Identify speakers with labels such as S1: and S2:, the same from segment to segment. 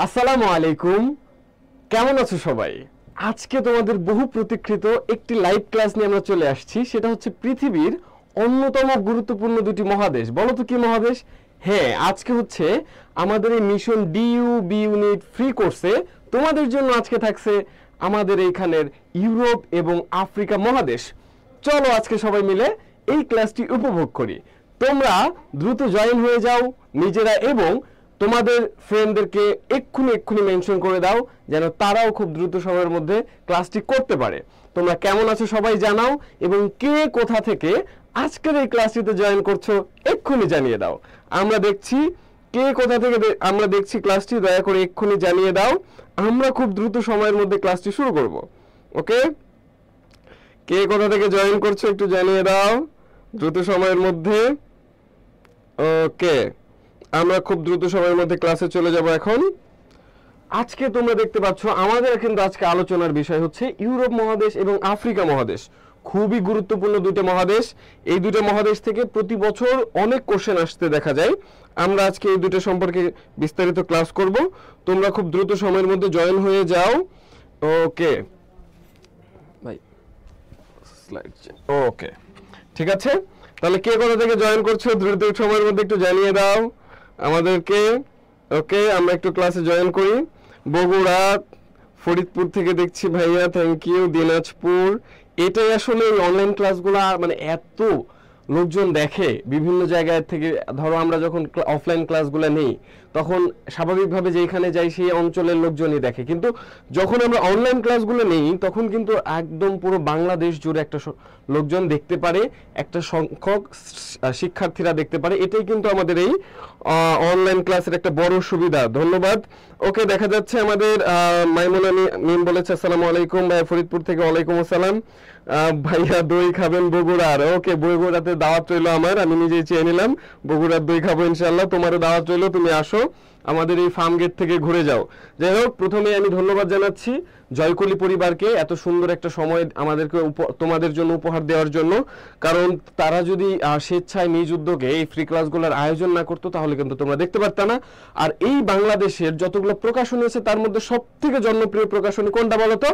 S1: আসসালামু আলাইকুম। কেমন আছো সবাই? আজকে তোমাদের বহু প্রতীক্ষিত একটি লাইভ ক্লাস নিয়ে আমরা চলে আসছি। সেটা হচ্ছে পৃথিবীর অন্যতম গুরুত্বপূর্ণ দুটি মহাদেশ। বলো তো কি মহাদেশ? হ্যাঁ, আজকে হচ্ছে আমাদের এই mission DU B unit free কোর্সে তোমাদের জন্য আজকে থাকছে আমাদের এইখানের ইউরোপ এবং আফ্রিকা মহাদেশ। চলো আজকে সবাই মিলে এই ক্লাসটি উপভোগ করি। তোমরা দ্রুত জয়েন হয়ে যাও নিজেরা এবং তোমাদের ফ্রেন্ডদেরকে এক্ষুনি মেনশন করে দাও যেন তারাও খুব দ্রুত সময়ের মধ্যে ক্লাসটি করতে পারে। তোমরা কেমন আছো সবাই জানাও এবং কে কোথা থেকে আজকের এই ক্লাসটিতে জয়েন করছো এক্ষুনি জানিয়ে দাও। আমরা দেখছি কে কোথা থেকে আমরা দেখছি ক্লাসটি, দয়া করে এক্ষুনি জানিয়ে দাও। আমরা খুব দ্রুত সময়ের মধ্যে ক্লাসটি শুরু করব। ওকে, কে কোথা থেকে জয়েন করছো একটু জানিয়ে দাও দ্রুত সময়ের মধ্যে। ওকে, আমরা খুব দ্রুত সময়ের মধ্যে ক্লাসে চলে যাব এখন। আজকে তোমরা দেখতে পাচ্ছ আমাদের কিন্তু আজকে আলোচনার বিষয় হচ্ছে ইউরোপ মহাদেশ এবং আফ্রিকা মহাদেশ। খুবই গুরুত্বপূর্ণ দুটো মহাদেশ। এই দুটো মহাদেশ থেকে প্রতি বছর অনেক কোশ্চেন আসতে দেখা যায়। আমরা আজকে এই দুটো সম্পর্কে বিস্তারিত ক্লাস করব। তোমরা খুব দ্রুত সময়ের মধ্যে জয়েন হয়ে যাও। ওকে ভাই, স্লাইড ওকে, ঠিক আছে। তাহলে কে কোথা থেকে জয়েন করছো দ্রুত সময়ের মধ্যে একটু জানিয়ে দাও আমাদেরকে। ওকে, আমরা একটু ক্লাসে জয়েন করি। বগুড়া, ফরিদপুর থেকে দেখছি ভাইয়া, থ্যাংক ইউ। দিনাজপুর, এটাই আসলে অনলাইন ক্লাসগুলো মানে এত লোকজন দেখে বিভিন্ন জায়গায় থেকে। ধরো আমরা যখন অফলাইন ক্লাসগুলো নেই তখন স্বাভাবিকভাবে যেখানে যাই সেই অঞ্চলের লোকজনই দেখে, কিন্তু যখন আমরা অনলাইন ক্লাসগুলো নেই তখন কিন্তু একদম পুরো বাংলাদেশ জুড়ে একটা লোকজন দেখতে পারে, একটা সংখ্যক শিক্ষার্থীরা দেখতে পারে। এটাই কিন্তু আমাদের এই অনলাইন ক্লাসের একটা বড় সুবিধা। ধন্যবাদ। ওকে, দেখা যাচ্ছে আমাদের মাইমুনা মিম বলেছে আসসালামু আলাইকুম ভাইয়া ফরিদপুর থেকে। ওয়ালাইকুম আসসালাম। ভাইয়া দই খাবেন বগুড়ার? ওকে, বগুড়াতে দাওয়াত রইলো আমার, আমি নিজেই চেয়ে নিলাম। বগুড়ার দই খাবো ইনশাআল্লাহ। তোমারও দাওয়াত রইলো, তুমি আসো আমাদের এই ফার্ম গেট থেকে ঘুরে যাও। যাই হোক, প্রথমে আমি ধন্যবাদ জানাচ্ছি জয়কলি পরিবারকে এত সুন্দর একটা সময় আমাদেরকে তোমাদের জন্য উপহার দেওয়ার জন্য। কারণ তারা যদি স্বেচ্ছায় নিজ উদ্যোগে এই ফ্রি ক্লাসগুলোর আয়োজন না করতো তাহলে কিন্তু তোমরা দেখতে পারত না। আর এই বাংলাদেশের যতগুলো প্রকাশনী আছে তার মধ্যে সব থেকে জনপ্রিয় প্রকাশনী কোনটা বলতো?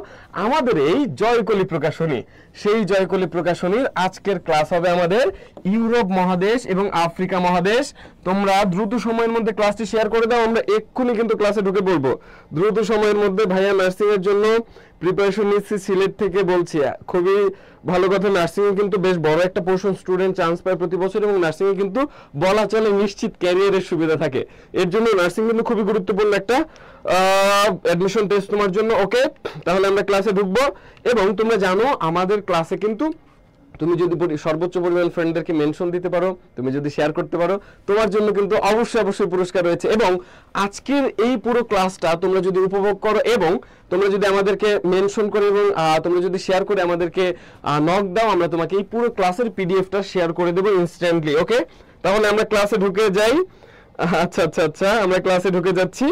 S1: আমাদের এই জয়কলি প্রকাশনী। সেই জয়কলি প্রকাশনীর আজকের ক্লাস হবে আমাদের ইউরোপ মহাদেশ এবং আফ্রিকা মহাদেশ। তোমরা দ্রুত সময়ের মধ্যে ক্লাসটি শেয়ার করে দাও, আমরা এক্ষুনি কিন্তু ক্লাসে ঢুকে পড়বো দ্রুত সময়ের মধ্যে। ভাইয়া নার্সিং এর জন্য প্রিপারেশন নিচ্ছি সিলেট থেকে বলছি। খুবই ভালো কথা। নার্সিং এ কিন্তু বেশ বড় একটা পোর্শন স্টুডেন্ট চান্স পায় প্রতি বছর এবং নার্সিং এ কিন্তু বলা চলে নিশ্চিত ক্যারিয়ারের সুবিধা থাকে। এর জন্য নার্সিং কিন্তু খুবই গুরুত্বপূর্ণ একটা অ্যাডমিশন টেস্ট তোমার জন্য। ওকে, তাহলে আমরা ক্লাসে ঢুকবো। এবং তোমরা জানো আমাদের ক্লাসে কিন্তু তুমি যদি সর্বোচ্চ পরিমাণ ফ্রেন্ডদেরকে মেনশন দিতে পারো, তুমি যদি শেয়ার করতে পারো, তোমার জন্য কিন্তু অবশ্যই পুরস্কার রয়েছে। এবং আজকের এই পুরো ক্লাসটা তোমরা যদি উপভোগ করো এবং তোমরা যদি আমাদেরকে মেনশন করে এবং তোমরা যদি শেয়ার করে আমাদেরকে নক দাও, আমরা তোমাকে এই পুরো ক্লাসের পিডিএফটা শেয়ার করে দেবো ইনস্ট্যান্টলি। ওকে, তাহলে আমরা ক্লাসে ঢুকে যাই। আচ্ছা, আমরা ক্লাসে ঢুকে যাচ্ছি।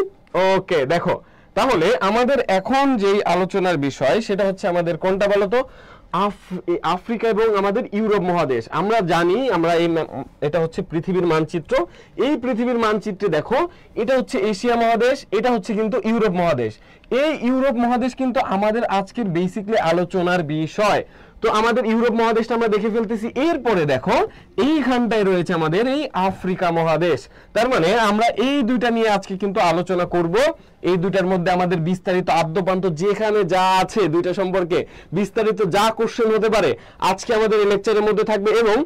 S1: ওকে, দেখো তাহলে আমাদের এখন যেই আলোচনার বিষয় সেটা হচ্ছে আমাদের কোনটা বলতো? আফ্রিকা এবং আমাদের ইউরোপ মহাদেশ। আমরা জানি আমরা এটা হচ্ছে পৃথিবীর মানচিত্র। এই পৃথিবীর মানচিত্রে দেখো এটা হচ্ছে এশিয়া মহাদেশ, এটা হচ্ছে কিন্তু ইউরোপ মহাদেশ। এই ইউরোপ মহাদেশ কিন্তু আমাদের আজকের বেসিক্যালি আলোচনার বিষয়। তো আমাদের ইউরোপ মহাদেশটা আমরা দেখে ফেলতেছি। এরপরে দেখো এইখানটায় রয়েছে আমাদের এই আফ্রিকা মহাদেশ। তার মানে আমরা এই দুইটা নিয়ে আজকে কিন্তু আলোচনা করব। এই দুইটার মধ্যে আমাদের বিস্তারিত আদ্যপান্ত যেখানে যা আছে দুইটা সম্পর্কে বিস্তারিত যা কোশ্চেন হতে পারে আজকে আমাদের এই লেকচারের মধ্যে থাকবে। এবং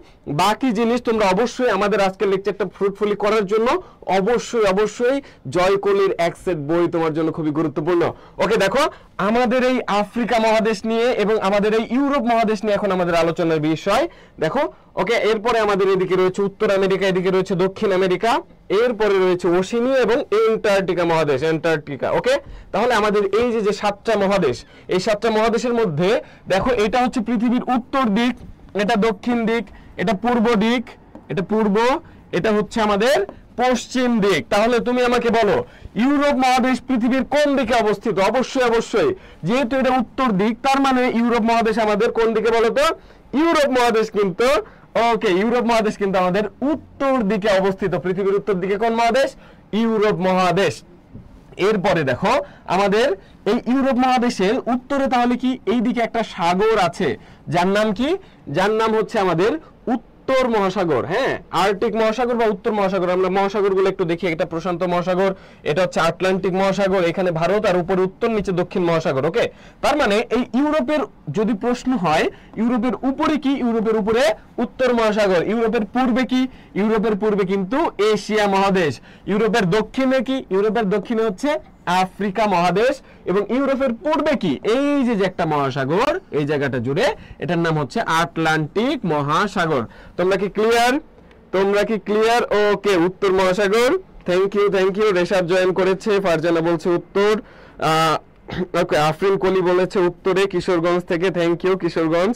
S1: বাকি জিনিস তোমরা অবশ্যই আমাদের আজকের লেকচারটা ফ্রুটফুলি করার জন্য অবশ্যই জয়কলির এক সেট বই তোমার জন্য খুবই গুরুত্বপূর্ণ। ওকে, দেখো আমাদের এই আফ্রিকা মহাদেশ নিয়ে এবং আমাদের এই ইউরোপ মহাদেশ নিয়ে এখন আমাদের আলোচনার বিষয়। দেখো ওকে, এরপরে আমাদের এদিকে রয়েছে উত্তর আমেরিকা, এদিকে রয়েছে দক্ষিণ আমেরিকা, এরপরে রয়েছে ওশেনিয়া এবং এন্টার্কটিকা মহাদেশ, এন্টার্কটিকা। ওকে, তাহলে আমাদের এই যে সাতটা মহাদেশ, এই সাতটা মহাদেশের মধ্যে দেখো এটা হচ্ছে পৃথিবীর উত্তর দিক, এটা দক্ষিণ দিক, এটা পূর্ব দিক, এটা পূর্ব, এটা হচ্ছে আমাদের পশ্চিম দিক। তাহলে তুমি আমাকে বলো ইউরোপ মহাদেশ পৃথিবীর কোন দিকে অবস্থিত? অবশ্যই যেহেতু এটা উত্তর দিক তার মানে ইউরোপ মহাদেশ আমাদের কোন দিকে বলো তো? ইউরোপ মহাদেশ কিন্তু ওকে, ইউরোপ মহাদেশ কিন্তু আমাদের উত্তর দিকে অবস্থিত। পৃথিবীর উত্তর দিকে কোন মহাদেশ? ইউরোপ মহাদেশ। এরপরে দেখো আমাদের এই ইউরোপ মহাদেশের উত্তরে তাহলে কি এইদিকে একটা সাগর আছে, যার নাম কি, যার নাম হচ্ছে আমাদের উত্তর মহাসাগর। হ্যাঁ, আর্কটিক মহাসাগর বা উত্তর মহাসাগর। আমরা মহাসাগরগুলো একটু দেখি, এটা প্রশান্ত মহাসাগর, এটা হচ্ছে আটলান্টিক মহাসাগর, এখানে ভারত, আর উপরে উত্তর, নিচে দক্ষিণ মহাসাগর। ওকে, তার মানে এই ইউরোপের যদি প্রশ্ন হয়, ইউরোপের উপরে কি, ইউরোপের উপরে উত্তর মহাসাগর। ইউরোপের পূর্বে কি, ইউরোপের পূর্বে কিন্তু এশিয়া মহাদেশ। ইউরোপের দক্ষিণে কি, ইউরোপের দক্ষিণে হচ্ছে আফ্রিকা মহাদেশ। এবং ইউরোপের পূর্বে কি, এই যে একটা মহাসাগর এই জায়গাটা জুড়ে, এটার নাম হচ্ছে আটলান্টিক মহাসাগর। তোমরা কি ক্লিয়ার? তোমরা কি ক্লিয়ার? ওকে, উত্তর মহাসাগর। Thank you, thank you. Reshad join করেছে, ফারজানা বলছে উত্তর, ওকে, আফরিন কলি বলেছে উত্তরে কিশোরগঞ্জ থেকে, থ্যাংক ইউ কিশোরগঞ্জ।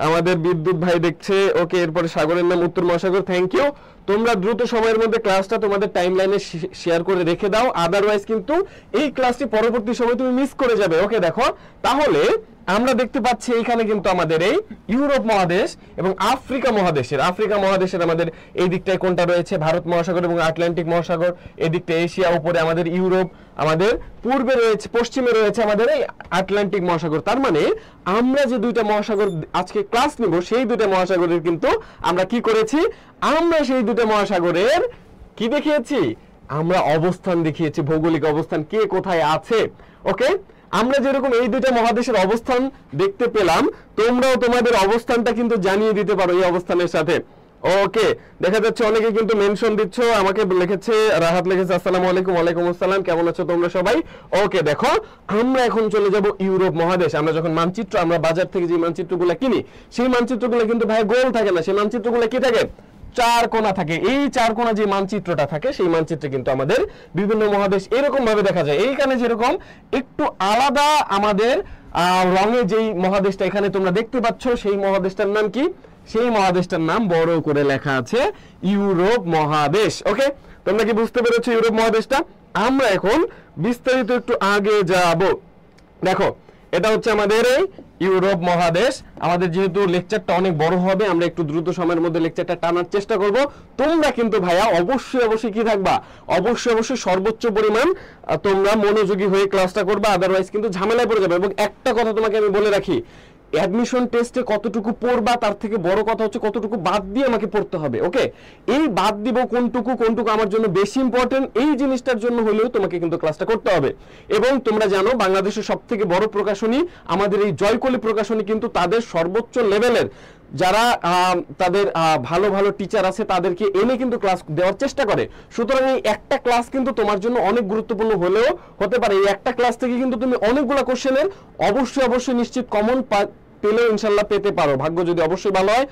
S1: আমাদের বিদ্যুৎ ভাই দেখছে, ওকে, এরপরে সাগরের নাম উত্তর মহাসাগর, থ্যাংক ইউ। তোমরা দ্রুত সময়ের মধ্যে ক্লাসটা তোমাদের টাইমলাইনে শেয়ার করে রেখে দাও, আদারওয়াইজ কিন্তু এই ক্লাসটি পরবর্তী সময় তুমি মিস করে যাবে। ওকে, দেখো তাহলে আমরা দেখতে পাচ্ছি এখানে কিন্তু আমাদের এই ইউরোপ মহাদেশ এবং আফ্রিকা মহাদেশের আমাদের এই দিকটায় কোনটা রয়েছে, ভারত মহাসাগর এবং আটলান্টিক মহাসাগর, এই দিকটা এশিয়া, উপরে আমাদের ইউরোপ, আমাদের পূর্বে রয়েছে, পশ্চিমে রয়েছে আমাদের এই আটলান্টিক মহাসাগর। তার মানে আমরা যে দুইটা মহাসাগর আজকে ক্লাস নিব, সেই দুইটা মহাসাগরের কিন্তু আমরা কি করেছি, আমরা সেই দুটো মহাসাগরের কি দেখিয়েছি, আমরা অবস্থান দেখিয়েছি, ভৌগোলিক অবস্থান, কে কোথায় আছে। ওকে, আমরা যেরকম এই দুটো মহাদেশের অবস্থান দেখতে পেলাম, তোমরাও তোমাদের অবস্থানটা কিন্তু জানিয়ে দিতে পারো এই অবস্থানের সাথে। ওকে, দেখা যাচ্ছে অনেকে কিন্তু মেনশন দিচ্ছ, আমাকে লিখেছে, রাহাত লিখেছে আসসালামু আলাইকুম। ওয়ালাইকুম আসসালাম, কেমন আছো তোমরা সবাই? ওকে, দেখো আমরা এখন চলে যাব ইউরোপ মহাদেশ। আমরা যখন মানচিত্র, আমরা বাজার থেকে যে মানচিত্রগুলো কিনি, সেই মানচিত্রগুলো কিন্তু ভাই গোল থাকে না, সেই মানচিত্রগুলো কি থাকে, চার কোণা থাকে। এই চার কোণা যে মানচিত্রটা থাকে, সেই মানচিত্রে কিন্তু আমাদের বিভিন্ন মহাদেশ এরকম ভাবে দেখা যায়। এইখানে যেরকম একটু আলাদা আমাদের রঙে যেই মহাদেশটা এখানে তোমরা দেখতে পাচ্ছ, সেই মহাদেশটার নাম কি, সেই মহাদেশটার নাম বড় করে লেখা আছে ইউরোপ মহাদেশ। ওকে, তোমরা কি বুঝতে পেরেছো ইউরোপ মহাদেশটা? আমরা এখন বিস্তারিত একটু আগে যাব। দেখো, এটা হচ্ছে আমাদের এই ইউরোপ মহাদেশ। আমাদের যেহেতু লেকচারটা অনেক বড় হবে, আমরা একটু দ্রুত সময়ের মধ্যে লেকচারটা টানার চেষ্টা করব। তোমরা কিন্তু ভাইয়া অবশ্যই কি থাকবা, অবশ্যই সর্বোচ্চ পরিমাণ তোমরা মনোযোগী হয়ে ক্লাসটা করবা, আদারওয়াইজ কিন্তু ঝামেলায় পড়ে যাবে। এবং একটা কথা তোমাকে আমি বলে রাখি, অ্যাডমিশন টেস্টে কতটুকু পড়বা তার থেকে বড় কথা হচ্ছে কতটুকু বাদ দিয়ে আমাকে পড়তে হবে। ওকে, এই বাদ দিব কোনটুকু আমার জন্য বেশি ইম্পর্টেন্ট, এই জিনিসটার জন্য হলেও তোমাকে কিন্তু ক্লাসটা করতে হবে। এবং তোমরা জানো বাংলাদেশের সবথেকে বড় প্রকাশনী আমাদের এই জয়কলি প্রকাশনী, কিন্তু তাদের সর্বোচ্চ লেভেলের যারা তাদের ভালো টিচার আছে তাদেরকে এনে কিন্তু ক্লাস দেওয়ার চেষ্টা করে। সুতরাং এই একটা ক্লাস কিন্তু তোমার জন্য অনেক গুরুত্বপূর্ণ হলেও হতে পারে। এই একটা ক্লাস থেকে কিন্তু তুমি অনেকগুলো কোশ্চেনের অবশ্যই নিশ্চিত কমন পেলেও ইনশাল্লাহ পেতে পারো। ভাগ্য যদি অবশ্যই ভালো হয়,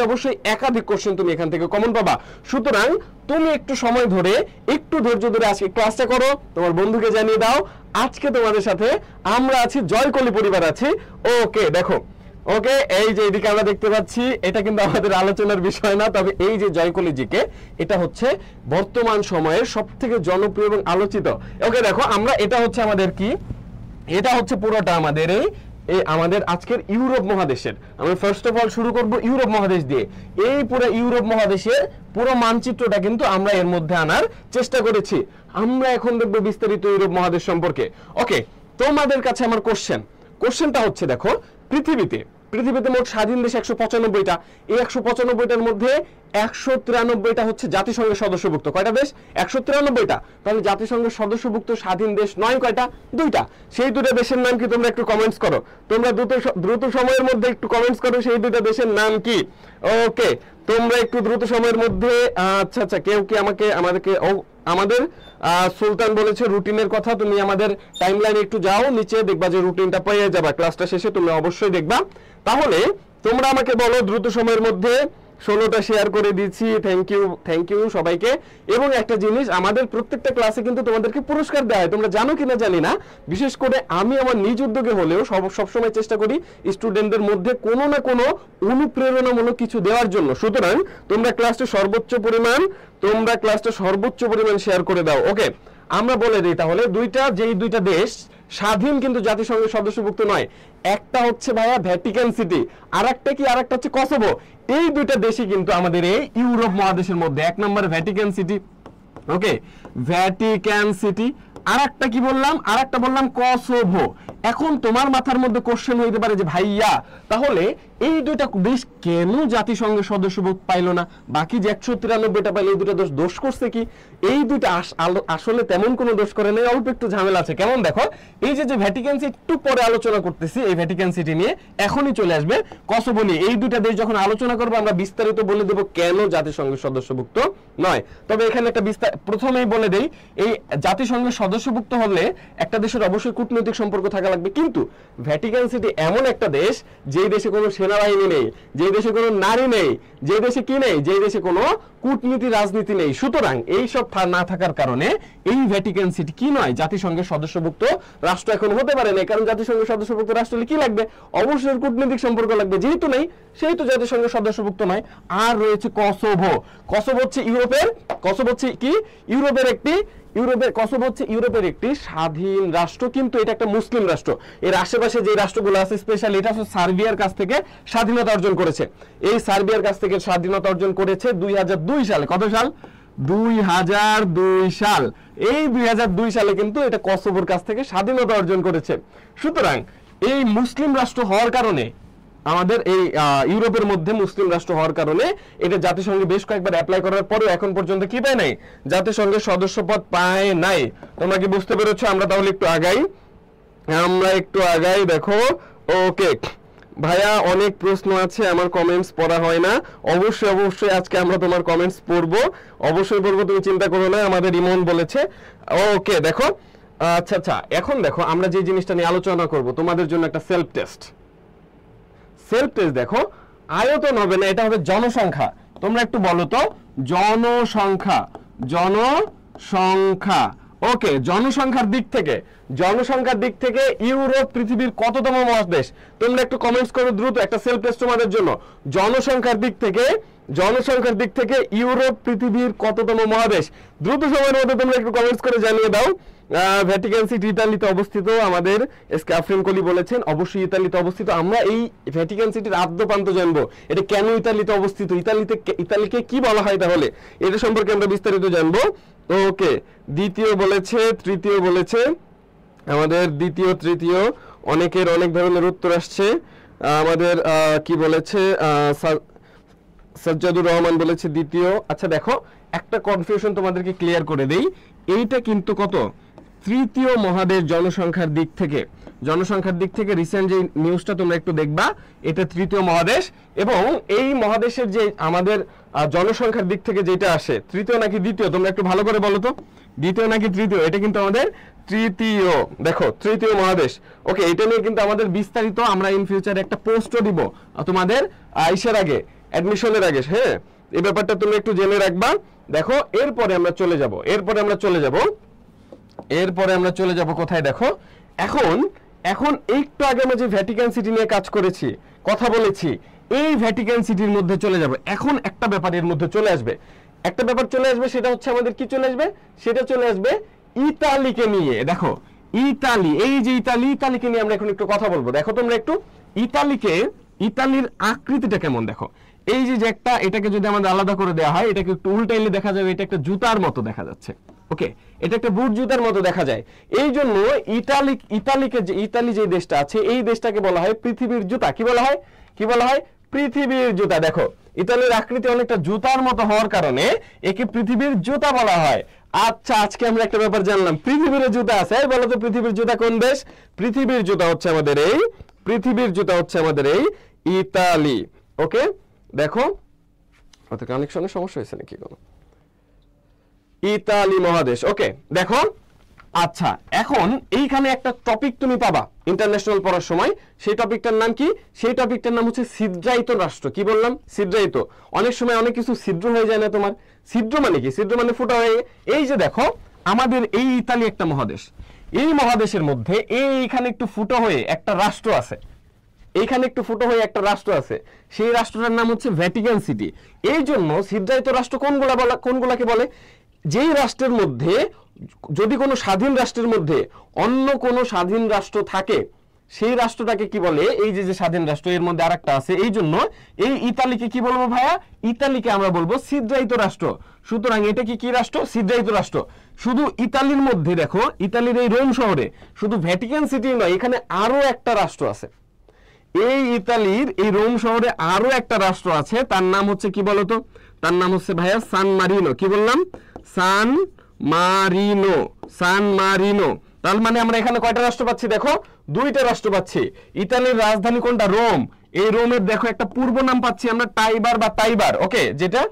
S1: অবশ্যই একাধিক কোশ্চেন তুমি এখান থেকে কমন পাবা। সুতরাং তুমি একটু সময় ধরে, একটু ধৈর্য ধরে আজকে ক্লাসটা করো, তোমার বন্ধুকে জানিয়ে দাও আজকে তোমাদের সাথে আমরা আছি, জয়কলি পরিবার আছি। ওকে, দেখো, ওকে, এই যে এদিকে আমরা দেখতে পাচ্ছি, এটা কিন্তু আমাদের আলোচনার বিষয় না, তবে এই যে জয়কলি জিকে, এটা হচ্ছে বর্তমান সময়ের সবথেকে জনপ্রিয় এবং আলোচিত। ওকে, দেখো আমরা, এটা হচ্ছে আমাদের কি, এটা হচ্ছে পুরোটা আমাদের এই আমাদের আজকের ইউরোপ মহাদেশের। আমি ফার্স্ট অফ অল শুরু করব ইউরোপ মহাদেশ দিয়ে। এই পুরো ইউরোপ মহাদেশের পুরো মানচিত্রটা কিন্তু আমরা এর মধ্যে আনার চেষ্টা করেছি। আমরা এখন দেখব বিস্তারিত ইউরোপ মহাদেশ সম্পর্কে। ওকে, তোমাদের কাছে আমার কোশ্চেনটা হচ্ছে, দেখো পৃথিবীতে মোট স্বাধীন দেশ 195টা। এই 195টার মধ্যে 193টা হচ্ছে জাতিসংঘের সদস্যভুক্ত। কয়টা দেশ? 193টা। তাহলে জাতিসংঘের সদস্যভুক্ত স্বাধীন দেশ নয় কয়টা? 2টা। সেই দুটো দেশের নাম কি তোমরা একটু কমেন্টস করো। তোমরা দ্রুত সময়ের মধ্যে একটু কমেন্টস করো সেই দুটো দেশের নাম কি। ওকে, তোমরা একটু দ্রুত সময়ের মধ্যে, আচ্ছা, কেউ কি আমাদের সুলতান বলেছে রুটিনের কথা। তুমি আমাদের টাইমলাইনে একটু যাও, নিচে দেখবা যে রুটিনটা পেয়ে যাবা, ক্লাসটা শেষে তুমি অবশ্যই দেখবা। তাহলে তোমরা আমাকে বলো দ্রুত সময়ের মধ্যে। 16টা শেয়ার করে দিচ্ছি, থ্যাংক ইউ সবাইকে। এবং একটা জিনিস, আমাদের প্রত্যেকটা ক্লাসে কিন্তু তোমাদেরকে পুরস্কার দেওয়া হয়, তোমরা জানো কিনা জানি না। বিশেষ করে আমি আমার নিজ উদ্যোগে হলেও সবসময় চেষ্টা করি স্টুডেন্টদের মধ্যে কোনো না কোনো অনুপ্রেরণামূলক কিছু দেওয়ার জন্য। সুতরাং তোমরা ক্লাসটা সর্বোচ্চ পরিমাণ শেয়ার করে দাও। ওকে, আমরা বলে দিই তাহলে দুইটা দেশ স্বাধীন কিন্তু জাতিসংঘের সদস্যভুক্ত নয়। একটা হচ্ছে ভাইয়া ভ্যাটিকান সিটি, আর একটা হচ্ছে কসোভো। এই দুইটা দেশই কিন্তু আমাদের এই ইউরোপ মহাদেশের মধ্যে। 1 নম্বরে ভ্যাটিকান সিটি, ওকে, ভ্যাটিকান সিটি, আরেকটা কি বললাম, আরেকটা বললাম কসোভো। এখন তোমার মাথার মধ্যে কোশ্চেন হইতে পারে যে ভাইয়া তাহলে এই দুইটা দেশ কেন জাতিসংঘের সদস্যপদ পাইলো না, বাকি যে 193টা পাইলো এই দুইটা দোষ করছে কি? এই দুইটা আসলে তেমন কোনো দোষ করে নাই, অল্প একটু ঝামেলা আছে। কেমন দেখো, এই যে ভ্যাটিকান সিটি একটু পরে আলোচনা করতেছি, এই ভ্যাটিকান সিটি নিয়ে এখনই চলে আসবে কসোভো নিয়ে। এই দুইটা দেশ যখন আলোচনা করবো আমরা বিস্তারিত বলে দেবো কেন জাতিসংঘের সদস্যভুক্ত নয়। তবে এখানে একটা প্রথমেই বলে দেই, এই জাতিসংঘের সদস্যভুক্ত হলে একটা দেশের অবশ্যই কূটনৈতিক সম্পর্ক থাকা লাগবে, কিন্তু ভ্যাটিকান সিটি এমন একটা দেশ যেই দেশে কোনো সেনাবাহিনী নেই, যেই দেশে কোনো নারী নেই, যে দেশে কি নেই, যে দেশে কোনো কূটনীতি রাজনীতি নেই। সুতরাং এই সব না থাকার কারণে এই ভ্যাটিকান সিটি কি নয়, জাতিসংঘের সদস্যভুক্ত রাষ্ট্র এখন হতে পারে না। কারণ জাতিসংঘের সদস্যভুক্ত রাষ্ট্র হলে কি লাগবে, অবশ্যই কূটনৈতিক সম্পর্ক লাগবে, যেহেতু নেই সেই তো জাতিসংঘের সদস্যভুক্ত নয়। আর রয়েছে কসোভো। কসোভো হচ্ছে ইউরোপের, কসোভো হচ্ছে কি ইউরোপের একটি, কসোভো হচ্ছে ইউরোপের একটি স্বাধীন রাষ্ট্র, কিন্তু এটা একটা মুসলিম রাষ্ট্র। এর আশেপাশে যে রাষ্ট্রগুলো আছে স্পেশালি এটা হচ্ছে সার্বিয়ার কাছ থেকে স্বাধীনতা অর্জন করেছে। এই সার্বিয়ার কাছ থেকে স্বাধীনতা অর্জন করেছে 2002 সালে। কত সাল? 2002 সাল। এই 2002 সালে কিন্তু এটা কসোভোর কাছ থেকে স্বাধীনতা অর্জন করেছে। সুতরাং এই মুসলিম রাষ্ট্র হওয়ার কারণে, আমাদের এই ইউরোপের মধ্যে মুসলিম রাষ্ট্র হওয়ার কারণে এটা জাতিসংঘে বেশ কয়েকবার অ্যাপ্লাই করার পরেও এখন পর্যন্ত কি পায় নাই, জাতিসংঘের সদস্যপদ পায় নাই। তোমরা কি বুঝতে পেরেছো? আমরা তাহলে একটু আগাই, আমরা একটু আগাই। দেখো, ওকে ভাইয়া অনেক প্রশ্ন আছে, আমার কমেন্টস পড়া হয় না। অবশ্যই অবশ্যই আজকে আমরা তোমার কমেন্টস পড়বো, অবশ্যই পড়বো, তুমি চিন্তা করো না। আমাদের ইমন বলেছে, ওকে দেখো। আচ্ছা আচ্ছা, এখন দেখো আমরা যে জিনিসটা নিয়ে আলোচনা করব তোমাদের জন্য একটা সেলফ টেস্ট। সেলফ টেস্ট দেখো, আয়তন হবে না, এটা হবে জনসংখ্যা। তোমরা একটু বলো তো, জনসংখ্যা, জনসংখ্যা। ওকে, জনসংখ্যার দিক থেকে, জনসংখ্যার দিক থেকে ইউরোপ পৃথিবীর কততম মহাদেশ? তোমরা একটু কমেন্টস করো দ্রুত, একটা সেলফ টেস্ট তোমাদের জন্য। জনসংখ্যার দিক থেকে, জনসংখ্যার দিক থেকে ইউরোপ পৃথিবীর কততম মহাদেশ? দ্রুত সময়ের মধ্যে তোমরা একটু কমেন্টস করে জানিয়ে দাও। ভ্যাটিকান সিটি ইতালিতে অবস্থিত, আমাদের স্ক্যাফরিন কলি বলেছেন অবশ্যই ইতালিতে অবস্থিত। আমরা এই ভ্যাটিকান সিটির আদ্যপ্রান্ত জানবো, এটা কেন ইতালিতে অবস্থিত, ইতালিকে কি বলা হয়, তাহলে এটা সম্পর্কে আমরা বিস্তারিত জানবো। ওকে, দ্বিতীয় বলেছে, তৃতীয় বলেছে, আমাদের দ্বিতীয় তৃতীয় অনেকের অনেক ধরনের উত্তর আসছে। আমাদের কি বলেছে, সাজ্জাদুর রহমান বলেছে দ্বিতীয়। আচ্ছা দেখো, একটা কনফিউশন তোমাদেরকে ক্লিয়ার করে দেই, এইটা কিন্তু কত, তৃতীয় মহাদেশ জনসংখ্যার দিক থেকে। জনসংখ্যার দিক থেকে রিসেন্ট যে নিউজটা তোমরা একটু দেখবা, এটা তৃতীয় মহাদেশ। এবং এই মহাদেশের যে আমাদের জনসংখ্যার দিক থেকে যেটা আসে, তৃতীয় নাকি দ্বিতীয়, তোমরা একটু ভালো করে বলো তো, দ্বিতীয় নাকি তৃতীয়? এটা কিন্তু আমাদের তৃতীয়। দেখো, তৃতীয় মহাদেশ। ওকে, এটা নিয়ে কিন্তু আমাদের বিস্তারিত আমরা ইন ফিউচারে একটা পোস্টও দিব তোমাদের ইসের আগে, অ্যাডমিশনের আগে। হ্যাঁ, এই ব্যাপারটা তুমি একটু জেনে রাখবা। দেখো, এরপরে আমরা চলে যাব, এরপরে আমরা চলে যাব কোথায়? দেখো, এখন একটু আগে আমরা যে ভ্যাটিকান সিটি নিয়ে কাজ করেছি, কথা বলেছি, এই ভ্যাটিকান সিটির মধ্যে চলে যাব। এখন একটা ব্যাপার এর মধ্যে চলে আসবে, একটা ব্যাপার চলে আসবে, সেটা হচ্ছে আমাদের কি চলে আসবে, সেটা চলে আসবে ইতালিকে নিয়ে। দেখো, ইতালি, এই যে ইতালিকে নিয়ে আমরা এখন একটু কথা বলবো। দেখো তোমরা একটু ইতালির আকৃতিটা কেমন দেখো। এই যে একটা, এটাকে যদি আমাদের আলাদা করে দেওয়া হয়, এটাকে একটু উল্টাইলে দেখা যাবে এটা একটা জুতার মতো দেখা যাচ্ছে। ওকে, এটা একটা বুট জুতার মতো দেখা যায়। এই জন্য ইতালি যে দেশটা আছে, এই দেশটাকে বলা হয় পৃথিবীর জুতা। কি বলা হয়? কি বলা হয়? পৃথিবীর জুতা। দেখো, ইতালির আকৃতি অনেকটা জুতার মতো হওয়ার কারণে একে পৃথিবীর জুতা বলা হয়। আচ্ছা, আজকে আমরা একটা ব্যাপার জানলাম, পৃথিবীর জুতা আছে। বলো তো, পৃথিবীর জুতা কোন দেশ? পৃথিবীর জুতা হচ্ছে আমাদের এই, পৃথিবীর জুতা হচ্ছে আমাদের এই ইতালি। ওকে, দেখো, ওতে কানেকশনের সমস্যা হয়েছে নাকি কোনো? ইতালি মহাদেশ। ওকে, দেখো, আচ্ছা এখন এইখানে একটা টপিক তুমি পাবা ইন্টারন্যাশনাল পড়ার সময়। সেই টপিকটার নাম কি? সেই টপিকটার নাম হচ্ছে ছিদ্রায়িত রাষ্ট্র। কি বললাম? ছিদ্রায়িত। অনেক সময় অনেক কিছু ছিদ্র হয়ে যায় না তোমার? ছিদ্র মানে কি? ছিদ্র মানে ফুটা হয়ে। এই যে দেখো, আমাদের এই ইতালি একটা মহাদেশ, এই মহাদেশের মধ্যে এইখানে একটু ফুটো হয়ে একটা রাষ্ট্র আছে, এইখানে একটু ফুটো হয়ে একটা রাষ্ট্র আছে, সেই রাষ্ট্রটার নাম হচ্ছে ভ্যাটিকান সিটি। এই জন্য ছিদ্রায়িত রাষ্ট্র কোনগুলাকে বলে? যেই রাষ্ট্রের মধ্যে, যদি কোনো স্বাধীন রাষ্ট্রের মধ্যে অন্য কোনো স্বাধীন রাষ্ট্র থাকে, সেই রাষ্ট্রটাকে কি বলে, এই যে যে স্বাধীন রাষ্ট্র এর মধ্যে আরেকটা আছে, এই জন্য এই ইতালিকে কি বলবো ভাইয়া, ইতালিকে আমরা বলবো ছিদ্রায়িত রাষ্ট্র। সুতরাং এটা কি কি রাষ্ট্র, ছিদ্রায়িত রাষ্ট্র। শুধু ইতালির মধ্যে দেখো, ইতালির এই রোম শহরে শুধু ভ্যাটিকান সিটি নয়, এখানে আরো একটা রাষ্ট্র আছে। এই ইতালির এই রোম শহরে আরো একটা রাষ্ট্র আছে, তার নাম হচ্ছে কি বলতো, তার নাম হচ্ছে ভাইয়া সান মারিনো। কি বললাম, সান মারিনো, সান মারিনো। তার মানে আমরা এখানে কয়টা রাষ্ট্র পাচ্ছি, দেখো দুইটা রাষ্ট্র পাচ্ছি। ইতালির রাজধানী কোনটা, রোম। এই রোমের দেখো একটা পূর্ব নাম পাচ্ছি আমরা টাইবার বা তাইবার, ওকে, যেটা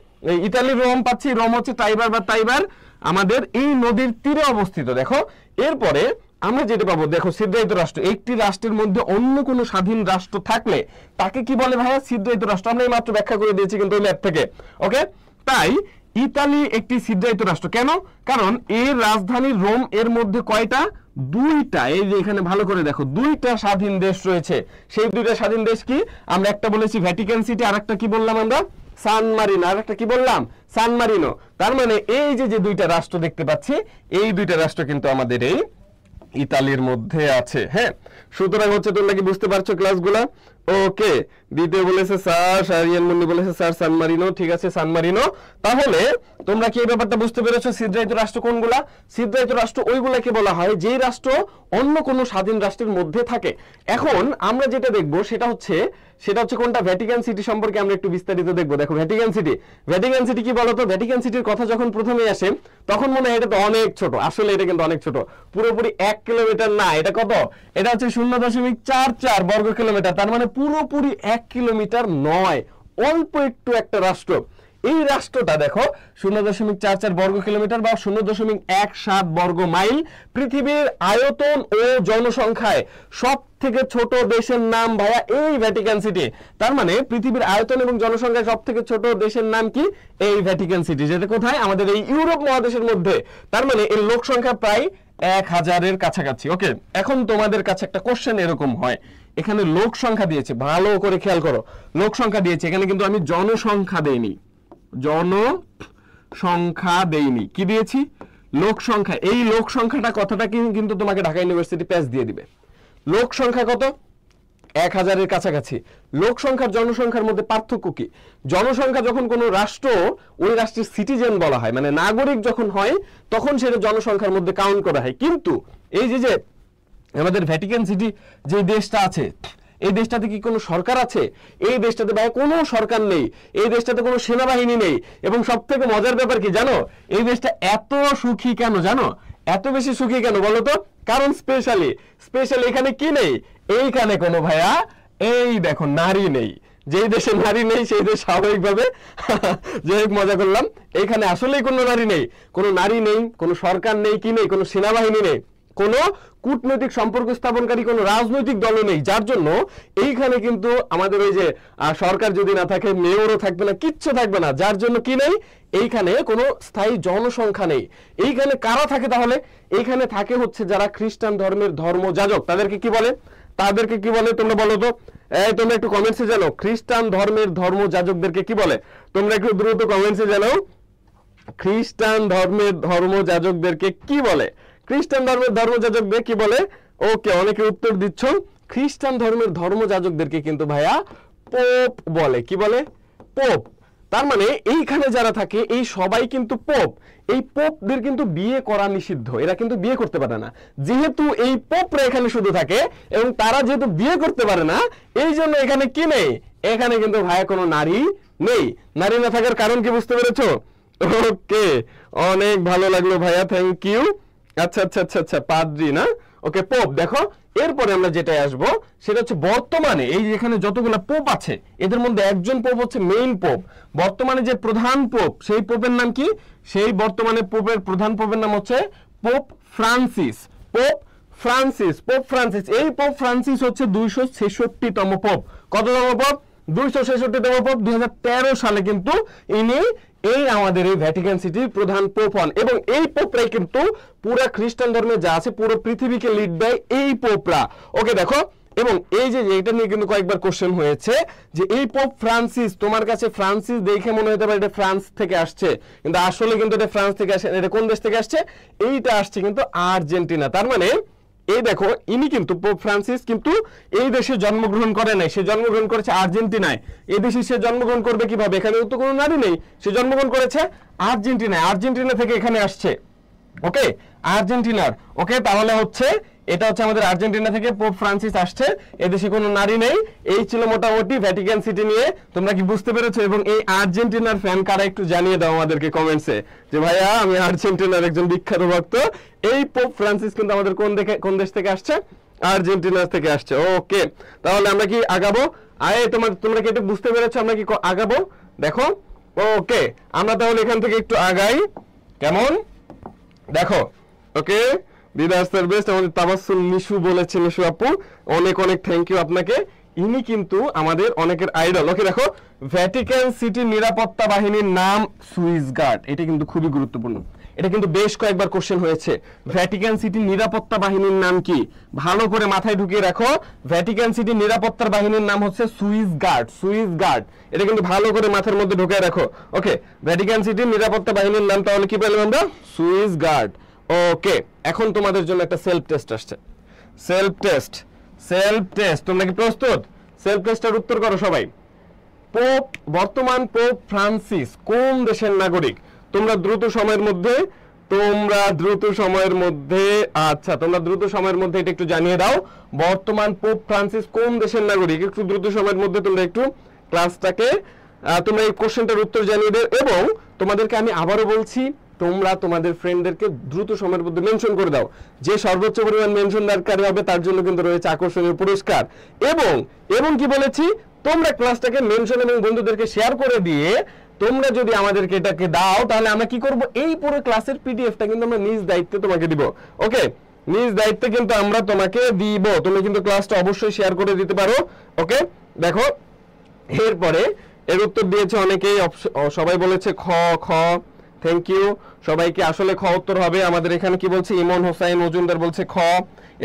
S1: ইতালির রোম পাচ্ছি, রোম হচ্ছে টাইবার বা তাইবার, আমাদের এই নদীর তীরে অবস্থিত। দেখো এরপরে আমরা যেটা পাবো, দেখো ছিদ্রায়িত রাষ্ট্র, একটি রাষ্ট্রের মধ্যে অন্য কোনো স্বাধীন রাষ্ট্র থাকলে তাকে কি বলে ভাইয়া, ছিদ্রায়িত রাষ্ট্র। আমরা এই মাত্র ব্যাখ্যা করে দিয়েছি কিন্তু ওই ল্যাব থেকে, ওকে। তাই ইতালি একটি ছিদ্রায়িত রাষ্ট্র। কেন, কারণ এর রাজধানী রোম, এর মধ্যে কয়টা, দুইটা। এই যে এখানে ভালো করে দেখো, দুইটা স্বাধীন দেশ রয়েছে। সেই দুইটা স্বাধীন দেশ কি, আমরা একটা বলেছি ভ্যাটিকান সিটি, আর একটা কি বললাম আমরা, সান মারিনো, আর একটা কি বললাম, সান মারিনো। তার মানে এই যে যে দুইটা রাষ্ট্র দেখতে পাচ্ছি, এই দুইটা রাষ্ট্র কিন্তু আমাদের এই ইতালির মধ্যে আছে। হ্যাঁ, সুতরাং হচ্ছে তোমরা কি বুঝতে পারছো ক্লাসগুলা, ওকে। দ্বিতীয় বলেছে স্যার, শাহরিয়ান মুন্নি বলেছে স্যার সান মারিনো, ঠিক আছে সান মারিনো। তাহলে তোমরা কি এই ব্যাপারটা বুঝতে পেরেছো, ছিদ্রায়িত রাষ্ট্র কোনগুলা, ছিদ্রায়িত রাষ্ট্র ওইগুলাকে বলা হয় যেই রাষ্ট্র অন্য কোনো স্বাধীন রাষ্ট্রের মধ্যে থাকে। এখন আমরা যেটা দেখবো সেটা হচ্ছে কোনটা, ভ্যাটিকান সিটি সম্পর্কে আমরা একটু বিস্তারিত দেখবো। দেখো ভ্যাটিকান সিটি কি বলতো, ভ্যাটিকান সিটির কথা যখন প্রথমে আসে তখন মনে হয় এটা তো অনেক ছোট, আসলে এটা কিন্তু অনেক ছোট, পুরোপুরি 1 কিলোমিটার না, এটা কত, এটা হচ্ছে 0.44 বর্গ কিলোমিটার। তার মানে পুরোপুরি 1 কিলোমিটার নয়, অল্প একটু একটা রাষ্ট্র। এই রাষ্ট্রটা দেখো 0.44 বর্গ কিলোমিটার বা 0.17 বর্গ মাইল। পৃথিবীর আয়তন ও জনসংখ্যায় সব থেকে ছোট দেশের নাম ভাইয়া এই ভ্যাটিকান সিটি। তার মানে পৃথিবীর আয়তন এবং জনসংখ্যায় সব থেকে ছোট দেশের নাম কি, এই ভ্যাটিকান সিটি, যেটা কোথায়, আমাদের এই ইউরোপ মহাদেশের মধ্যে। তার মানে এর লোক সংখ্যা প্রায় 1000-এর কাছাকাছি, ওকে। এখন তোমাদের কাছে একটা কোশ্চেন এরকম হয়, এখানে লোক সংখ্যা দিয়েছে, ভালো করে খেয়াল করো, লোক সংখ্যা দিয়েছে, এখানে কিন্তু আমি জনসংখ্যা দেইনি, জনসংখ্যা দেইনি, কি দিয়েছি, লোক সংখ্যা। এই লোক সংখ্যাটা কথাটা কিন্তু তোমাকে ঢাকা ইউনিভার্সিটি প্যাচ দিয়ে দিবে। লোক সংখ্যা কত, 1000-এর কাছাকাছি। লোক সংখ্যার জনসংখ্যার মধ্যে পার্থক্য কি, জনসংখ্যা যখন কোনো রাষ্ট্র, ওই রাষ্ট্রের সিটিজেন বলা হয়, মানে নাগরিক যখন হয়, তখন সেটা জনসংখ্যার মধ্যে কাউন্ট করা হয়। কিন্তু এই যে আমাদের ভ্যাটিকান সিটি যে দেশটা আছে, এই দেশটাতে কি কোনো সরকার আছে, এই দেশটাতে ভাই কোনো সরকার নেই, এই দেশটাতে কোনো সেনাবাহিনী নেই। এবং সব থেকে মজার ব্যাপার কি জানো, এই দেশটা এত সুখী কেন জানো, এত বেশি সুখী কেন বলো তো, কারণ স্পেশালি এখানে কি নেই, এইখানে কোনো ভাইয়া, এই দেখো নারী নেই। যেই দেশে নারী নেই সেই দেশ স্বাভাবিকভাবে যে মজা করলাম, এখানে আসলেই কোনো নারী নেই, কোনো সরকার নেই, কি নেই, কোনো সেনাবাহিনী নেই, কোনো কূটনৈতিক সম্পর্ক স্থাপনকারী কোনো রাজনৈতিক দল নেই। যার জন্য এইখানে কিন্তু আমাদের ওই যে সরকার যদি না থাকে, মেয়রও থাকবে না, কিচ্ছু থাকবে না। যার জন্য কি নেই, এইখানে কোনো স্থায়ী জনসংখ্যা নেই। এইখানে কারা থাকে তাহলে, এইখানে থাকে হচ্ছে যারা খ্রিস্টান ধর্মের ধর্মযাজক। তাদেরকে কি বলে, তোমরা বলো তো, তোমরা একটু কমেন্টসে জানাও, খ্রিস্টান ধর্মের ধর্মযাজকদেরকে কি বলে, তোমরা একটু দ্রুত কমেন্টসে জানাও, খ্রিস্টান ধর্মের ধর্মযাজকদেরকে কি বলে, খ্রিস্টান ধর্মের ধর্মযাজকদের কি বলে, ওকে, অনেকে উত্তর দিচ্ছ। খ্রিস্টান ধর্মের ধর্মযাজকদেরকে কিন্তু ভাইয়া পোপ বলে, কি বলে, পোপ। তার মানে এইখানে যারা থাকে এই সবাই কিন্তু পোপ। এই পোপদের কিন্তু বিয়ে করা নিষিদ্ধ, এরা কিন্তু বিয়ে করতে পারে না। যেহেতু এই পোপরা এখানে শুধু থাকে এবং তারা যেহেতু বিয়ে করতে পারে না, এই জন্য এখানে কি নেই, এখানে কিন্তু ভাইয়া কোনো নারী নেই। নারী না থাকার কারণ কি বুঝতে পেরেছো, ওকে, অনেক ভালো লাগলো ভাইয়া, থ্যাংক ইউ। আচ্ছা, পাদ্রী না, ওকে, পোপ। দেখো এরপরে আমরা যেটা আসবো সেটা হচ্ছে বর্তমানে এই যেখানে যতগুলো পোপ আছে এদের মধ্যে একজন পোপ হচ্ছে মেইন পোপ। বর্তমানে যে প্রধান পোপ, সেই পোপের নাম কি, সেই বর্তমানে প্রধান পোপের নাম হচ্ছে পোপ ফ্রান্সিস। এই পোপ ফ্রান্সিস হচ্ছে 266তম পোপ। কততম পোপ, 266তম পোপ। 2013 সালে কিন্তু ইনি এই আমাদের এই ভ্যাটিকান সিটির প্রধান পোপ হন। এবং এই পোপরাই কিন্তু পুরো খ্রিস্টান ধর্মে যা আছে পুরো পৃথিবীকে লিড দেয় এই পোপরা, ওকে। দেখো, এবং এই যে এটা নিয়ে কিন্তু কয়েকবার কোশ্চেন হয়েছে যে এই পোপ ফ্রান্সিস, তোমার কাছে ফ্রান্সিস দেখে মনে হতে পারে এটা ফ্রান্স থেকে আসছে, কিন্তু আসলে কিন্তু এটা ফ্রান্স থেকে আসে। এটা কোন দেশ থেকে আসছে, এইটা আসছে কিন্তু আর্জেন্টিনা। তার মানে এই দেখো ইনি কিন্তু পোপ ফ্রান্সিস কিন্তু এই দেশে জন্মগ্রহণ করে নাই, সে জন্মগ্রহণ করেছে আর্জেন্টিনায়। এই দেশে সে জন্মগ্রহণ করবে কিভাবে, এখানে তো কোনো নারী নেই, সে জন্মগ্রহণ করেছে আর্জেন্টিনায়, আর্জেন্টিনা থেকে এখানে আসছে। ওকে, আর্জেন্টিনার। ওকে, তাহলে হচ্ছে এটা হচ্ছে আমাদের আর্জেন্টিনা থেকে পোপ ফ্রান্সিস আসছে, এদেশে কোনো নারী নেই। এই ছিল মোটামুটি ভ্যাটিকান সিটি নিয়ে, তোমরা কি বুঝতে পেরেছো? এবং এই আর্জেন্টিনার ফ্যান কারা একটু জানিয়ে দাও আমাদেরকে কমেন্টসে যে ভাইয়া আমি আর্জেন্টিনার একজন বিখ্যাত ভক্ত। এই পোপ ফ্রান্সিস কিন্তু আমাদের কোন দেশ থেকে আসছে? আর্জেন্টিনা থেকে আসছে। ওকে, তাহলে আমরা কি আগাবো? তোমরা কি এটা বুঝতে পেরেছো? আমরা কি আগাবো? দেখো, ওকে, আমরা তাহলে এখান থেকে একটু আগাই। কেমন দেখো? ওকে, দিদার সার্ভিস আমাদের তাবাসসুম নিশু বলেছে, নিশু আপু অনেক অনেক থ্যাংক ইউ আপনাকে। ইনি কিন্তু আমাদের অনেকের আইডল। ওকে, দেখো ভ্যাটিকান সিটির নিরাপত্তা বাহিনীর নাম সুইস গার্ড, এটা কিন্তু খুবই গুরুত্বপূর্ণ, এটা কিন্তু বেশ কয়েকবার কোশ্চেন হয়েছে। ভ্যাটিকান সিটির নিরাপত্তা বাহিনীর নাম কি? ভালো করে মাথায় ঢুকিয়ে রাখো, ভ্যাটিকান সিটির নিরাপত্তার বাহিনীর নাম হচ্ছে সুইস গার্ড, সুইস গার্ড, এটা কিন্তু ভালো করে মাথার মধ্যে ঢুকিয়ে রাখো। ওকে, ভ্যাটিকান সিটির নিরাপত্তা বাহিনীর নাম তাহলে কি পেলাম আমরা? Swiss guard. ওকে, এখন তোমাদের জন্য একটা সেলফ টেস্ট আসছে, সেলফ টেস্ট, সেলফ টেস্ট। তোমরা কি প্রস্তুত? সেলফ টেস্টের উত্তর করো সবাই। বর্তমান পোপ ফ্রান্সিস কোন দেশের নাগরিক? তোমরা দ্রুত সময়ের মধ্যে আচ্ছা, তোমরা দ্রুত সময়ের মধ্যে এটা একটু জানিয়ে দাও। বর্তমান পোপ ফ্রান্সিস কোন দেশের নাগরিক? একটু দ্রুত সময়ের মধ্যে তোমরা একটু ক্লাসটাকে তোমরা এই কোশ্চেনটার উত্তর জানিয়ে দাও। এবং তোমাদেরকে আমি আবারও বলছি, তোমরা তোমাদের ফ্রেন্ডদেরকে দ্রুত সময়ের মধ্যে মেনশন করে দাও। যে সর্বোচ্চ পরিমাণ মেনশনকারী হবে তার জন্য কিন্তু রয়েছে আকর্ষণীয় পুরস্কার। এবং কি বলেছি, তোমরা ক্লাসটাকে মেনশন এবং বন্ধুদেরকে শেয়ার করে দিয়ে তোমরা যদি আমাদেরকে এটাকে দাও, তাহলে আমরা কি করব, এই পুরো ক্লাসের পিডিএফটা কিন্তু আমরা নিজ দায়িত্বে তোমাকে দিব। ওকে, নিজ দায়িত্বে কিন্তু আমরা তোমাকে দিব, তুমি কিন্তু ক্লাসটা অবশ্যই শেয়ার করে দিতে পারো। ওকে, দেখো এরপরে এর উত্তর দিয়েছে অনেকেই, সবাই বলেছে খ খ, থ্যাংক ইউ সবাইকে। আসলে খ উত্তর হবে আমাদের। এখানে কি বলছে, ইমন হোসাইন মজুমদার বলছে খ,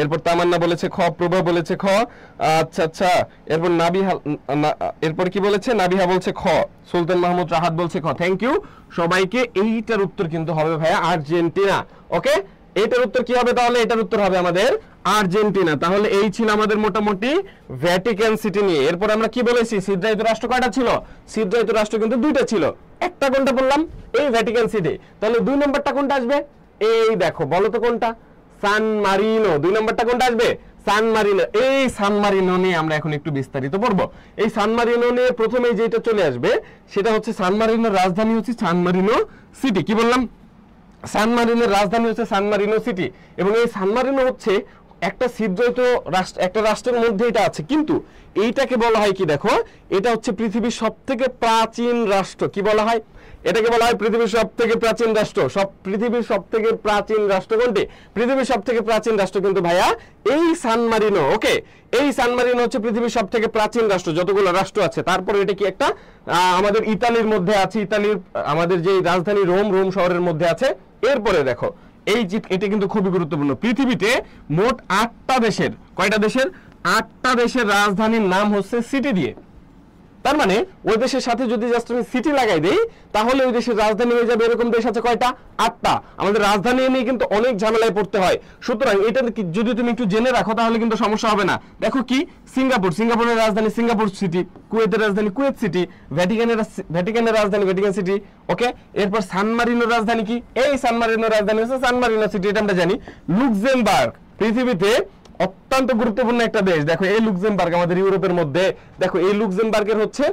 S1: এরপর তামান্না বলেছে খ, প্রভা বলেছে খ, আচ্ছা আচ্ছা, এরপর এরপর কি বলেছে, নাবিহা বলছে খ, সুলতান মাহমুদ রাহাত বলছে খ। থ্যাংক ইউ সবাইকে। এইটার উত্তর কিন্তু হবে ভাইয়া আর্জেন্টিনা। ওকে, এটার উত্তর কি হবে তাহলে? এটার উত্তর হবে আমাদের আর্জেন্টিনা। তাহলে এই ছিল আমাদের মোটামুটি ভ্যাটিকান সিটি নিয়ে। এরপর আমরা কি বলেছি, সিদ্ধায়িত রাষ্ট্র কয়টা ছিল? সিদ্ধায়িত রাষ্ট্র কিন্তু দুইটা ছিল, একটা কোনটা বললাম? এই ভ্যাটিকান সিটি। তাহলে 2 নম্বরটা কোনটা আসবে? এই দেখো, বলো তো কোনটা? সান মারিনো। 2 নম্বরটা কোনটা আসবে? সান মারিনো। এই সান মারিনো নিয়ে আমরা এখন একটু বিস্তারিত পড়বো। এই সান মারিনো নিয়ে প্রথমেই যেটা চলে আসবে সেটা হচ্ছে সান মারিনোর রাজধানী হচ্ছে সান মারিনো সিটি। কি বললাম? সান মারিনোর রাজধানী হচ্ছে সান মারিনো সিটি। এবং এই সান মারিনো হচ্ছে একটা ছিদ্রিত রাষ্ট্র, একটা রাষ্ট্রের মধ্যে এটা আছে, কিন্তু এইটাকে বলা হয় কি, দেখো এটা হচ্ছে পৃথিবীর সবথেকে প্রাচীন রাষ্ট্র। কি বলা হয় এটাকে? বলা হয় পৃথিবীর সবথেকে প্রাচীন রাষ্ট্র। পৃথিবীর সবথেকে প্রাচীন রাষ্ট্র কোনটি? পৃথিবীর সবথেকে প্রাচীন রাষ্ট্র কিন্তু ভাইয়া এই সান মারিনো। ওকে, এই সান মারিনো হচ্ছে পৃথিবীর সবথেকে প্রাচীন রাষ্ট্র, যতগুলো রাষ্ট্র আছে। তারপরে এটা কি একটা আমাদের ইতালির মধ্যে আছে, ইতালির আমাদের যে রাজধানী রোম শহরের মধ্যে আছে। এরপরে দেখো এটা কিন্তু খুবই গুরুত্বপূর্ণ। পৃথিবীতে মোট 8টা দেশের, কয়টা দেশের? 8টা দেশের রাজধানীর নাম হচ্ছে সিটি দিয়ে। তার মানে ওই দেশের সাথে যদি জাস্ট আমি সিটি লাগাই দেই, তাহলে ওই দেশের রাজধানী হয়ে যাবে। এরকম দেশ আছে কয়টা? 8টা। আমাদের রাজধানী নিয়ে কিন্তু অনেক ঝামেলায় পড়তে হয়। সুতরাং এটা যদি তুমি একটু জেনে রাখো তাহলে কিন্তু সমস্যা হবে না। দেখো কি, সিঙ্গাপুরের রাজধানী সিঙ্গাপুর সিটি, কুয়েতের রাজধানী কুয়েত সিটি, ভ্যাটিকানের রাজধানী ভ্যাটিকান সিটি। ওকে, এরপর সান মারিনোর রাজধানী কি? এই সান মারিনোর রাজধানী হচ্ছে সান মারিনো সিটি, এটা আমরা জানি। লুক্সেমবার্গ পৃথিবীতে অত্যন্ত গুরুত্বপূর্ণ একটা দেশ। দেখো এই লুক্সেমবার্গ আমাদের ইউরোপের মধ্যে, দেখো এই লুক্সেমবার্গের হচ্ছে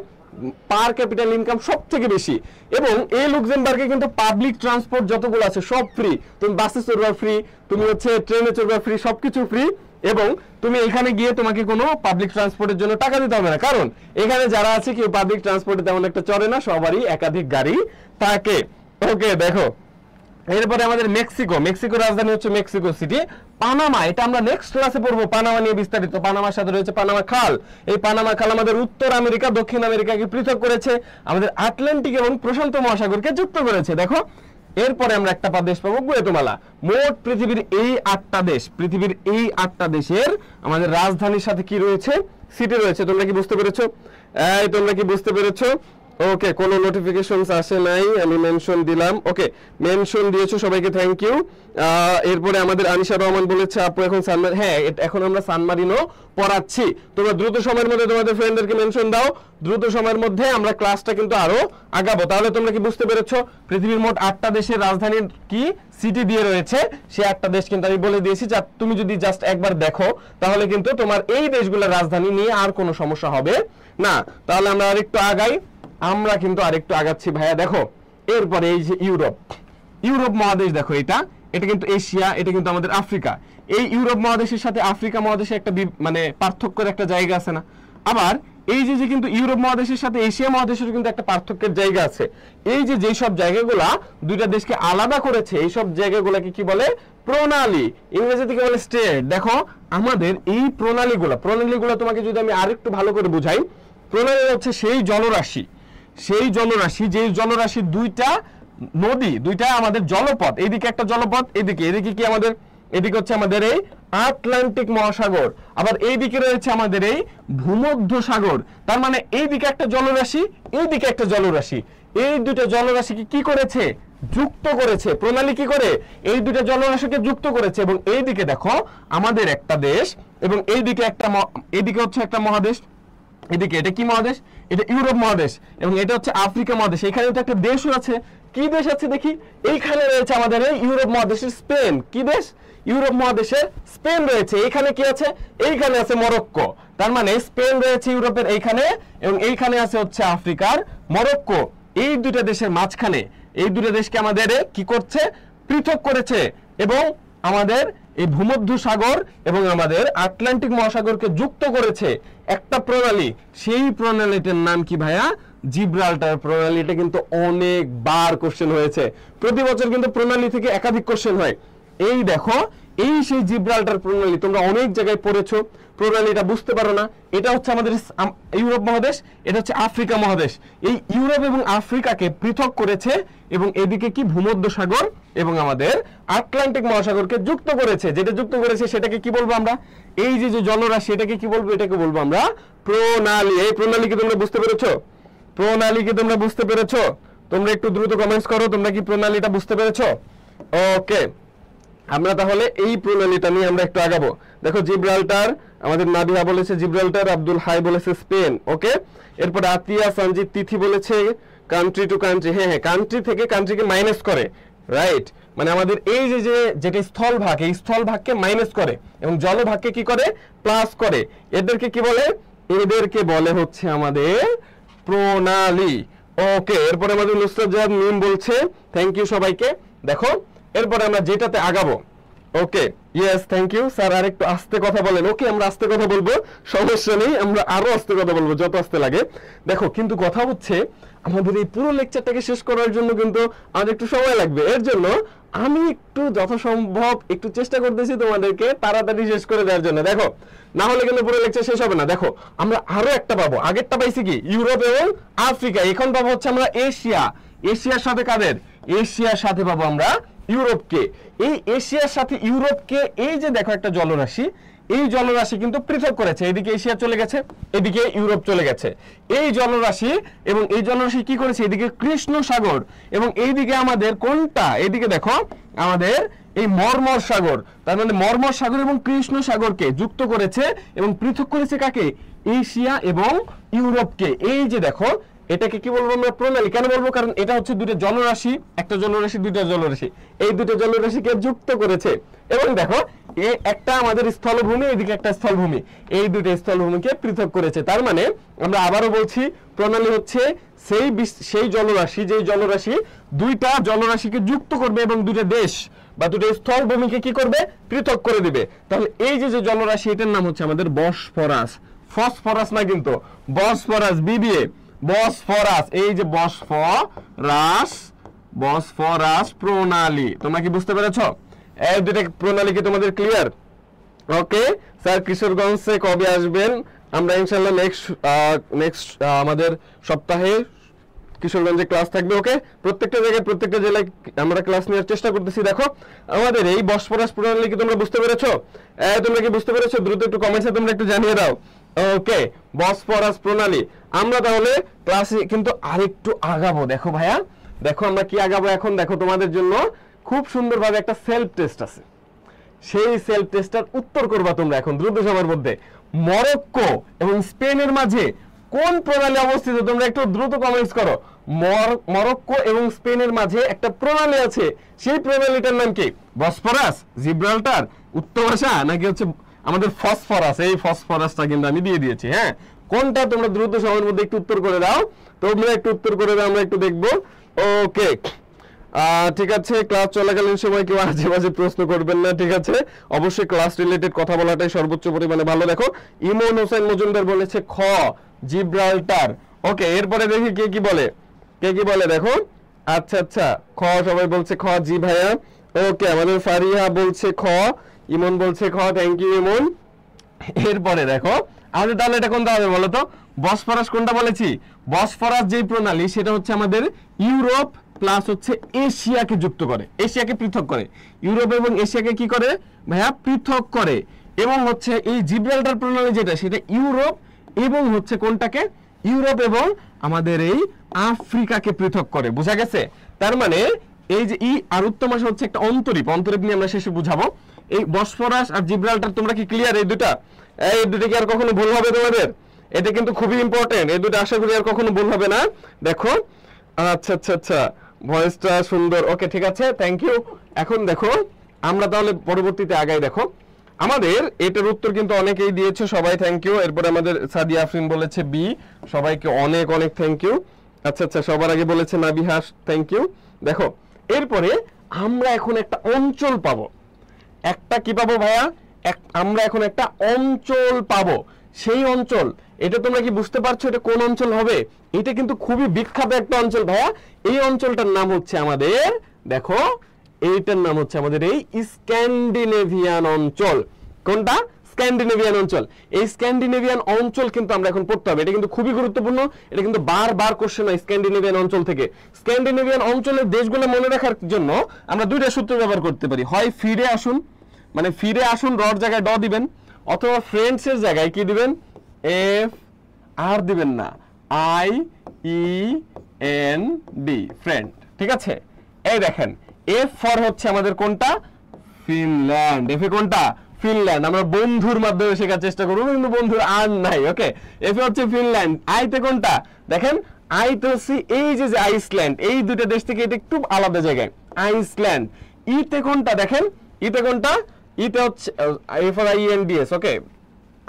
S1: পার ক্যাপিটাল ইনকাম সব থেকে বেশি। এবং এই লুক্সেমবার্গে কিন্তু পাবলিক ট্রান্সপোর্ট যতগুলো আছে সব ফ্রি। তুমি বাসে চড়বা ফ্রি, তুমি হচ্ছে ট্রেনে চড়বা ফ্রি, সবকিছু ফ্রি। এবং তুমি এখানে গিয়ে তোমাকে কোনো পাবলিক ট্রান্সপোর্টের জন্য টাকা দিতে হবে না, কারণ এখানে যারা আছে কেউ পাবলিক ট্রান্সপোর্টে তেমন একটা চড়ে না, সবারই একাধিক গাড়ি থাকে। ওকে, দেখো এরপরে আমাদের মেক্সিকোর রাজধানী হচ্ছে মেক্সিকো সিটি। পানামা, এটা আমরা নেক্সট ক্লাসে পড়বো, পানামা নিয়ে বিস্তারিত। পানামার সাথে রয়েছে পানামা খাল। এই পানামা খাল আমাদের উত্তর আমেরিকা দক্ষিণ আমেরিকাকে পৃথক করেছে, আমাদের আটলান্টিক এবং প্রশান্ত মহাসাগরকে যুক্ত করেছে। দেখো এরপরে আমরা একটা দেশ পাবো গুয়েতেমালা। মোট পৃথিবীর এই 8টা দেশের আমাদের রাজধানীর সাথে কি রয়েছে? সিটি রয়েছে। তোমরা কি বুঝতে পেরেছো? তোমরা কি বুঝতে পেরেছো? ওকে, কোনো নোটিফিকেশনস আসে নাই, আমি মেনশন দিলাম। ওকে, মেনশন দিয়েছো, সবাইকে থ্যাংক ইউ। এরপরে আমাদের আনিশা রহমান বলেছে আপু এখন সানমারিন, হ্যাঁ এখন আমরা সানমারিনও পড়াচ্ছি। তোমরা দ্রুত সময়ের মধ্যে তোমাদের ফ্রেন্ডদেরকে মেনশন দাও, দ্রুত সময়ের মধ্যে আমরা ক্লাসটা কিন্তু আরো আগাবো। তাহলে তোমরা কি বুঝতে পেরেছো পৃথিবীর মোট 8টা দেশের রাজধানীর কি সিটি দিয়ে রয়েছে, সেই 8টা দেশ কিন্তু আমি বলে দিয়েছি। যা তুমি যদি জাস্ট একবার দেখো তাহলে কিন্তু তোমার এই দেশগুলোর রাজধানী নিয়ে আর কোনো সমস্যা হবে না। তাহলে আমরা আরেকটু আগাই, আমরা কিন্তু আরেকটু আগাচ্ছি ভাইয়া। দেখো এরপরে এই যে ইউরোপ মহাদেশ, দেখো এটা কিন্তু এশিয়া, এটা কিন্তু আমাদের আফ্রিকা। এই ইউরোপ মহাদেশের সাথে আফ্রিকা মহাদেশে একটা মানে পার্থক্যের একটা জায়গা আছে না? আবার এই যে কিন্তু ইউরোপ মহাদেশের সাথে এশিয়া মহাদেশের কিন্তু একটা পার্থক্যের জায়গা আছে। এই যে সব জায়গাগুলা দুইটা দেশকে আলাদা করেছে, এই সব জায়গাগুলোকে কি বলে? প্রণালী, ইংরেজিতে কি বলে? স্টেট। দেখো আমাদের এই প্রণালীগুলো তোমাকে যদি আমি আরেকটু ভালো করে বুঝাই, প্রণালী হচ্ছে সেই জলরাশি যে জলরাশির দুইটা নদী, দুইটা আমাদের জলপথ, এইদিকে একটা জলপথ, এদিকে কি আমাদের, এদিকে হচ্ছে আমাদের এই আটলান্টিক মহাসাগর, আবার এইদিকে রয়েছে আমাদের এই ভূমধ্য সাগর। তার মানে এইদিকে একটা জলরাশি, এইদিকে একটা জলরাশি, এই দুটো জলরাশিকে কি করেছে? যুক্ত করেছে। প্রণালী কি করে? এই দুটো জলরাশিকে যুক্ত করেছে। এবং এইদিকে দেখো আমাদের একটা দেশ, এবং এইদিকে হচ্ছে একটা মহাদেশ, এদিকে এটা কি মহাদেশ? এটা ইউরোপ মহাদেশ, এবং এটা হচ্ছে আফ্রিকা মহাদেশ। এখানে তো একটা দেশও আছে। কি দেশ আছে দেখি? এইখানে রয়েছে আমাদের এই ইউরোপ মহাদেশের স্পেন। কি দেশ? ইউরোপ মহাদেশের স্পেন রয়েছে। এখানে কি আছে? এইখানে আছে মরক্কো। তার মানে স্পেন রয়েছে ইউরোপের এইখানে, এবং এইখানে আছে হচ্ছে আফ্রিকার মরক্কো। এই দুটো দেশের মাঝখানে এই দুটো দেশকে আমাদের কি করছে? পৃথক করেছে, এবং আমাদের এই ভূমধ্য সাগর এবং আমাদের আটলান্টিক মহাসাগরকে যুক্ত করেছে একটা প্রণালী। সেই প্রণালীটার নাম কি ভাইয়া? জিব্রাল্টার প্রণালী। এটা কিন্তু অনেকবার কোশ্চেন হয়েছে, প্রতি বছর কিন্তু প্রণালী থেকে একাধিক কোশ্চেন হয়। এই দেখো এই সেই জিব্রাল্টার প্রণালী, তোমরা অনেক জায়গায় পড়েছো, প্রণালীটা বুঝতে পারো না। এটা হচ্ছে আমাদের ইউরোপ মহাদেশ, এটা হচ্ছে আফ্রিকা মহাদেশ। এই ইউরোপ এবং আফ্রিকাকে পৃথক করেছে, এবং এদিকে কি ভূমধ্য সাগর এবং আমাদের আটলান্টিক মহাসাগরকে যুক্ত করেছে। যেটা যুক্ত করেছে সেটাকে কি বলবো আমরা? এই যে জলরাশি, এটাকে কি বলবো? এটাকে বলবো আমরা প্রণালী। এই প্রণালীকে তোমরা বুঝতে পেরেছো? প্রণালীকে তোমরা বুঝতে পেরেছো? তোমরা একটু দ্রুত কমেন্টস করো, তোমরা কি প্রণালীটা বুঝতে পেরেছো? ওকে, আমরা তাহলে এই প্রণালীটা নিয়ে আমরা একটু আগাবো। দেখো জিব্রাল্টার, আমাদের নাবিহা বলেছে জিব্রাল্টার, আব্দুল হাই বলেছে স্পেন। ওকে, এরপরে আতিয়া সঞ্জিত তিথি বলেছে কান্ট্রি টু কান্ট্রি। হ্যাঁ, কান্ট্রি থেকে কান্ট্রিকে মাইনাস করে, রাইট? মানে আমাদের এই যেটা স্থলভাগ, এই স্থলভাগকে মাইনাস করে, এবং জলভাগকে কি করে? প্লাস করে। এদেরকে কি বলে? এদেরকে বলে হচ্ছে আমাদের প্রণালী। ওকে, এরপরে আমাদের নুসরাত জাহান মিম বলছে থ্যাংক ইউ সবাইকে। দেখো এরপরে আমরা যেটাতে আগাবো। ওকে, ইয়েস থ্যাংক ইউ স্যার, আর একটু আস্তে কথা বলেন। ওকে, আমরা আস্তে কথা বলবো, সমস্যা নেই, আমরা আরো আস্তে কথা বলবো, যত আস্তে লাগে। দেখো কিন্তু কথা হচ্ছে আমাদের এই পুরো লেকচারটাকে শেষ করার জন্য কিন্তু আমাদের একটু সময় লাগবে। এর জন্য আমি একটু যথাসম্ভব একটু চেষ্টা করতেছি তোমাদেরকে তাড়াতাড়ি শেষ করে দেওয়ার জন্য। দেখো না হলে কিন্তু পুরো লেকচার শেষ হবে না। দেখো আমরা আরো একটা পাবো, আগেরটা পাইছি কি? ইউরোপ এবং আফ্রিকা। এখন পাবো হচ্ছে আমরা এশিয়া। এশিয়ার সাথে কাদের? এশিয়ার সাথে পাবো আমরা ইউরোপকে। এই এশিয়ার সাথে ইউরোপকে এই যে দেখো একটা জলরাশি, এই জলরাশি কিন্তু পৃথক করেছে। এদিকে এশিয়া চলে গেছে, এদিকে ইউরোপ চলে গেছে। এই জলরাশি এবং এই জলরাশি কি করেছে? এদিকে কৃষ্ণ সাগর, এবং এইদিকে আমাদের কোনটা? এদিকে দেখো আমাদের এই মর্মর সাগর। তার মানে মর্মর সাগর এবং কৃষ্ণ সাগরকে যুক্ত করেছে এবং পৃথক করেছে কাকে? এশিয়া এবং ইউরোপকে। এই যে দেখো এটাকে কি বলবো আমরা? প্রণালী। কেন বলবো? কারণ এটা হচ্ছে দুটো জলরাশি, একটা জলরাশি দুইটা জলরাশি, এই দুটো জলরাশিকে যুক্ত করেছে। এবং দেখো একটা আমাদের স্থলভূমি, এদিকে একটা স্থলভূমি, এই দুটো স্থলভূমিকে পৃথক করেছে। তার মানে আমরা আবারও বলছি প্রণালী হচ্ছে সেই জলরাশি, যে জলরাশি দুইটা জলরাশিকে যুক্ত করবে এবং দুটো দেশ বা দুটো স্থলভূমিকে কি করবে? পৃথক করে দিবে। তাহলে এই যে জলরাশি, এটার নাম হচ্ছে আমাদের বসফরাস। ফসফরাস না কিন্তু, বসফরাস, বিবিএ বসফরাস। এই যে বসফরাস প্রণালী। তোমরা কি বুঝতে পেরেছো? এই দুটো প্রণালী কি তোমাদের ক্লিয়ার? ওকে স্যার, কিশোরগঞ্জে কবে আসবেন? আমরা ইনশাআল্লাহ নেক্সট আমাদের সপ্তাহে কিশোরগঞ্জে ক্লাস থাকবে। ওকে, প্রত্যেকটা জায়গায় প্রত্যেকটা জেলায় আমরা ক্লাস নেওয়ার চেষ্টা করতেছি। দেখো আমাদের এই বসফরাস প্রণালী কি তোমরা বুঝতে পেরেছো? তোমরা কি বুঝতে পেরেছো? দ্রুত একটু কমেন্টসে তোমরা একটু জানিয়ে দাও। ওকে, বসফরাস প্রণালী। আমরা তাহলে ক্লাসে কিন্তু আরেকটু আগাবো। দেখো ভাইয়া, দেখো আমরা কি আগাবো এখন। দেখো তোমাদের জন্য খুব সুন্দরভাবে একটা সেলফ টেস্ট আছে, সেই সেলফ টেস্টটার উত্তর করবা তোমরা এখন দ্রুত সময়ের মধ্যে। মরক্কো এবং স্পেনের মাঝে কোন প্রণালী অবস্থিত? তোমরা একটু দ্রুত কমেন্টস করো। মরক্কো এবং স্পেনের মাঝে একটা প্রণালী আছে, সেই প্রণালীটার নাম কি? বসফরাস, জিব্রাল্টার, উত্তর ভাষা, নাকি হচ্ছে আমাদের ফসফরাস? এই ফসফরাসটা কিন্তু আমি দিয়ে দিয়েছি। হ্যাঁ, কোনটা? তোমরা দ্রুত সময়ের মধ্যে একটু উত্তর করে দাও। তোমরা একটু উত্তর করে দাও, আমরা একটু দেখবো। ওকে, ঠিক আছে। ক্লাস চলাকালীন সময় কেউ আজে বাজে প্রশ্ন করবেন না, ঠিক আছে? অবশ্যই ক্লাস রিলেটেড কথা বলাটাই সর্বোচ্চ পরিমাণে ভালো। দেখো, ইমন হোসেন মজুমদার বলেছে খ, জিব্রাল্টার। ওকে, এরপরে দেখি কে কি বলে, কে কি বলে। দেখো, আচ্ছা আচ্ছা, খ সবাই বলছে খ। জি ভাইয়া। ওকে, আমাদের ফারিহা বলছে খ, ইমন বলছে খ। থ্যাংক ইউ ইমন। এরপরে দেখো, আমাদের তাহলে এটা কোনটা হবে বলো তো? বসফরাস কোনটা বলেছি? বসফরাস যেই প্রণালী, সেটা হচ্ছে আমাদের ইউরোপ প্লাস হচ্ছে এশিয়াকে যুক্ত করে, এশিয়াকে পৃথক করে। ইউরোপ এবং এশিয়াকে কি করে ভাইয়া? পৃথক করে। এবং হচ্ছে এই জিব্রাল্টার প্রণালী যেটা, সেটা ইউরোপ এবং হচ্ছে কোনটাকে? ইউরোপ এবং আমাদের এই আফ্রিকাকে পৃথক করে। বোঝা গেছে? তার মানে এই যে ই আর উত্তম ভাষা হচ্ছে একটা অন্তরীপ, অন্তরীপ নিয়ে আমরা শেষে বুঝাবো। এই বসফরাস আর জিব্রাল্টার, তোমরা কি ক্লিয়ার? এই দুটা কি আর কখনো ভুল হবে তোমাদের? এটা কিন্তু খুবই ইম্পর্টেন্ট, এই দুটো আশা করি আর কখনো ভুল হবে না। দেখো, আচ্ছা আচ্ছা আচ্ছা, ভয়েসটা সুন্দর। ওকে, ঠিক আছে, থ্যাংক ইউ। এখন দেখো, আমরা তাহলে পরবর্তীতে আগাই। দেখো, আমাদের এটার উত্তর কিন্তু অনেকেই দিয়েছে, সবাই থ্যাংক ইউ। এরপরে আমাদের সাদিয়া আফরিন বলেছে বি, সবাইকে অনেক অনেক থ্যাংক ইউ। আচ্ছা আচ্ছা, সবার আগে বলেছে নাবিহা, থ্যাংক ইউ। দেখো, এরপরে আমরা এখন একটা অঞ্চল পাবো। একটা কি পাবো ভাইয়া? আমরা এখন একটা অঞ্চল পাবো। সেই অঞ্চল, এটা তোমরা কি বুঝতে পারছো এটা কোন অঞ্চল হবে? এটা কিন্তু খুবই বিখ্যাত একটা অঞ্চল ভাইয়া। এই অঞ্চলটার নাম হচ্ছে আমাদের, দেখো, এইটার নাম হচ্ছে আমাদের এই স্ক্যান্ডিনেভিয়ান অঞ্চল। কোনটা? স্ক্যান্ডিনেভিয়ান অঞ্চল। এই স্ক্যান্ডিনেভিয়ান অঞ্চল কিন্তু আমরা এখন পড়তে হবে, এটা কিন্তু খুবই গুরুত্বপূর্ণ। এটা কিন্তু বারবার কোশ্চেন হয় স্ক্যান্ডিনেভিয়ান অঞ্চল থেকে। স্ক্যান্ডিনেভিয়ান অঞ্চলের দেশগুলো মনে রাখার জন্য আমরা দুইটা সূত্র ব্যবহার করতে পারি। হয় ফিরে আসুন, মানে ফিরে আসুন রর জায়গায় ড দিবেন, অথবা ফ্রেন্ডস এর জায়গায় কি দিবেন? এফ আর দিবেন না, I E N D, friend. ঠিক আছে, এই দেখেন, এফ ফর হচ্ছে আমাদের কোনটা? ফিনল্যান্ড। এফ এ কোনটা? ফিনল্যান্ড। আমরা বন্ধুর মাধ্যমে শেখার চেষ্টা করবো, কিন্তু বন্ধুর আর নাই। ওকে, এফ এ হচ্ছে ফিনল্যান্ড। আইতে কোনটা? দেখেন, আইতে হচ্ছে এই যে আইসল্যান্ড। এই দুটো দেশ থেকে এটা একটু আলাদা জায়গায়, আইসল্যান্ড। ইতে কোনটা? দেখেন, ইতে কোনটা? ইতে হচ্ছে F R I N D S. Okay,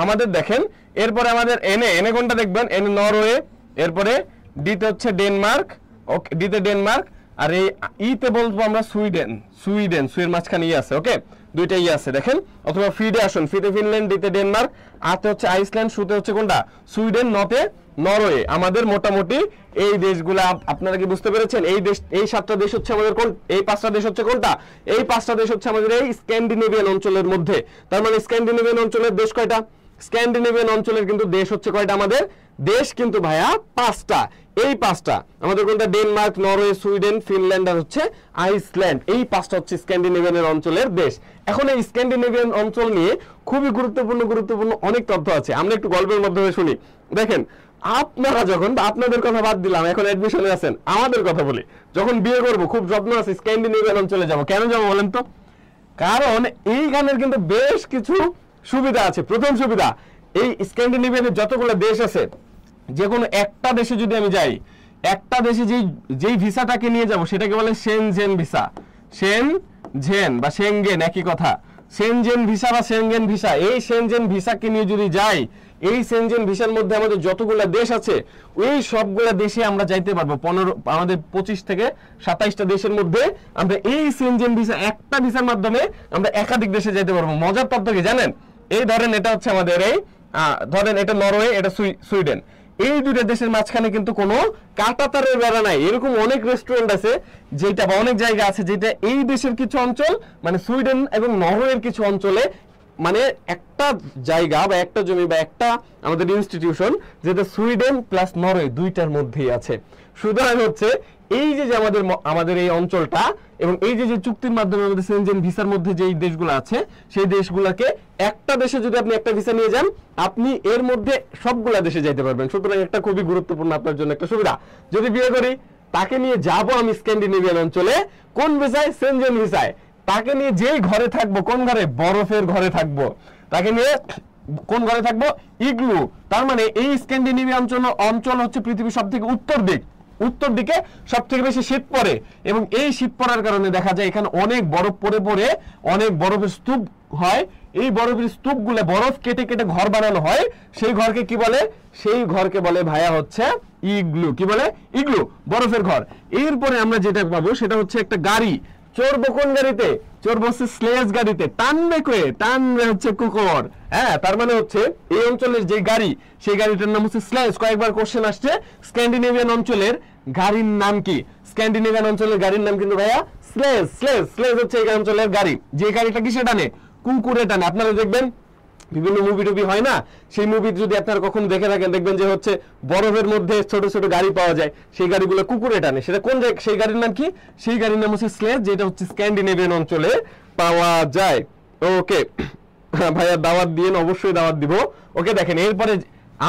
S1: আমাদের দেখেন, এরপরে আমাদের এনে, এনে কোনটা দেখবেন? এনে নরওয়ে। এরপরে ডিতে হচ্ছে ডেনমার্ক। ওকে, ডিতে ডেনমার্ক। আর এই ইতে বলবো আমরা সুইডেন। সুইডেন, সুইয়ের মাঝখানে ই আছে। ওকে, দুইটা ই আছে দেখেন। অথবা ফিডে আসুন, ফিতে ফিনল্যান্ড, ডিতে ডেনমার্ক, আতে হচ্ছে আইসল্যান্ড, সুতে হচ্ছে কোনটা? সুইডেন, নতে নরওয়ে। আমাদের মোটামুটি এই দেশগুলা আপনারা কি বুঝতে পেরেছেন? এই দেশ, এই 7টা দেশ হচ্ছে আমাদের কোন? এই 5টা দেশ হচ্ছে কোনটা? এই 5টা দেশ হচ্ছে আমাদের এই স্ক্যান্ডিনেভিয়ান অঞ্চলের মধ্যে। তার মানে স্ক্যান্ডিনেভিয়ান অঞ্চলের দেশ কয়টা? স্ক্যান্ডিনেভিয়ান অঞ্চলের কিন্তু দেশ হচ্ছে কয়টা? আমাদের দেশ কিন্তু ভাইয়া 5টা। এই 5টা আমাদের কোনটা? ডেনমার্ক, নরওয়ে, সুইডেন, ফিনল্যান্ড আর হচ্ছে আইসল্যান্ড। এই 5টা হচ্ছে স্ক্যান্ডিনেভিয়ান অঞ্চলের দেশ। এখন এই স্ক্যান্ডিনেভিয়ান অঞ্চল নিয়ে খুবই গুরুত্বপূর্ণ অনেক তথ্য আছে, আমরা একটু গল্পের মাধ্যমে শুনি। দেখেন, আপনারা যখন, আপনাদের কথা বাদ দিলাম, এখন অ্যাডমিশনে আছেন, আমাদের কথা বলি, যখন বিয়ে করব খুব যত্ন আছে স্ক্যান্ডিনেভিয়ান অঞ্চলে যাব। কেন যাব বলেন তো? কারণ এইখানের কিন্তু বেশ কিছু সুবিধা আছে। প্রথম সুবিধা, এই স্ক্যান্ডিনেভিয়ানের যতগুলো দেশ আছে, যে কোনো একটা দেশে যদি আমি যাই, একটা দেশে যেই ভিসাটাকে নিয়ে যাব সেটাকে বলে সেনজেন ভিসা। সেনজেন বা সেঙ্গেন একই কথা। সেনজেন ভিসা বা সেঙ্গেন ভিসা, এই সেনজেন ভিসাকে নিয়ে যদি যাই, এই সেনজেন ভিসার মধ্যে আমাদের যতগুলো দেশ আছে, ওই সবগুলো দেশে আমরা যাইতে পারবো। আমাদের 25 থেকে 27টা দেশের মধ্যে আমরা এই সেনজেন ভিসা, একটা ভিসার মাধ্যমে আমরা একাধিক দেশে যাইতে পারবো। মজার তথ্য কি জানেন? এই ধরেন, এটা হচ্ছে আমাদের এই ধরেন, এটা নরওয়ে, এটা সুইডেন। এই দুটো দেশের মাঝখানে কিন্তু কোনো কাঁটাতারের বেড়া নাই। এরকম অনেক রেস্টুরেন্ট আছে যেটা, বা অনেক জায়গা আছে যেটা এই দেশের কিছু অঞ্চল, মানে সুইডেন এবং নরওয়ের কিছু অঞ্চলে মানে একটা জায়গা বা একটা জমি বা একটা আমাদের ইনস্টিটিউশন যেটা সুইডেন প্লাস নরওয়ে দুইটার মধ্যেই আছে। সুতরাং হচ্ছে এই যে আমাদের আমাদের এই অঞ্চলটা এবং এই যে চুক্তির মাধ্যমে আমাদের সেনজেন ভিসার মধ্যে যে দেশগুলো আছে সেই দেশগুলোকে একটা দেশে যদি আপনি একটা ভিসা নিয়ে যান আপনি এর মধ্যে সবগুলা দেশে যাইতে পারবেন। সুতরাং একটা খুবই গুরুত্বপূর্ণ আপনার জন্য একটা সুবিধা। যদি বিয়ে করি তাকে নিয়ে যাব আমি স্ক্যান্ডিনেভিয়ান অঞ্চলে, কোন ভিসায়? সেনজেন ভিসায়। তাকে নিয়ে যেই ঘরে থাকবো, কোন ঘরে? বরফের ঘরে থাকবো। তাকে নিয়ে কোন ঘরে থাকবো? ইগলু। তার মানে এই স্ক্যান্ডিনেভিয়ান অঞ্চল হচ্ছে পৃথিবীর সব থেকে উত্তর দিকে সব থেকে বেশি শীত পড়ে এবং এই শীত পড়ার কারণে দেখা যায় এখানে অনেক বরফ পড়ে অনেক বরফের স্তূপ হয়। এই বরফের স্তূপগুলো বরফ কেটে কেটে ঘর বানানো হয়। সেই ঘরকে কি বলে? সেই ঘরকে বলে ভাইয়া হচ্ছে ইগলু। কি বলে? ইগলু, বরফের ঘর। এরপরে আমরা যেটা পাবো সেটা হচ্ছে একটা গাড়ি। চড়বো কোন গাড়িতে? চড়বো হচ্ছে স্লেজ গাড়িতে। টানবে হচ্ছে কুকুর। হ্যাঁ, তার মানে হচ্ছে এই অঞ্চলের যে গাড়ি সেই গাড়িটার নাম হচ্ছে স্লেজ। কয়েকবার কোশ্চেন আসছে স্ক্যান্ডিনেভিয়ান অঞ্চলের গাড়ির নাম কি? স্ক্যান্ডিনেভিয়ান অঞ্চলের গাড়ির নাম কিন্তু ভাইয়া স্লেজ হচ্ছে এই অঞ্চলের গাড়ি। যে গাড়িটা কিসে টানে? কুকুরে টানে। আপনারা দেখবেন বিভিন্ন মুভি টুভি হয় না, সেই মুভি যদি আপনারা কখনো দেখে থাকেন দেখবেন যে হচ্ছে বরফের মধ্যে ছোট ছোট গাড়ি পাওয়া যায়, সেই গাড়িগুলো কুকুরে টানে। সেটা কোন জায়গা? সেই গাড়ির নাম কি? সেই গাড়ির নাম হচ্ছে স্লেজ, যেটা হচ্ছে স্ক্যান্ডিনেভিয়ান অঞ্চলে পাওয়া যায়। ওকে ভাইয়া দাওয়াত দিয়েন, অবশ্যই দাওয়াত দিব। ওকে দেখেন এরপরে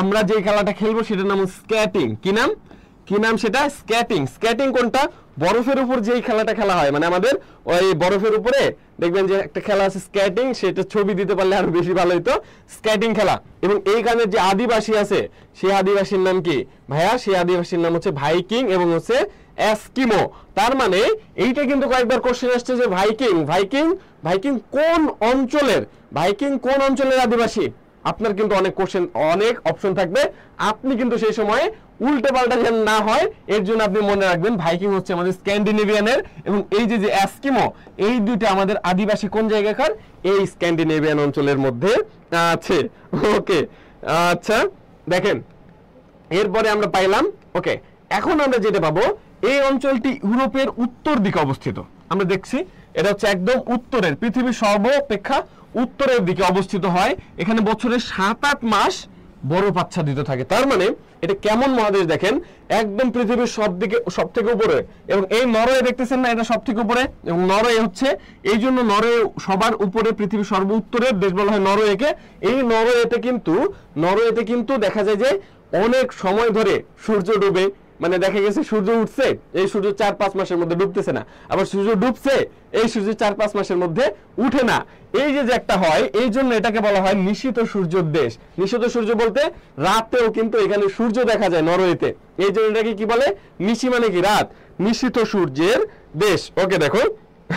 S1: আমরা যে খেলাটা খেলবো সেটার নাম স্কেটিং। কি নাম সেটা? স্কেটিং কোনটা? বরফের উপর যেই খেলাটা খেলা হয়, মানে আমাদের ওই বরফের উপরে দেখবেন যে একটা খেলা আছে স্কেটিং, সেটা ছবি দিতে পারলে আরো বেশি ভালো হতো। স্কেটিং খেলা। এবং এইখানে যে আদিবাসী আছে সেই আদিবাসীর নাম কি ভাইয়া? সেই আদিবাসীর নাম হচ্ছে ভাইকিং এবং হচ্ছে এস্কিমো। তার মানে এইটা কিন্তু কয়েকবার কোশ্চেন আসছে যে ভাইকিং কোন অঞ্চলের আদিবাসী। আপনার কিন্তু অনেক অপশন থাকবে, আপনি কিন্তু সেই সময় উল্টে পাল্টা যেন না হয় এর জন্য আপনি মনে রাখবেন ভাইকিং হচ্ছে আমাদের স্ক্যান্ডিনেভিয়ানের এবং এই যে এস্কিমো, এই দুইটা আমাদের আদিবাসী কোন জায়গাকার? এই স্ক্যান্ডিনেভিয়ান অঞ্চলের মধ্যে আছে। ওকে আচ্ছা দেখেন এরপরে আমরা পাইলাম। ওকে এখন আমরা যেটা পাবো, এই অঞ্চলটি ইউরোপের উত্তর দিকে অবস্থিত। আমরা দেখছি এটা হচ্ছে একদম উত্তরের, পৃথিবীর সর্বাপেক্ষা উত্তরের দিকে অবস্থিত হয়। এখানে বছরের 7-8 মাস বরফ আচ্ছাদিত থাকে। তার মানে এটা কেমন মহাদেশ দেখেন, একদম পৃথিবীর সব থেকে উপরে। এবং এই নরওয়ে দেখতেছেন না, এটা সব থেকে উপরে। এবং নরওয়ে হচ্ছে এই জন্য নরওয়ে সবার উপরে, পৃথিবীর সর্ব উত্তরের দেশ বলা হয় নরওয়েকে। এই নরওয়েতে কিন্তু দেখা যায় যে অনেক সময় ধরে সূর্য ডুবে, মানে দেখা গেছে সূর্য উঠছে, এই সূর্য 4-5 মাসের মধ্যে ডুবতেছে না, আবার সূর্য ডুবছে, এই সূর্য 4-5 মাসের মধ্যে উঠে না। এই যে একটা হয়, এই জন্য এটাকে বলা হয় নিশীথ সূর্যের দেশ। নিশীথ সূর্য বলতে রাতেও কিন্তু এখানে সূর্য দেখা যায় নরওয়েতে, এই জন্য এটাকে কি বলে? নিশি মানে কি? রাত। নিশীথ সূর্যের দেশ। ওকে দেখো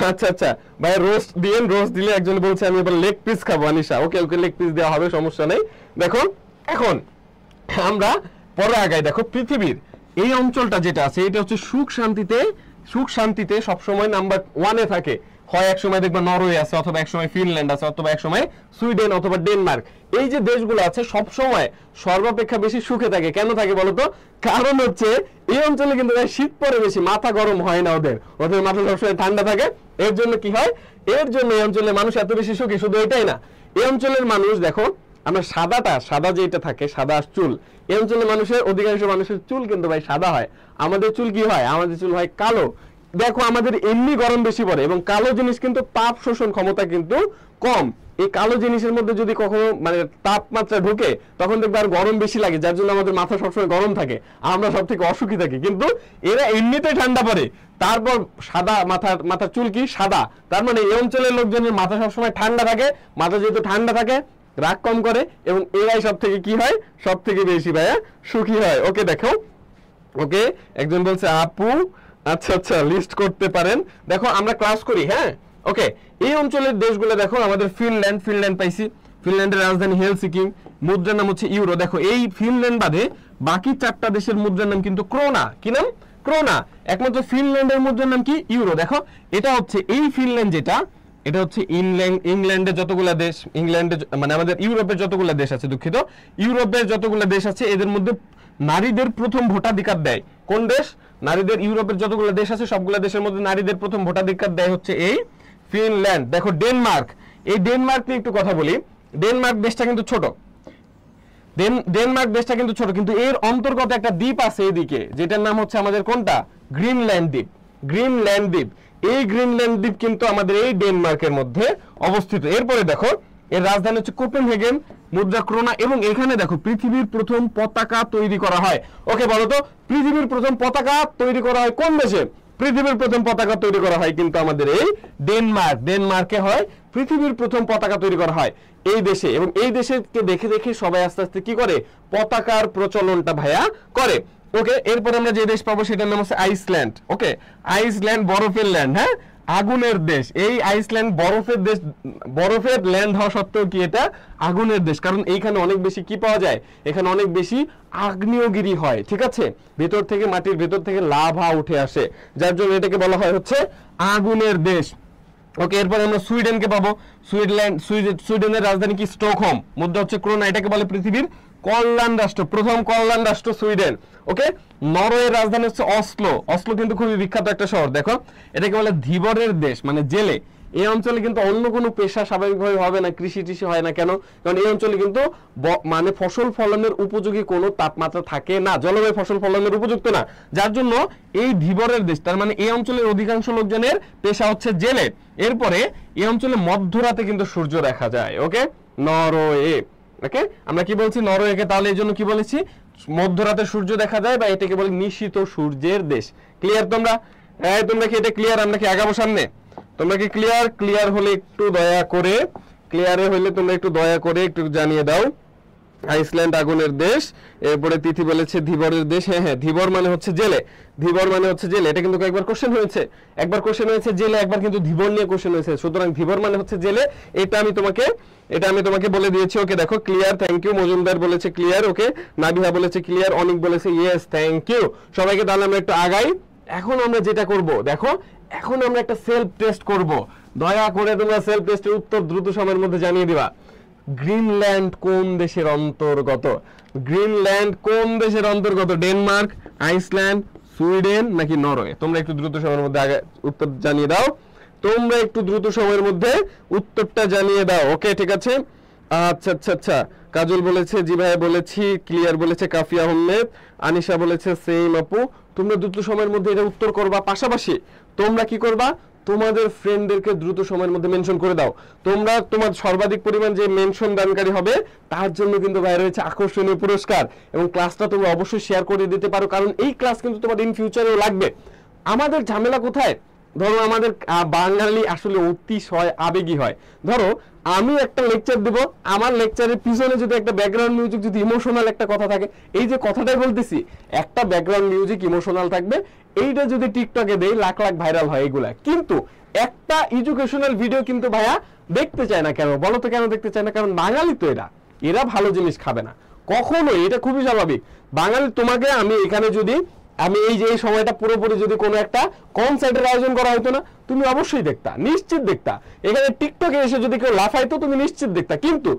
S1: আচ্ছা ভাই রোস্ট দিলে একজন বলছে আমি এবার লেগ পিস খাবো আনিশা। ওকে লেগ পিস দেওয়া হবে, সমস্যা নেই। দেখো এখন আমরা পরে আগাই। দেখো পৃথিবীর এই অঞ্চলটা যেটা আছে এটা হচ্ছে সুখ শান্তিতে সবসময় নাম্বার 1-এ থাকে। হয় এক সময় দেখবা নরওয়ে আছে, অথবা এক সময় ফিনল্যান্ড আছে, অথবা এক সময় সুইডেন অথবা ডেনমার্ক। এই যে দেশগুলো আছে সব সময় সর্বাপেক্ষা বেশি সুখে থাকে। কেন থাকে বলতো? কারণ হচ্ছে এই অঞ্চলে কিন্তু শীত পড়ে বেশি, মাথা গরম হয় না ওদের মাথা সবসময় ঠান্ডা থাকে। এর জন্য কি হয়? এর জন্য এই অঞ্চলের মানুষ এত বেশি সুখী। শুধু এটাই না, এই অঞ্চলের মানুষ দেখো আমরা সাদা যেটা থাকে, সাদা চুল, এই অঞ্চলের অধিকাংশ মানুষের চুল কিন্তু ভাই সাদা হয়। আমাদের চুল কি হয়? আমাদের চুল হয় কালো। দেখো আমাদের এমনি গরম বেশি পড়ে এবং কালো জিনিস কিন্তু তাপ শোষণ ক্ষমতা কিন্তু কম। এই কালো জিনিসের মধ্যে যদি কখনো মানে তাপমাত্রা ঢুকে তখন দেখবে আর গরম বেশি লাগে, যার জন্য আমাদের মাথা সবসময় গরম থাকে, আমরা সব থেকে অসুখী থাকি। কিন্তু এরা এমনিতে ঠান্ডা পড়ে, তারপর সাদা মাথার চুল কি সাদা। তার মানে এই অঞ্চলের লোকজনের মাথা সবসময় ঠান্ডা থাকে, মাথা যেহেতু ঠান্ডা থাকে রাগ কম করে এবং এরাই সব থেকে কি হয়? সব থেকে বেশি ভাইয়া সুখী হয়। ওকে দেখো, ওকে একজন বলছে আপু আচ্ছা লিস্ট করতে পারেন। দেখো আমরা ক্লাস করি। হ্যাঁ ওকে এই অঞ্চলের দেশগুলো দেখো, আমাদের ফিনল্যান্ড পাইছি, ফিনল্যান্ডের রাজধানী হেলসিঙ্কি, মুদ্রার নাম হচ্ছে ইউরো। দেখো এই ফিনল্যান্ড বাদে বাকি 4টা দেশের মুদ্রার নাম কিন্তু ক্রোনা। কি নাম? ক্রোনা। একমাত্র ফিনল্যান্ডের মুদ্রার নাম কি? ইউরো। দেখো এটা হচ্ছে এই ফিনল্যান্ড যেটা, এটা হচ্ছে ইংল্যান্ডের যতগুলা দেশ, মানে আমাদের ইউরোপের যতগুলা দেশ আছে, দুঃখিত ইউরোপের যতগুলা দেশ আছে এদের মধ্যে নারীদের প্রথম ভোটাধিকার দেয় কোন দেশ? ইউরোপের যতগুলো দেশ আছে সবগুলো দেশের মধ্যে নারীদের প্রথম ভোটাধিকার দেয় হচ্ছে এই ফিনল্যান্ড। দেখো ডেনমার্ক, এই ডেনমার্ক নিয়ে একটু কথা বলি। ডেনমার্ক দেশটা কিন্তু ছোট, ডেনমার্ক দেশটা কিন্তু ছোট, কিন্তু এর অন্তর্গত একটা দ্বীপ আছে এদিকে, যেটার নাম হচ্ছে আমাদের কোনটা, গ্রিনল্যান্ড দ্বীপ। গ্রিনল্যান্ড দ্বীপ, এই গ্রিনল্যান্ড দ্বীপ কিন্তু আমাদের এই ডেনমার্কের মধ্যে অবস্থিত। এরপরে দেখো এর রাজধানী হচ্ছে কোপেনহেগেন, মুদ্রা ক্রোনা, এবং এখানে দেখো পৃথিবীর প্রথম পতাকা তৈরি করা হয়। ওকে বলো তো, পৃথিবীর প্রথম পতাকা তৈরি করা হয় কোন দেশে? পৃথিবীর প্রথম পতাকা তৈরি করা হয় কিন্তু আমাদের এই ডেনমার্ক। ডেনমার্কে হয় পৃথিবীর প্রথম পতাকা তৈরি করা হয় এই দেশে, এবং এই দেশকে দেখে দেখে সবাই আস্তে আস্তে কি করে, পতাকার প্রচলনটা ভাইয়া করে। ওকে, এরপর আমরা যে দেশ পাবো সেটার নাম হচ্ছে আইসল্যান্ড। ওকে, আইসল্যান্ড বরফের ল্যান্ড, হ্যাঁ, আগুনের দেশ। এই আইসল্যান্ড বরফের দেশ, বরফের ল্যান্ড হওয়া সত্ত্বেও কি এটা আগুনের দেশ, কারণ এইখানে অনেক বেশি কি পাওয়া যায়, এখানে অনেক বেশি আগ্নেয়গিরি হয়, ঠিক আছে, ভেতর থেকে, মাটির ভেতর থেকে লাভা উঠে আসে, যার জন্য এটাকে বলা হয় হচ্ছে আগুনের দেশ। ওকে, এরপর আমরা সুইডেনকে পাবো। সুইডেনের রাজধানী কি, স্টকহোম, মুদ্রা হচ্ছে ক্রোনা, এটাকে বলে পৃথিবীর কল্যাণ রাষ্ট্র, প্রথম কল্যাণ রাষ্ট্র সুইডেন। ওকে, নরওয়ের রাজধানী হচ্ছে অসলো। অসলো কিন্তু খুবই বিখ্যাত একটা শহর, দেখো এটাকে বলে ধীবরের দেশ, মানে জেলে। এই অঞ্চলে কিন্তু অন্য কোনো পেশা স্বাভাবিকভাবে হবে না, কৃষি টিষি হয় না, কেন? কারণ এই অঞ্চলে কিন্তু মানে ফসল ফলনের উপযোগী কোনো তাপমাত্রা থাকে না, জলবায়ু ফসল ফলনের উপযুক্ত না, যার জন্য এই ধীবরের দেশ, তার মানে এই অঞ্চলের অধিকাংশ লোকজনের পেশা হচ্ছে জেলে। এরপরে এই অঞ্চলে মধ্যরাতে কিন্তু সূর্য দেখা যায়। ওকে, নরওয়ে। ওকে, আমরা কি বলছি, নরওয়েকে তাহলে এই জন্য কি বলেছি, মধ্যরাতে সূর্য দেখা যায়, বা এটাকে বলি নিশীত সূর্যের দেশ। ক্লিয়ার তোমরা? তোমরা কি এটা ক্লিয়ার? আমরা কি আগাবো সামনে? তোমরা কি ক্লিয়ার? ক্লিয়ার হলে একটু দয়া করে, ক্লিয়ারে হইলে তোমরা একটু দয়া করে একটু জানিয়ে দাও। আইসল্যান্ড আগুনের দেশ, এরপরে তিথি বলেছে ধীবরের দেশ। হ্যাঁ হ্যাঁ, ধীবর মানে হচ্ছে জেলে, ধীবর মানে হচ্ছে জেলে। এটা কিন্তু একবার কোশ্চেন হয়েছে, একবার কোশ্চেন হয়েছে জেলে, একবার কিন্তু ধীবর নিয়ে কোশ্চেন হয়েছে, সুতরাং ধীবর মানে হচ্ছে জেলে। এটা আমি তোমাকে বলে দিয়েছি। ওকে, দেখো ক্লিয়ার, থ্যাংক ইউ। মজুমদার বলেছে ক্লিয়ার, ওকে, নাবিহা বলেছে ক্লিয়ার, অনেক বলেছে ইয়েস, থ্যাংক ইউ সবাইকে। তাহলে আমরা একটু আগাই। এখন আমরা যেটা করব, দেখো এখন আমরা একটা সেলফ টেস্ট করব। দয়া করে তোমরা সেলফ টেস্টের উত্তর দ্রুত সময়ের মধ্যে জানিয়ে দিবা। গ্রিনল্যান্ড কোন দেশের অন্তর্গত? গ্রিনল্যান্ড কোন দেশের অন্তর্গত? ডেনমার্ক, আইসল্যান্ড, সুইডেন নাকি নরওয়ে? তোমরা একটু দ্রুত সময়ের মধ্যে আগে উত্তর জানিয়ে দাও। তোমরা একটু দ্রুত সময়ের মধ্যে উত্তরটা জানিয়ে দাও। ওকে, ঠিক আছে। আচ্ছা আচ্ছা আচ্ছা, কাজল বলেছে জি ভাই বলেছি, ক্লিয়ার বলেছে কাফিয়া আহমেদ, আনিশা বলেছে সেম আপু। তোমরা দ্রুত সময়ের মধ্যে এটা উত্তর করবা, পাশাপাশি তোমরা কি করবা, তোমাদের ফ্রেন্ডদেরকে দ্রুত সময়ের মধ্যে মেনশন করে দাও। তোমরা তোমার সর্বাধিক পরিমাণ যে মেনশন দানকারী হবে তার জন্য কিন্তু বাইরে রয়েছে আকর্ষণীয় পুরস্কার, এবং ক্লাসটা তোমরা অবশ্যই শেয়ার করে দিতে পারো, কারণ এই ক্লাস কিন্তু তোমাদের ইন ফিউচারেও লাগবে। আমাদের ঝামেলা কোথায়? ধরো আমাদের বাঙালি আসলে অতিশয় আবেগী হয়। ধরো আমি একটা লেকচার দেব, আমার লেকচারের পিছনে যদি একটা ব্যাকগ্রাউন্ড মিউজিক, যদি ইমোশনাল একটা কথা থাকে, এই যে কথাটাই বলতেছি, একটা ব্যাকগ্রাউন্ড মিউজিক ইমোশনাল থাকবে, এইটা যদি টিকটকে দেই লাখ লাখ ভাইরাল হয় এগুলা। কিন্তু একটা এডুকেশনাল ভিডিও কিন্তু ভাইয়া দেখতে চায় না। কেন বলো তো, কেন দেখতে চায় না? কারণ বাঙালি তো এরা ভালো জিনিস খাবে না কখনোই, এটা খুবই স্বাভাবিক। বাঙালি, তোমাকে আমি এখানে যদি আমি এই যে এই সময়টা পুরোপুরি যদি কোনো একটা কনসার্টের আয়োজন করা হতো না, তুমি অবশ্যই দেখতা, নিশ্চিত দেখতা। এখানে টিকটকে এসে যদি কেউ লাফাইতো তুমি নিশ্চিত দেখতা। কিন্তু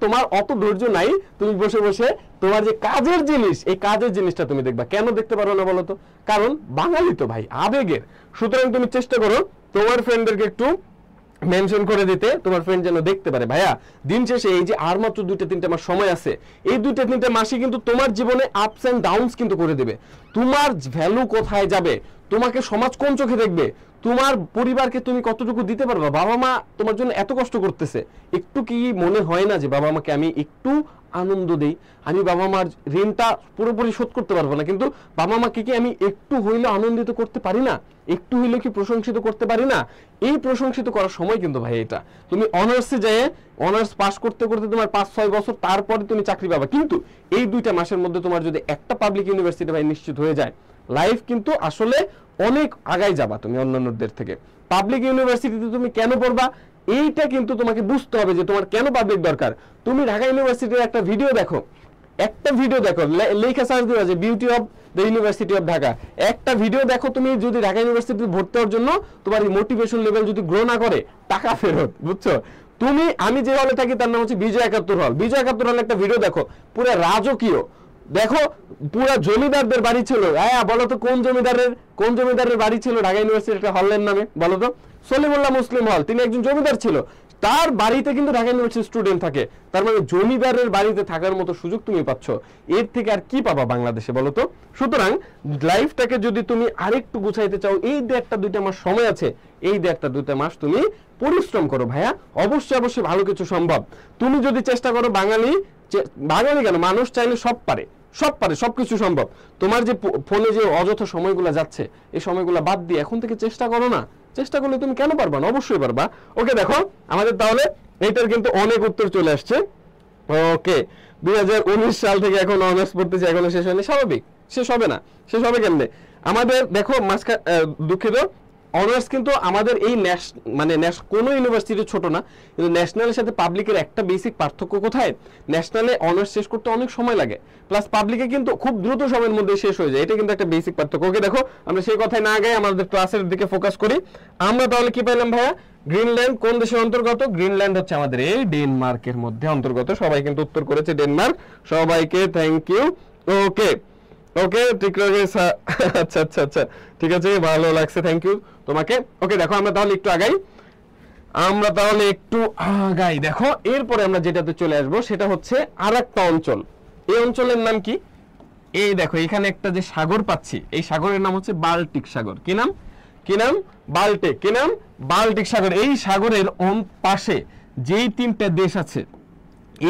S1: তোমার অত ধৈর্য নাই, তুমি বসে বসে তোমার যে কাজের জিনিস, এই কাজের জিনিসটা তুমি দেখবা। কেন দেখতে পারো না বলো তো? কারণ বাঙালি তো ভাই আবেগের। সুতরাং তুমি চেষ্টা করো তোমার ফ্রেন্ডদেরকে একটু মেনশন করে দিতে, তোমার ফ্রেন্ড যেন দেখতে পারে। ভাইয়া দিন শেষে এই যে আর মাত্র 2-3 মাস সময় আছে, এই 2-3 মাসই কিন্তু তোমার জীবনে আপস এন্ড ডাউনস কিন্তু করে দেবে। তোমার ভ্যালু কোথায় যাবে, তোমাকে সমাজ কোন চোখে দেখবে, তোমার পরিবারকে তুমি কতটুকু দিতে পারবা। বাবা মা তোমার জন্য এত কষ্ট করতেছে, একটু কি মনে হয় না যে বাবা মাকে আমি একটু আনন্দ দেই? আমি বাবা মার ঋণটা পুরোপুরি শোধ করতে পারবো না, কিন্তু বাবা মাকে কি আমি একটু হইলে আনন্দিত করতে পারি না? একটু হইলে কি প্রশংসিত করতে পারি না? এই প্রশংসিত করার সময় কিন্তু ভাই এটা। তুমি অনার্সে যায়, অনার্স পাস করতে করতে তোমার 5-6 বছর, তারপরে তুমি চাকরি পাবা। কিন্তু এই 2টা মাসের মধ্যে তোমার যদি একটা পাবলিক ইউনিভার্সিটি ভাই নিশ্চিত হয়ে যায়, লাইফ কিন্তু আসলে অনেক আগাই যাবা তুমি অন্যান্যদের থেকে। পাবলিক ইউনিভার্সিটিতে তুমি কেন পড়বা, এইটা কিন্তু তোমাকে বুঝতে হবে যে তোমার কেন পাবলিক দরকার। তুমি ঢাকা ইউনিভার্সিটির একটা ভিডিও দেখো, লেখা সার্চ দিবা যে beauty of the university of Dhaka, একটা ভিডিও দেখো। তুমি যদি ঢাকা ইউনিভার্সিটিতে ভর্তি হওয়ার জন্য তোমার মোটিভেশন লেভেল যদি গ্রো না করে, টাকা ফেরত, বুঝছো? আমি যে হলে থাকি তার নাম হচ্ছে বিজয় 71 হল। বিজয় 71 হল একটা ভিডিও দেখো, পুরো রাজকীয়, দেখো পুরো জমিদারদের বাড়ি ছিল। হ্যাঁ বলো তো কোন জমিদারের বাড়ি ছিল ঢাকা ইউনিভার্সিটির একটা হলের নামে? বলো তো। সলিমুল্লাহ মুসলিম হল, তিনি একজন জমিদার ছিল। তার বাড়িতে কিন্তু ঢাকা ইউনিভার্সিটির স্টুডেন্ট থাকে, তার মানে জমিদারের বাড়িতে থাকার মতো সুযোগ তুমি পাচ্ছ, এর থেকে আর কি পাবা বাংলাদেশে বলো তো? সুতরাং লাইফটাকে যদি তুমি আরেকটু গুছাইতে চাও, এই 1.5-2 মাস সময় আছে, এই 1.5-2 মাস তুমি পরিশ্রম করো ভাইয়া, অবশ্যই অবশ্যই ভালো কিছু সম্ভব। তুমি যদি চেষ্টা করো, বাঙালি কেন, মানুষ চাইলে সব পারে, সবকিছু সম্ভব। তোমার যে ফোনে যে অযথা সময়গুলো যাচ্ছে, এই সময়গুলো বাদ দিয়ে এখন থেকে চেষ্টা করো না, চেষ্টা করলে তুমি কেন পারবা না, অবশ্যই পারবা। ওকে, দেখো আমাদের তাহলে এইটার কিন্তু অনেক উত্তর চলে আসছে। ওকে, 2019 সাল থেকে এখন অনার্স পড়তেছি, এখনো শেষ হয়নি, স্বাভাবিক শেষ হবে না, শেষ হবে কেমনে? আমাদের দেখো দুঃখিত, অনার্স কিন্তু আমাদের এই কোনো ইউনিভার্সিটি ছোট না, কিন্তু ন্যাশনালের সাথে পাবলিকের একটা বেসিক পার্থক্য কোথায়, ন্যাশনালে অনার্স শেষ করতে অনেক সময় লাগে, প্লাস পাবলিকে কিন্তু খুব দ্রুত সময়ের মধ্যে শেষ হয়ে যায়, এটা কিন্তু একটা বেসিক পার্থক্য। ওকে, দেখো আমরা সেই কথায় না গাই আমাদের ক্লাসের দিকে ফোকাস করি। আমরা তাহলে কি পাইলাম ভাইয়া? গ্রিনল্যান্ড কোন দেশের অন্তর্গত? গ্রিনল্যান্ড হচ্ছে আমাদের এই ডেনমার্কের মধ্যে অন্তর্গত। সবাই কিন্তু উত্তর করেছে ডেনমার্ক, সবাইকে থ্যাংক ইউ। ওকে ওকে, ঠিক আছে, আচ্ছা আচ্ছা আচ্ছা, ঠিক আছে, ভালো লাগছে, থ্যাংক ইউ তোমাকে। ওকে, দেখো আমরা তাহলে একটু আগাই, দেখো এরপরে আমরা যেটাতে চলে আসবো সেটা হচ্ছে আরেকটা অঞ্চল। এই অঞ্চলের নাম কি? এই দেখো এখানে একটা যে সাগর পাচ্ছি, এই সাগরের নাম হচ্ছে বাল্টিক সাগর। কি নাম? বাল্টিক সাগর। এই সাগরের পাশে যেই 3টা দেশ আছে,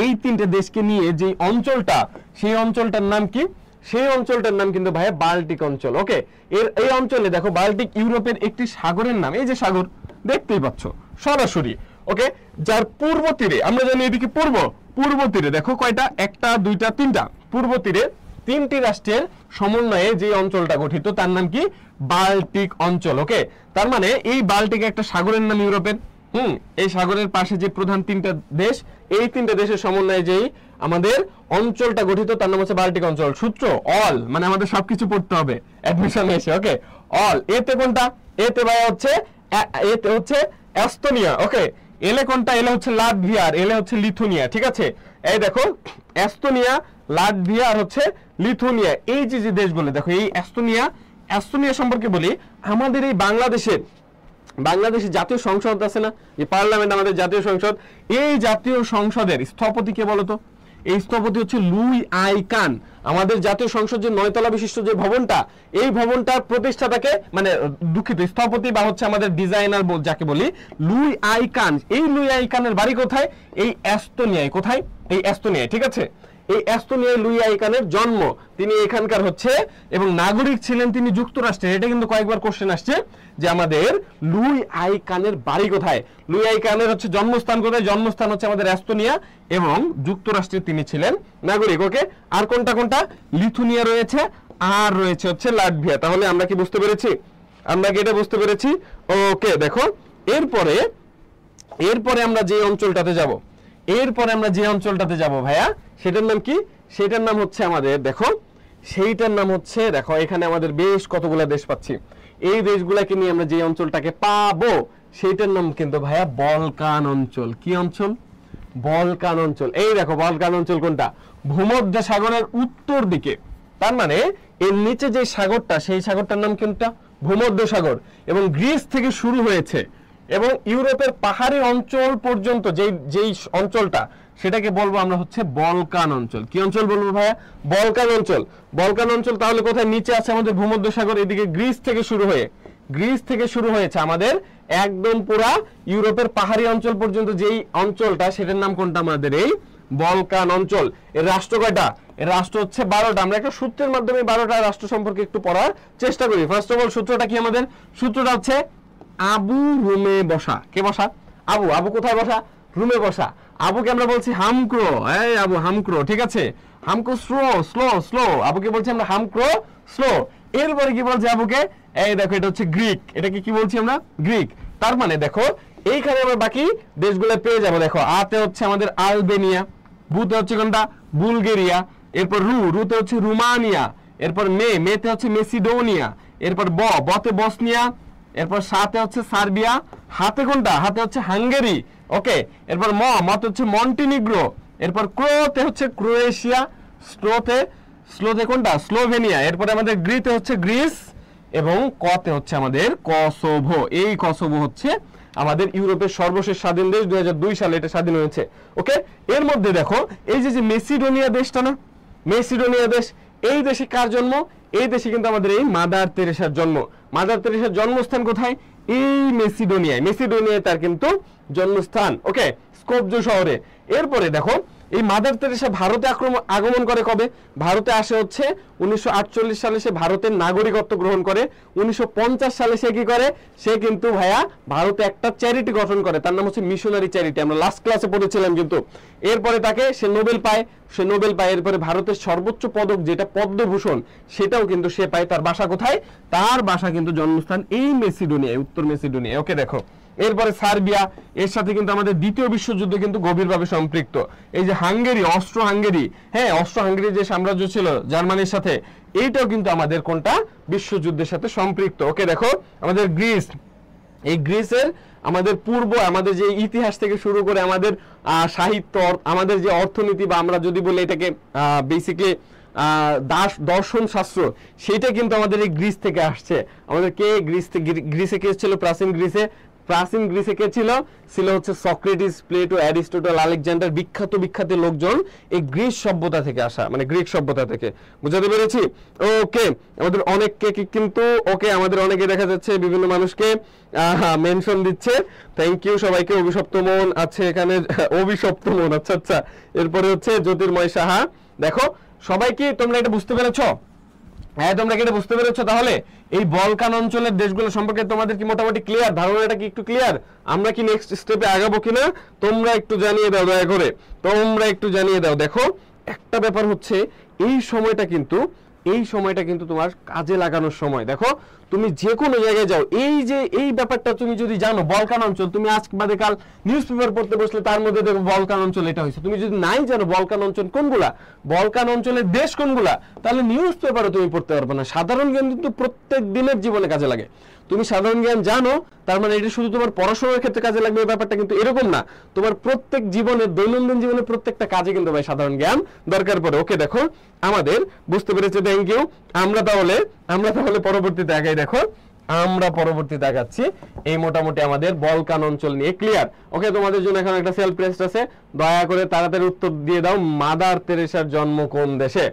S1: এই 3টে দেশকে নিয়ে যে অঞ্চলটা, সেই অঞ্চলটার নাম কি? সেই অঞ্চলটার নাম কিন্তু ভাই বাল্টিক অঞ্চল। ওকে, এই অঞ্চলে দেখো বাল্টিক ইউরোপের একটি সাগরের নাম, এই যে সাগর দেখতেই পাচ্ছ সরাসরি। ওকে, যার পূর্ব তীরে, আমরা জানি এদিকে পূর্ব তীরে দেখো কয়টা, 1টা 2টা 3টা, পূর্ব তীরে 3টি রাষ্ট্রের সমন্বয়ে যে অঞ্চলটা গঠিত তার নাম কি? বাল্টিক অঞ্চল। ওকে, তার মানে এই বাল্টিক একটা সাগরের নাম ইউরোপের। এই সাগরের পাশে যে প্রধান 3টা দেশ, এই 3টা দেশের সমন্বয়ে যেই আমাদের অঞ্চলটা গঠিত তার নাম হচ্ছে বাল্টিক অঞ্চল। সূত্র অল, মানে আমাদের সবকিছু পড়তে হবে অ্যাডমিশন এসে। ওকে, অল। এতে কোনটা? এতে ভাই হচ্ছে এস্তোনিয়া। ওকে, এলে কোনটা? এলে হচ্ছে লাটভিয়া, আর এলে হচ্ছে লিথুনিয়া। ঠিক আছে, এই দেখো এস্তোনিয়া, লাটভিয়া আর হচ্ছে লিথুনিয়া, এই যে দেশগুলো দেখো, এই এস্তোনিয়া সম্পর্কে বলি। আমাদের এই বাংলাদেশের জাতীয় সংসদ আছে না, যে পার্লামেন্ট, আমাদের জাতীয় সংসদ, এই জাতীয় সংসদের স্থপতি কে বলতো? এই স্থপতি হচ্ছে লুই আই কান। আমাদের জাতীয় সংসদ যে 9 তলা বিশিষ্ট যে ভবনটা, এই ভবনটার প্রতিষ্ঠাতাকে, মানে দুঃখিত, স্থপতি বা হচ্ছে আমাদের ডিজাইনার যাকে বলি, লুই আই কান। এই লুই আই কানের বাড়ি কোথায়? এই এস্তোনিয়ায়। কোথায়? এই এস্তোনিয়ায়। ঠিক আছে, এই এস্তোনিয়ায় লুই আই কানের জন্ম, তিনি এখানকার হচ্ছে, এবং নাগরিক ছিলেন তিনি যুক্তরাষ্ট্রের। এটা কিন্তু কয়েকবার কোশ্চেন আসছে যে আমাদের লুই আই কানের বাড়ি কোথায়, লুই আই কানের হচ্ছে জন্মস্থান কোথায়? জন্মস্থান হচ্ছে আমাদের এস্তোনিয়া, এবং যুক্তরাষ্ট্রে তিনি ছিলেন নাগরিক। ওকে, আর কোনটা? লিথুনিয়া রয়েছে, আর রয়েছে হচ্ছে লাটভিয়া। তাহলে আমরা কি বুঝতে পেরেছি? আমরা কি এটা বুঝতে পেরেছি? ওকে, দেখো এরপরে আমরা যে অঞ্চলটাতে যাব, ভাইয়া, সেটার নাম কি? সেটার নাম হচ্ছে আমাদের, দেখো সেইটার নাম হচ্ছে, দেখো এখানে আমাদের বেশ কতগুলো দেশ পাচ্ছি, এই দেশগুলোকে নিয়ে আমরা যে অঞ্চলটাকে পাবো সেইটার নাম কিন্তু ভাইয়া বলকান অঞ্চল। কি অঞ্চল? বলকান অঞ্চল। এই দেখো বলকান অঞ্চল কোনটা? ভূমধ্য সাগরের উত্তর দিকে। তার মানে এর নিচে যে সাগরটা, সেই সাগরটার নাম কোনটা? ভূমধ্য সাগর। এবং গ্রিস থেকে শুরু হয়েছে, এবং ইউরোপের পাহাড়ি অঞ্চল পর্যন্ত যেই অঞ্চলটা, সেটাকে বলবো আমরা হচ্ছে বলকান অঞ্চল। কি অঞ্চল বলবো ভাইয়া? বলকান অঞ্চল। বলকান অঞ্চল তাহলে কোথায়? নিচে আছে আমাদের ভূমধ্য সাগর, এদিকে গ্রিস থেকে শুরু হয়েছে আমাদের একদম পুরা ইউরোপের পাহাড়ি অঞ্চল পর্যন্ত যেই অঞ্চলটা, সেটার নাম কোনটা? আমাদের এই বলকান অঞ্চল। এর রাষ্ট্র কয়টা? এর রাষ্ট্র হচ্ছে 12টা। আমরা একটা সূত্রের মাধ্যমে 12টা রাষ্ট্র সম্পর্কে একটু পড়ার চেষ্টা করি। ফার্স্ট অফ অল সূত্রটা কি আমাদের? সূত্রটা হচ্ছে আবু রুমে বসা। কে বসা? আবু কোথায় বসা? রুমে বসা। আবুকে আমরা বলছি হামক্রো। এই আবু হামক্রো। ঠিক আছে, হামক্রো স্লো। আবুকে বলছি আমরা হামক্রো স্লো। এরপরে কি বলছি আবুকে? এই দেখো এটা হচ্ছে গ্রিক। এটাকে কি বলছি আমরা? গ্রিক। তার মানে দেখো এইখানে আমরা বাকি দেশগুলো পেয়ে যাবো। দেখো আতে হচ্ছে আমাদের আলবেনিয়া, বুতে হচ্ছে কোনটা? বুলগেরিয়া, এরপর রুতে হচ্ছে রুমানিয়া, এরপর মেতে হচ্ছে মেসিডোনিয়া, এরপর বতে বসনিয়া, এরপর সাথে হচ্ছে সার্বিয়া, হাতে কোনটা? হাতে হচ্ছে হাঙ্গেরি। ওকে, এরপর মতে হচ্ছে মন্টিনিগ্রো, এরপর ক্রোতে হচ্ছে ক্রোয়েশিয়া, স্লোতে কোনটা? স্লোভেনিয়া, এরপরে আমাদের গ্রিতে হচ্ছে গ্রিস, এবং কতে হচ্ছে আমাদের কসোভো। এই কসোভো হচ্ছে আমাদের ইউরোপের সর্বশেষ স্বাধীন দেশ 2002 সালে এটা স্বাধীন হয়েছে। ওকে, এর মধ্যে দেখো এই যে মেসিডোনিয়া দেশটা না, মেসিডোনিয়া দেশ, এই দেশে কার জন্ম? এই দেশে কিন্তু আমাদের এই মাদার তেরেসার জন্ম। মাদার তেরেসার জন্মস্থান কোথায়? এই মেসিডোনিয়ায়। মেসিডোনিয়ায় তার কিন্তু জন্মস্থান। ওকে, স্কোপজো শহরে। এরপরে দেখো এই মাদার তেরেসা ভারতে আগমন করে কবে? ভারতে আসে হচ্ছে 1948 সালে সে ভারতের নাগরিকত্ব গ্রহণ করে। 1950 সালে সে কি করে? সে কিন্তু ভাইয়া ভারতে একটা চ্যারিটি গঠন করে, তার নাম হচ্ছে মিশনারি চ্যারিটি, আমরা লাস্ট ক্লাসে পড়েছিলাম কিন্তু। এরপরে তাকে সে নোবেল পায়, এরপরে ভারতের সর্বোচ্চ পদক যেটা পদ্মভূষণ সেটাও কিন্তু সে পায়। তার বাসা কোথায়? তার বাসা কিন্তু জন্মস্থান এই মেসিডোনিয়ায়, উত্তর মেসিডোনিয়ায়। ওকে দেখো, এরপরে সার্বিয়া, এর সাথে কিন্তু আমাদের দ্বিতীয় বিশ্বযুদ্ধ কিন্তু গভীরভাবে সম্পৃক্ত। এই যে হাঙ্গেরি, অস্ট্রো হাঙ্গেরি, হ্যাঁ অস্ট্রো হাঙ্গেরি যে সাম্রাজ্য ছিল জার্মানির সাথে, এইটাও কিন্তু আমাদের কোনটা? বিশ্বযুদ্ধের সাথে সম্পৃক্ত। ওকে দেখো, আমাদের গ্রিস, এই গ্রিসের আমাদের পূর্ব, আমাদের যে ইতিহাস থেকে শুরু করে আমাদের সাহিত্য, আমাদের যে অর্থনীতি, বা আমরা যদি বলি এটাকে বেসিক্যালি দর্শন শাস্ত্র, সেটা কিন্তু আমাদের এই গ্রিস থেকে আসছে। আমাদের কে গ্রিসে কে ছিল? প্রাচীন গ্রিসে কে ছিল? হচ্ছে সক্রেটিস, প্লেটো, অ্যারিস্টটল, আলেকজান্ডার, বিখ্যাত লোকজন এই গ্রিস সভ্যতা থেকে আসা, মানে গ্রিক সভ্যতা থেকে। বুঝাতে পেরেছি? ওকে, আমাদের অনেককে কিন্তু, ওকে আমাদের অনেকে দেখা যাচ্ছে বিভিন্ন মানুষকে মেনশন দিচ্ছে। থ্যাংক ইউ সবাইকে। অভিশপ্ত মন আছে এখানে, অভিশপ্ত মন, আচ্ছা আচ্ছা। এরপরে হচ্ছে জ্যোতির্ময় সাহা। দেখো সবাই কি তোমরা এটা বুঝতে পেরেছো? হ্যাঁ, তোমরা কি এটা বুঝতে পেরেছো? তাহলে এই বলকান অঞ্চলের দেশগুলো সম্পর্কে তোমাদের কি মোটামুটি ক্লিয়ার? ধারণাটা কি একটু ক্লিয়ার? আমরা কি নেক্সট স্টেপে আগাবো কিনা তোমরা একটু জানিয়ে দাও, দয়া করে তোমরা একটু জানিয়ে দাও। দেখো একটা ব্যাপার হচ্ছে, এই সময়টা কিন্তু তোমার কাজে লাগানোর সময়। দেখো তুমি যে কোনো জায়গায় যাও, এই ব্যাপারটা তুমি যদি জানো, বলকান অঞ্চল, তুমি আজ বাদে কাল নিউজ পেপার পড়তে বসলে তার মধ্যে দেখো বলকান অঞ্চল এটা হয়েছে। তুমি যদি নাই জানো বলকান অঞ্চল কোনগুলা, বলকান অঞ্চলের দেশ কোনগুলা, তাহলে নিউজ পেপারও তুমি পড়তে পারবে না। সাধারণ জ্ঞান কিন্তু প্রত্যেক দিনের জীবনে কাজে লাগে। তুমি সাধারণ জ্ঞান জানো, তার মানে এটা শুধু তোমার পড়াশোনার ক্ষেত্রে কাজে লাগবে এই ব্যাপারটা কিন্তু এরকম না। তোমার প্রত্যেক জীবনের, দৈনন্দিন জীবনের প্রত্যেকটা কাজে কিন্তু ভাই সাধারণ জ্ঞান দরকার পড়ে। ওকে দেখো আমাদের বুঝতে পেরেছে, থ্যাংক ইউ। আমরা তাহলে পরবর্তীতে আগাই। দেখো আমরা পরবর্তীতে আগাচ্ছি এই মোটামুটি আমাদের বলকান অঞ্চল নিয়ে ক্লিয়ার। ওকে, তোমাদের জন্য এখন একটা সেলফ টেস্ট আছে, দয়া করে তাড়াতাড়ি উত্তর দিয়ে দাও। মাদার তেরেসার জন্ম কোন দেশে?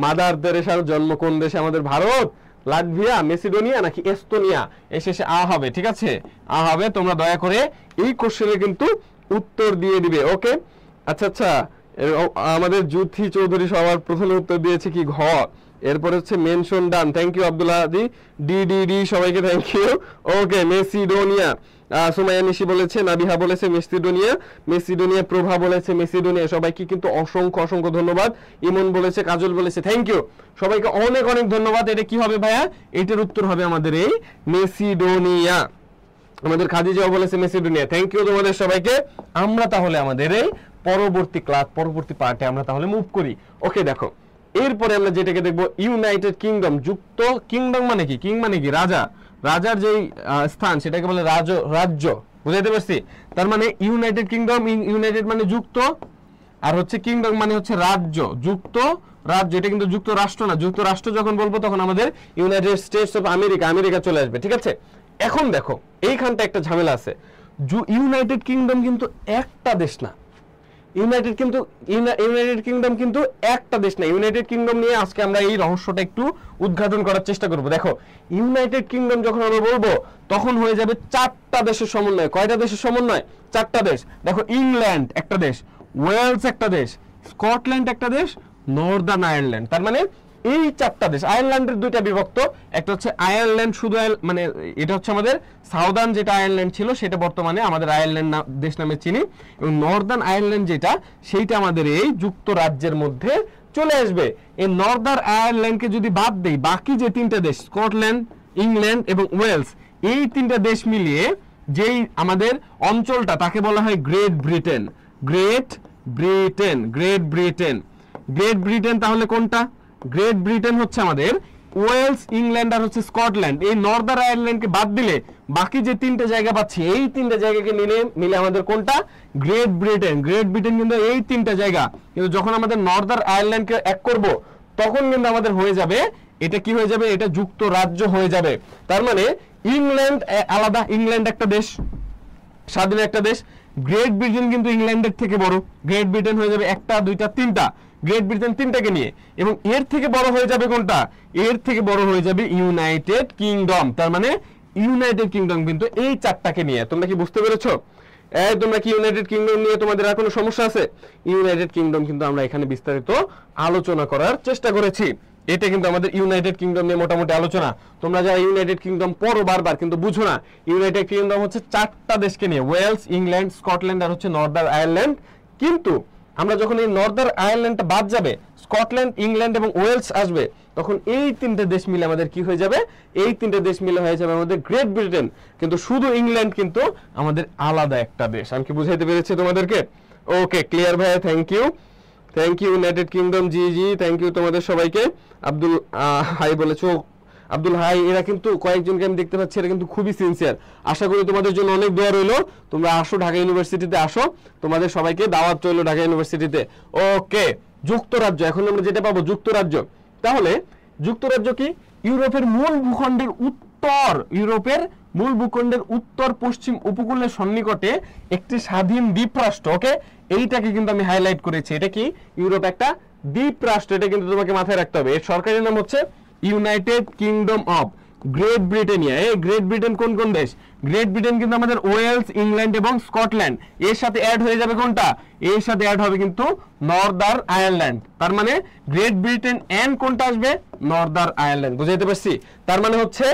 S1: মাদার তেরেসার জন্ম কোন দেশে? আমাদের ভারত, লাটভিয়া, মেসিডোনিয়া নাকি এস্তোনিয়া? শেষে আ হবে, ঠিক আছে? আ হবে। তোমরা দয়া করে এই কোশ্চেনের কিন্তু উত্তর দিয়ে দিবে। ওকে, আচ্ছা আচ্ছা। আমাদের জুথি চৌধুরী সবার প্রথমে উত্তর দিয়েছে কি? ঘ। এরপর হচ্ছে mention done, thank you Abdullah Adi, ডি সবাইকে thank you. Okay, Macedonia, Sumaiya Nishi বলেছে, নাবিহা বলেছে মেসিডোনিয়া, প্রভা বলেছে মেসিডোনিয়া। সবাইকে কিন্তু অসংখ্য ধন্যবাদ। ইমন বলেছে, কাজল বলেছে, থ্যাংক ইউ সবাইকে, অনেক ধন্যবাদ। এটা কি হবে ভাইয়া? এটার উত্তর হবে আমাদের এই মেসিডোনিয়া। আমাদের খাদিজাও বলেছে মেসিডোনিয়া, থ্যাংক ইউ তোমাদের সবাইকে। আমরা তাহলে আমাদের এই পরবর্তী পার্টে আমরা তাহলে মুভ করি। ওকে দেখো, এরপরে আমরা যেটাকে দেখবো ইউনাইটেড কিংডম। যুক্ত কিংডম মানে কি? কিং মানে কি? রাজার যেই স্থান সেটাকে বলে রাজ্য। বুঝাইতে পারছি? তার মানে ইউনাইটেড কিংডম, ইউনাইটেড মানে যুক্ত, আর হচ্ছে কিংডম মানে হচ্ছে রাজ্য। যুক্ত রাজ্য, এটা কিন্তু যুক্তরাষ্ট্র না। যুক্তরাষ্ট্র যখন বলবো তখন আমাদের ইউনাইটেড স্টেটস অফ আমেরিকা চলে আসবে, ঠিক আছে? এখন দেখো এইখানটা একটা ঝামেলা আছে। ইউনাইটেড কিংডম কিন্তু একটা দেশ না। ইউনাইটেড কিংডম কিন্তু একটা দেশ না। ইউনাইটেড কিংডম নিয়ে আজকে আমরা এই রহস্যটা একটু উদ্ঘাটন করার চেষ্টা করব। দেখো ইউনাইটেড কিংডম যখন আমরা বলবো তখন হয়ে যাবে চারটা দেশের সমন্বয়। কয়টা দেশের সমন্বয়? চারটা দেশ। দেখো ইংল্যান্ড একটা দেশ, ওয়েলস একটা দেশ, স্কটল্যান্ড একটা দেশ, নর্দার্ন আয়ারল্যান্ড। তার মানে এই চারটা দেশ। আয়ারল্যান্ডের দুইটা বিভক্ত, একটা হচ্ছে আয়ারল্যান্ড শুধু, মানে এটা হচ্ছে আমাদের সাউদার্ন যেটা আয়ারল্যান্ড ছিল সেটা বর্তমানে আমাদের আয়ারল্যান্ড দেশ নামে চিনি, এবং নর্দার্ন আয়ারল্যান্ড যেটা সেইটা আমাদের এই যুক্তরাজ্যের মধ্যে চলে আসবে। এই নর্দার্ন আয়ারল্যান্ডকে যদি বাদ দেই, বাকি যে তিনটা দেশ স্কটল্যান্ড, ইংল্যান্ড এবং ওয়েলস, এই তিনটা দেশ মিলিয়ে যেই আমাদের অঞ্চলটা তাকে বলা হয় গ্রেট ব্রিটেন। গ্রেট ব্রিটেন তাহলে কোনটা? গ্রেট ব্রিটেন হচ্ছে আমাদের ওয়েলস, ইংল্যান্ড আর হচ্ছে স্কটল্যান্ড। এই নর্দার্ন আয়ারল্যান্ডকে বাদ দিলে বাকি যে তিনটা জায়গা পাচ্ছি, এই তিনটা জায়গাকে মিলে আমাদের কোনটা? গ্রেট ব্রিটেন কিন্তু এই তিনটা জায়গা। কিন্তু যখন আমাদের নর্দার্ন আয়ারল্যান্ডকে এক করব তখন কিন্তু আমাদের হয়ে যাবে, এটা কি হয়ে যাবে? এটা যুক্তরাজ্য হয়ে যাবে। তার মানে ইংল্যান্ড আলাদা, ইংল্যান্ড একটা দেশ, স্বাধীন একটা দেশ। গ্রেট ব্রিটেন কিন্তু ইংল্যান্ডের থেকে বড়, গ্রেট ব্রিটেন হয়ে যাবে একটা, দুইটা, তিনটা, গ্রেট ব্রিটেন তিনটাকে নিয়ে। এবং এর থেকে বড় হয়ে যাবে কোনটা? এর থেকে বড় হয়ে যাবে ইউনাইটেড কিংডম। তার মানে ইউনাইটেড কিংডম কিন্তু এই চারটাকে নিয়ে। তোমরা কি বুঝতে পেরেছো? তোমরা কি ইউনাইটেড কিংডম নিয়ে তোমাদের আর কোনো সমস্যা আছে? ইউনাইটেড কিংডম কিন্তু আমরা এখানে বিস্তারিত আলোচনা করার চেষ্টা করেছি। এটা কিন্তু আমাদের ইউনাইটেড কিংডম নিয়ে মোটামুটি আলোচনা। তোমরা যারা ইউনাইটেড কিংডম পড়ো বারবার কিন্তু বুঝো না, ইউনাইটেড কিংডম হচ্ছে চারটা দেশকে নিয়ে, ওয়েলস, ইংল্যান্ড, স্কটল্যান্ড আর হচ্ছে নর্দার্ন আয়ারল্যান্ড। কিন্তু আমরা যখন এই নর্দার্ন আয়ারল্যান্ডটা বাদ যাবে, স্কটল্যান্ড, ইংল্যান্ড এবং ওয়েলস আসবে, তখন এই তিনটে দেশ মিলে আমাদের কি হয়ে যাবে? এই তিনটে দেশ মিলে হয়ে যাবে আমাদের গ্রেট ব্রিটেন। কিন্তু শুধু ইংল্যান্ড কিন্তু আমাদের আলাদা একটা দেশ। আমি কি বুঝাইতে পেরেছি তোমাদেরকে? ওকে, ক্লিয়ার ভাই, thank you, thank you United Kingdom, জি জি থ্যাংক ইউ তোমাদের সবাইকে। আব্দুল হাই বলেছো, আব্দুল হাই, এরা কিন্তু কয়েকজনকে আমি দেখতে পাচ্ছি, এরা কিন্তু খুবই সিনসিয়ার। আশা করি তোমাদের জন্য অনেক দোয়া রইলো। তোমরা আসো ঢাকা ইউনিভার্সিটিতে, আসো, তোমাদের সবাইকে দাওয়াত রইলো ঢাকা ইউনিভার্সিটিতে। ওকে, যুক্তরাজ্য, এখন আমরা যেটা পাবো যুক্তরাজ্য। তাহলে যুক্তরাজ্য কি? ইউরোপের মূল ভূখণ্ডের উত্তর, ইউরোপের মূল ভূখণ্ডের উত্তর পশ্চিম উপকূলের সন্নিকটে একটি স্বাধীন দ্বীপ রাষ্ট্র। ওকে, এইটাকে কিন্তু আমি হাইলাইট করেছি। এটা কি? ইউরোপ একটা দ্বীপ রাষ্ট্র, এটা কিন্তু তোমাকে মাথায় রাখতে হবে। এর সরকারি নাম হচ্ছে United kingdom of great Britannia. এই গ্রেট ব্রিটেন কোন কোন দেশ? গ্রেট ব্রিটেন কিন্তু আমাদের ওয়েলস, ইংল্যান্ড এবং স্কটল্যান্ড। এর সাথে অ্যাড হয়ে যাবে কোনটা? এর সাথে অ্যাড হবে কিন্তু নর্দার্ন আয়ারল্যান্ড। তার মানে গ্রেট ব্রিটেন এন্ড কোনটা আসবে? Northern Ireland. বুঝাইতে পারছি? তার মানে হচ্ছে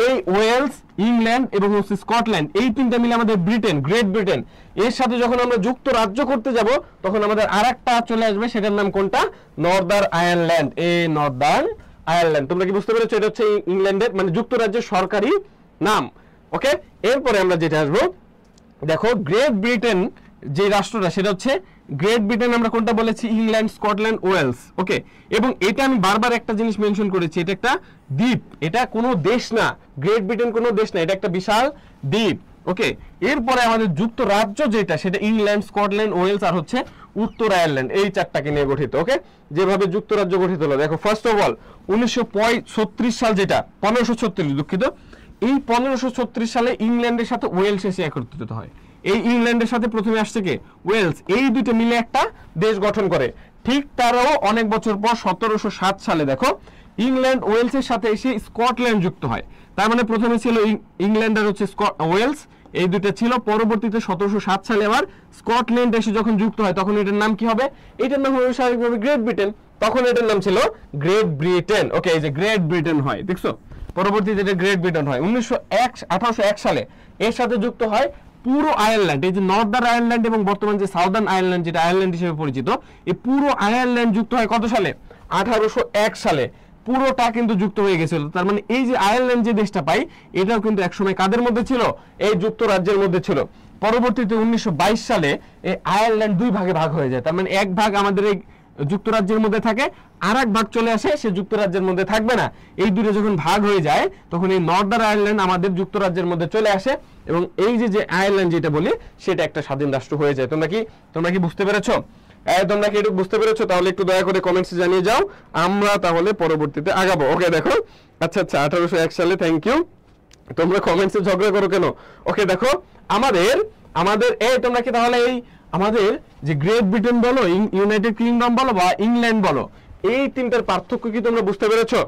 S1: এই ওয়েলস, ইংল্যান্ড এবং হচ্ছে স্কটল্যান্ড, এই তিনটা মিলে আমাদের ব্রিটেন, গ্রেট ব্রিটেন। এর সাথে যখন আমরা যুক্তরাজ্য করতে যাব, তখন আমাদের আরেকটা চলে আসবে, সেটার নাম কোনটা? Northern Ireland. এই নর্দার্ন আয়ারল্যান্ড। তোমরা কি বুঝতে পেরেছো? এটা হচ্ছে ইংল্যান্ডের মানে যুক্তরাজ্যের সরকারি নাম। ওকে, এরপরে আমরা যেটা আসবো, দেখো গ্রেট ব্রিটেন যে রাষ্ট্রটা, সেটা হচ্ছে গ্রেট ব্রিটেন। আমরা কোনটা বলেছি? England, Scotland, Wales. ওকে, এবং এটা আমি বারবার একটা জিনিস মেনশন করেছি, এটা একটা দ্বীপ, এটা কোনো দেশ না। গ্রেট ব্রিটেন কোনো দেশ না, এটা একটা বিশাল দ্বীপ। ওকে, এরপরে আমাদের যুক্তরাজ্য যেটা, সেটা ইংল্যান্ড, স্কটল্যান্ড, ওয়েলস আর হচ্ছে উত্তর আয়ারল্যান্ড, এই চারটাকে নিয়ে গঠিত। ওকে, যেভাবে যুক্তরাজ্য গঠিত হলো, দেখো ফার্স্ট অফ অল 1936 সাল, যেটা 1536, দুঃখিত, এই 1536 সালে ইংল্যান্ডের সাথে ওয়েলস এসে একত্রিত হয়। এই ইংল্যান্ডের সাথে প্রথমে আসছে কে? ওয়েলস। এই দুটো মিলে একটা দেশ গঠন করে। ঠিক তারও অনেক বছর পর 1707 সালে দেখো ইংল্যান্ড ওয়েলসের সাথে এসে স্কটল্যান্ড যুক্ত হয়। তার মানে প্রথমে ছিল ইংল্যান্ড আর হচ্ছে ওয়েলস, এই দুটো ছিল। পরবর্তীতে 1707 সালে আবার স্কটল্যান্ড এসে যখন যুক্ত হয়, তখন এটার নাম কি হবে? এটার নাম হবে স্বাভাবিকভাবে গ্রেট ব্রিটেন। তখন এটার নাম ছিল গ্রেট ব্রিটেন। ওকে, এই যে গ্রেট ব্রিটেন হয়, দেখছো? পরবর্তীতে এটা গ্রেট ব্রিটেন হয়। 1801 সালে এর সাথে যুক্ত হয় পুরো আয়ারল্যান্ড, এই যে নর্দার্ন আয়ারল্যান্ড এবং বর্তমান যে সাউদার্ন আয়ারল্যান্ড, যেটা আয়ারল্যান্ড হিসেবে পরিচিত, এই পুরো আয়ারল্যান্ড যুক্ত হয় কত সালে? 1801 সালে। পুরোটা কিন্তু যুক্ত হয়ে গেছিল। তার মানে এই যে আয়ারল্যান্ড যে দেশটা পাই, এটাও কিন্তু একসময় কাদের মধ্যে ছিল? এই যুক্তরাজ্যের মধ্যে ছিল। পরবর্তীতে 1922 সালে এই আয়ারল্যান্ড দুই ভাগে ভাগ হয়ে যায়। তার মানে এক ভাগ আমাদের এই যুক্তরাজ্যের মধ্যে থাকে, আর এক ভাগ চলে আসে সে যুক্তরাজ্যের মধ্যে থাকবে না। এই দুটো যখন ভাগ হয়ে যায়, তখন এই নর্দার্ন আয়ারল্যান্ড আমাদের যুক্তরাজ্যের মধ্যে চলে আসে, এবং এই যে আয়ারল্যান্ড যেটা বলি, সেটা একটা স্বাধীন রাষ্ট্র হয়ে যায়। তোমরা কি বুঝতে পেরেছো? তোমরা কি একটু বুঝতে পেরেছো? তাহলে একটু দয়া করে কমেন্টসে জানিয়ে যাও, আমরা তাহলে পরবর্তীতে আগাবো। ওকে, দেখো, আচ্ছা 1801 সালে, থ্যাংক ইউ। তোমরা কমেন্টসে ঝগড়া করো কেন? ওকে, দেখো আমাদের তোমরা কি তাহলে এই আমাদের যে গ্রেট ব্রিটেন বলো, ইউনাইটেড কিংডম বলো বা ইংল্যান্ড বলো, এই তিনটার পার্থক্য কি তোমরা বুঝতে পেরেছো?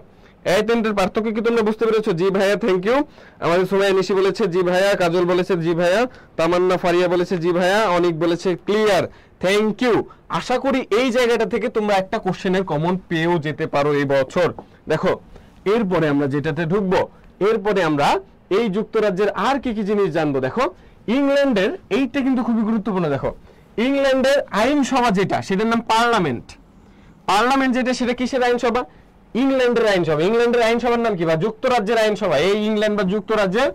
S1: এই তিনটার পার্থক্য কি তোমরা বুঝতে পেরেছো? জি ভাইয়া, থ্যাংক ইউ। আমাদের সুমাইয়া নিশি বলেছে জি ভাইয়া, কাজল বলেছে জি ভাইয়া, তামান্না ফারিয়া বলেছে জি ভাইয়া, অনেক বলেছে ক্লিয়ার, থ্যাংক ইউ। আশা করি এই জায়গাটা থেকে তোমরা একটা কোশ্চেনের কমন পেয়েও যেতে পারো এই বছর। দেখো, এরপরে আমরা যেটাতে ঢুকবো, এরপরে আমরা এই যুক্তরাজ্যের আর কি কি জিনিস জানবো। দেখো, ইংল্যান্ডের এইটা কিন্তু খুবই গুরুত্বপূর্ণ। দেখো, ইংল্যান্ডের আইনসভা যেটা, সেটার নাম পার্লামেন্ট। পার্লামেন্ট যেটা, সেটা কিসের আইনসভা? ইংল্যান্ডের আইনসভা। ইংল্যান্ডের আইনসভার নাম কি? বা যুক্তরাজ্যের আইনসভা, এই ইংল্যান্ড বা যুক্তরাজ্যের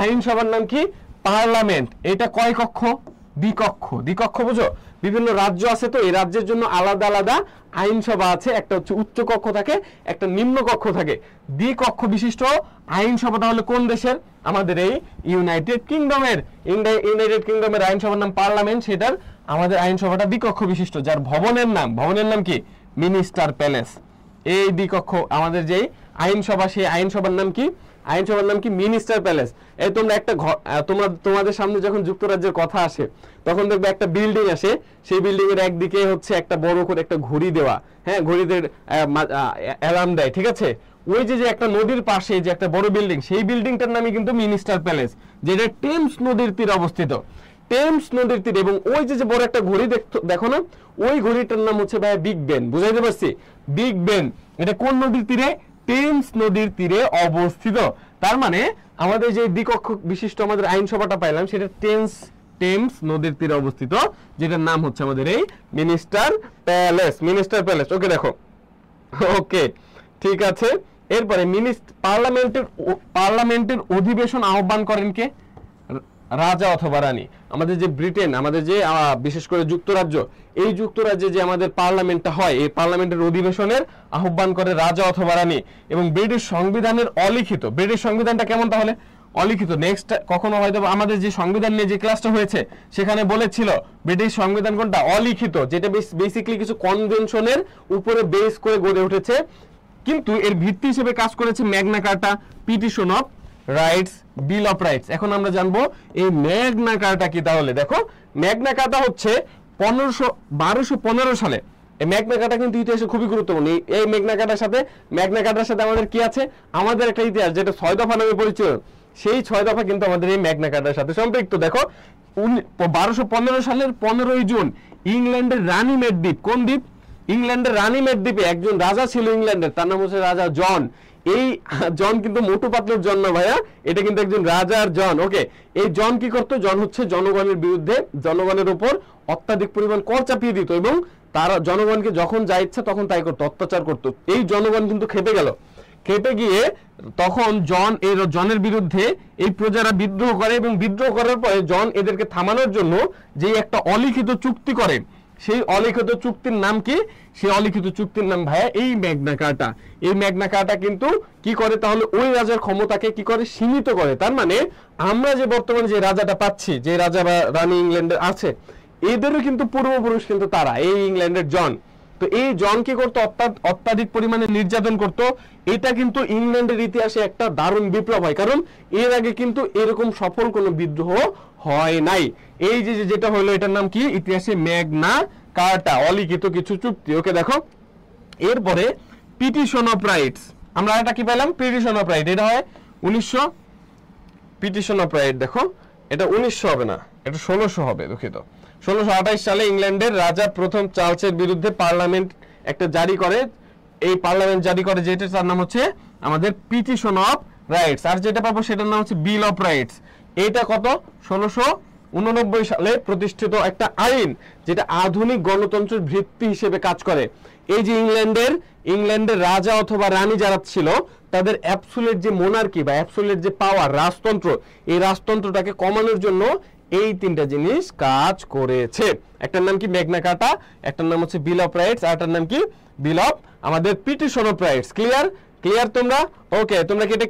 S1: আইনসভার নাম কি? পার্লামেন্ট। এটা কয় কক্ষ? দ্বিকক্ষ। দ্বিকক্ষ বুঝো? বিভিন্ন রাজ্য আছে, তো এই রাজ্যের জন্য আলাদা আলাদা আইনসভা আছে। একটা হচ্ছে উচ্চ কক্ষ থাকে, একটা নিম্ন কক্ষ থাকে। দ্বিকক্ষ বিশিষ্ট আইনসভা তাহলে কোন দেশের? আমাদের এই ইউনাইটেড কিংডমের। ইউনাইটেড কিংডমের আইনসভার নাম পার্লামেন্ট, সেটার আমাদের আইনসভাটা দ্বিকক্ষ বিশিষ্ট, যার ভবনের নাম কি? Minister palace. এই দ্বিকক্ষ আমাদের যে আইনসভা, সেই আইনসভার নাম কি? আইনসভার নাম কি মিনিস্টার প্যালেস। এই তোমরা একটা তোমাদের সামনে যখন যুক্তরাজ্যের কথা আসে তখন দেখবে একটা বিল্ডিং আসে, সেই বিল্ডিং এর একদিকে হচ্ছে একটা বড় করে একটা ঘড়ি দেওয়া, হ্যাঁ ঘড়িদের অ্যালার্ম দেয়, ঠিক আছে। ওই যে একটা নদীর পাশে যে একটা বড় বিল্ডিং, সেই বিল্ডিংটার নামই কিন্তু মিনিস্টার প্যালেস, যেটা টেমস নদীর তীরে অবস্থিত, টেমস নদীর তীরে। এবং ওই যে বড় একটা ঘড়ি দেখো না, ওই ঘড়িটার নাম হচ্ছে ভাই বিগ বেন, বুঝাইতে পারছি? বিগ বেন এটা কোন নদীর তীরে? টেমস নদীর তীরে অবস্থিত। তার মানে আমাদের যে দ্বিকক্ষ বিশিষ্ট আমাদের আইনসভাটা পাইলাম সেটা টেমস নদীর তীরে অবস্থিত, যেটার নাম হচ্ছে আমাদের এই মিনিস্টার প্যালেস, মিনিস্টার প্যালেস। ওকে দেখো, ওকে ঠিক আছে। এরপরে পার্লামেন্টের অধিবেশন আহ্বান করেন কে? রাজা অথবা রানী। আমাদের যে ব্রিটেন, আমাদের যে বিশেষ করে যুক্তরাজ্য, এই যুক্তরাজ্যে যে আমাদের পার্লামেন্টটা হয়, এই পার্লামেন্টের অধিবেশনের আহ্বান করে রাজা অথবা রানী। এবং ব্রিটিশ সংবিধানের অলিখিত, ব্রিটিশ সংবিধানটা কেমন তাহলে? অলিখিত। নেক্সট কখনো হয়তো আমাদের যে সংবিধান নিয়ে যে ক্লাসটা হয়েছে সেখানে বলেছিল ব্রিটিশ সংবিধান কোনটা? অলিখিত, যেটা বেসিক্যালি কিছু কনভেনশনের উপরে বেস করে গড়ে উঠেছে, কিন্তু এর ভিত্তি হিসেবে কাজ করেছে Magna কার্টা, petition of rights, bill of rights. এখন আমরা জানবো এই ম্যাগনা কার্টা কি। তাহলে দেখো, ম্যাগনা কার্টা হচ্ছে 1215 সালে। এই ম্যাগনা কার্টা কিন্তু ইতিহাসে খুবই গুরুত্বপূর্ণ। এই ম্যাগনা কার্টার সাথে আমাদের কি আছে? আমাদের একটা ইতিহাস যেটা 6 দফা নামে পরিচিত, সেই 6 দফা কিন্তু আমাদের এই ম্যাগনা কার্টার সাথে সম্পৃক্ত। দেখো 1215 সালের 15ই জুন ইংল্যান্ডের রানীমেড দ্বীপ, কোন দ্বীপ? ইংল্যান্ডের রানীমেড দ্বীপে একজন রাজা ছিল ইংল্যান্ডের, তার নাম হচ্ছে রাজা জন। এই জন কিন্তু মোটু পাতলুর জন না ভাইয়া, এটা কিন্তু একজন রাজার জন। ওকে, এই জন কি করতো? জন হচ্ছে জনগণের বিরুদ্ধে, জনগণের উপর অত্যাধিক পরিমাণ কর চাপিয়ে দিত এবং তারা জনগণকে যখন যা ইচ্ছা তখন তাই করতো, অত্যাচার করতো। এই জনগণ কিন্তু খেপে গেল, খেপে গিয়ে তখন জনের বিরুদ্ধে এই প্রজারা বিদ্রোহ করে এবং বিদ্রোহ করার পরে জন এদেরকে থামানোর জন্য যে একটা অলিখিত চুক্তি করে, সেই অলিখিত চুক্তির নাম কি? সেই অলিখিত চুক্তির নাম ভাইয়া এই ম্যাগনা কার্টা। এই ম্যাগনা কার্টা কিন্তু কি করে? তাহলে ওই রাজার ক্ষমতাকে কি করে? সীমিত করে। তার মানে আমরা যে বর্তমানে যে রাজাটা পাচ্ছি, যে রাজা বা রানী ইংল্যান্ডের আছে, এদেরও কিন্তু পূর্বপুরুষ কিন্তু তারা, এই ইংল্যান্ডের জন। তো এই জন কি করতো? অত্যাধিক পরিমাণে নির্যাতন করত। এটা কিন্তু ইংল্যান্ডের ইতিহাসে একটা দারুণ বিপ্লব হয়, কারণ এর আগে কিন্তু এরকম সফল কোনো বিদ্রোহ হয় নাই। এই যে যেটা হলো, এটার নাম কি ইতিহাসে? ম্যাগনা কার্টা, অলিখিত কিছু চুক্তি। ওকে দেখো, এরপরে পিটিশন অফ রাইটস। আমরা এটা কি পেলাম? Petition of right. এটা হয় 1900। পিটিশন অফ রাইট দেখো, এটা 1900 হবে না, এটা 1600 হবে, দুঃখিত। 1628 সালে ইংল্যান্ডের রাজা প্রথম চার্লসের বিরুদ্ধে পার্লামেন্ট একটা জারি করে। এই পার্লামেন্ট জারি করে যেটা, তার নাম হচ্ছে আমাদের পিটিশন অফ রাইটস। আর যেটা পাবো সেটার নাম হচ্ছে বিল অফ রাইটস। এটা কত? 1689 সালে প্রতিষ্ঠিত একটা আইন, যেটা আধুনিক গণতন্ত্রের ভিত্তি হিসেবে কাজ করে। এই যে ইংল্যান্ডের রাজা অথবা রানী যারা ছিল, তাদের অ্যাবসোলিউট যে মোনার্কি বা অ্যাবসোলিউট যে পাওয়ার, রাজতন্ত্র, এই রাজতন্ত্রটাকে কমানোর জন্য এই তিনটা জিনিস কাজ করেছে। একটার নাম কি? ম্যাগনা কার্টা, একটার নাম হচ্ছে বিল অফ রাইটস, আর একটার নাম কি? বিল অফ আমাদের পিটিশন অফ রাইটস। ক্লিয়ার তোমরা? ওকে, তোমরা কি এটা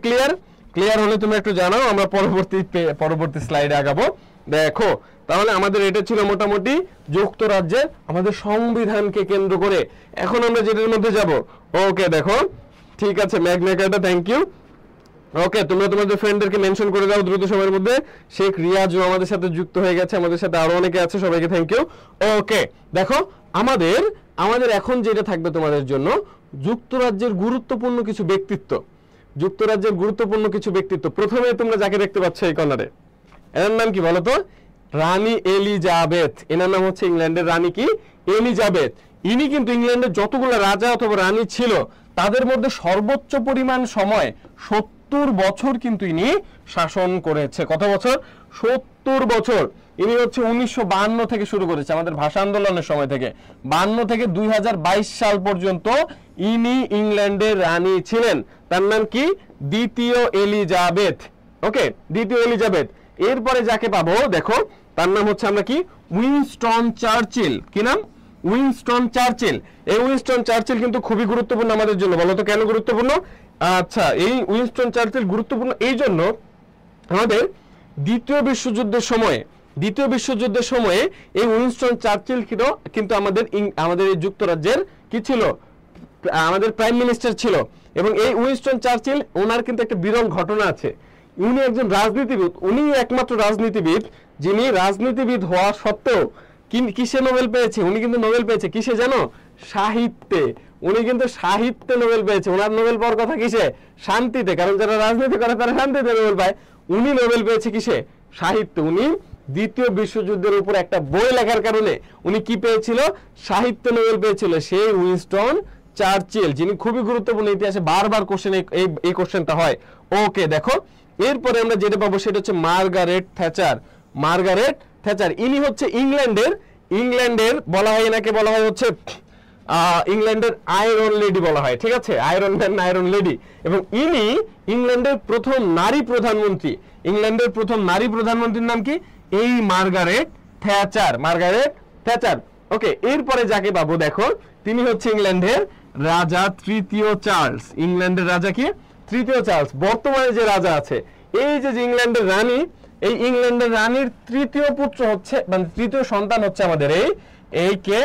S1: ক্লিয়ার হলে তোমরা একটু জানাও, আমরা পরবর্তী স্লাইডে আগাবো। দেখো, তাহলে আমাদের এটা ছিল মোটামুটি যুক্তরাজ্যের আমাদের সংবিধানকে কেন্দ্র করে। এখন আমরা যেটার মধ্যে যাব। ওকে দেখো, ঠিক আছে, ম্যাগনা কার্টা, থ্যাংক ইউ। ওকে, তোমরা তোমাদের ফ্রেন্ডদেরকে মেনশন করে দাও দ্রুত সময়ের মধ্যে। শেখ রিয়াজও আমাদের সাথে যুক্ত হয়ে গেছে, আমাদের সাথে আরো অনেকে আছে, সবাইকে থ্যাংক ইউ। ওকে দেখো, আমাদের এখন যেটা থাকবে তোমাদের জন্য, যুক্তরাজ্যের গুরুত্বপূর্ণ কিছু ব্যক্তিত্ব। প্রথমে তোমরা যাকে দেখতে পাচ্ছ এই কর্নারে, এনার নাম কি বলো তো? রানী এলিজাবেথ। এনার নাম হচ্ছে ইংল্যান্ডের রানী কি? এলিজাবেথ। ইনি কিন্তু ইংল্যান্ডের যতগুলো রাজা অথবা রানী ছিল তাদের মধ্যে সর্বোচ্চ পরিমাণ সময় 70 বছর কিন্তু ইনি শাসন করেছে। কত বছর? 70 বছর। ইনি হচ্ছে 1952 থেকে শুরু করেছে, আমাদের ভাষা আন্দোলনের সময় থেকে 52 থেকে 2022 সাল পর্যন্ত ইনি ইংল্যান্ডের রানী ছিলেন। তার নাম কি? দ্বিতীয় এলিজাবেথ। ওকে, দ্বিতীয় এলিজাবেথ। এরপরে যাকে পাবো দেখো, তার নাম হচ্ছে আমরা কি? Winston Churchill. কি নাম? Winston Churchill. এই উইনস্টন চার্চিল কিন্তু খুবই গুরুত্বপূর্ণ আমাদের জন্য। বলো তো কেন গুরুত্বপূর্ণ? আচ্ছা, এই উইনস্টন চার্চিল গুরুত্বপূর্ণ এই জন্য, আমাদের দ্বিতীয় বিশ্বযুদ্ধের সময়ে এই উইনস্টন চার্চিল কিন্তু আমাদের এই যুক্তরাজ্যের কি ছিল? আমাদের প্রাইম মিনিস্টার ছিল। এবং এই উইনস্টন চার্চিল ওনার কিন্তু একটা বিরল ঘটনা আছে। উনি একজন রাজনীতিবিদ, উনি একমাত্র রাজনীতিবিদ যিনি রাজনীতিবিদ হওয়া সত্ত্বেও কিসে নোবেল পেয়েছে? উনি কিন্তু নোবেল পেয়েছে কিসে জানো? সাহিত্যে। উনি কিন্তু সাহিত্যে নোবেল পেয়েছে। ওনার নোবেল পাওয়ার কথা কিসে? শান্তিতে, কারণ যারা রাজনীতি করে তারা শান্তিতে নোবেল পায়। উনি নোবেল পেয়েছে কিসে? সাহিত্যে। উনি দ্বিতীয় বিশ্বযুদ্ধের উপর একটা বই লেখার কারণে উনি কি পেয়েছিল? সাহিত্যে নোবেল পেয়েছিল। সেই উইনস্টন চার্চিল, যিনি খুবই গুরুত্বপূর্ণ, ইতিহাসে বারবার কোশ্চেন এই কোশ্চেনটা হয়। ওকে, দেখো এরপরে আমরা যেটা পাবো সেটা হচ্ছে মার্গারেট থ্যাচার। মার্গারেট থ্যাচার ইনি হচ্ছে ইংল্যান্ডের বলা হয়, এনাকে বলা হয় হচ্ছে ইংল্যান্ডের আয়রন লেডি বলা হয়, ঠিক আছে? Iron man, iron lady. এবং ইনি ইংল্যান্ডের প্রথম নারী প্রধানমন্ত্রী। ইংল্যান্ডের প্রথম নারী প্রধানমন্ত্রীর নাম কি? এই Margaret Thatcher. Margaret Thatcher. Okay, এরপরে যাকে পাবো দেখো, তিনি হচ্ছে ইংল্যান্ডের রাজা তৃতীয় চার্লস। ইংল্যান্ডের রাজা কি? তৃতীয় চার্লস। বর্তমানে যে রাজা আছে, এই যে ইংল্যান্ডের রানী, এই ইংল্যান্ডের রানীর তৃতীয় পুত্র হচ্ছে, মানে তৃতীয় সন্তান হচ্ছে আমাদের এই কে?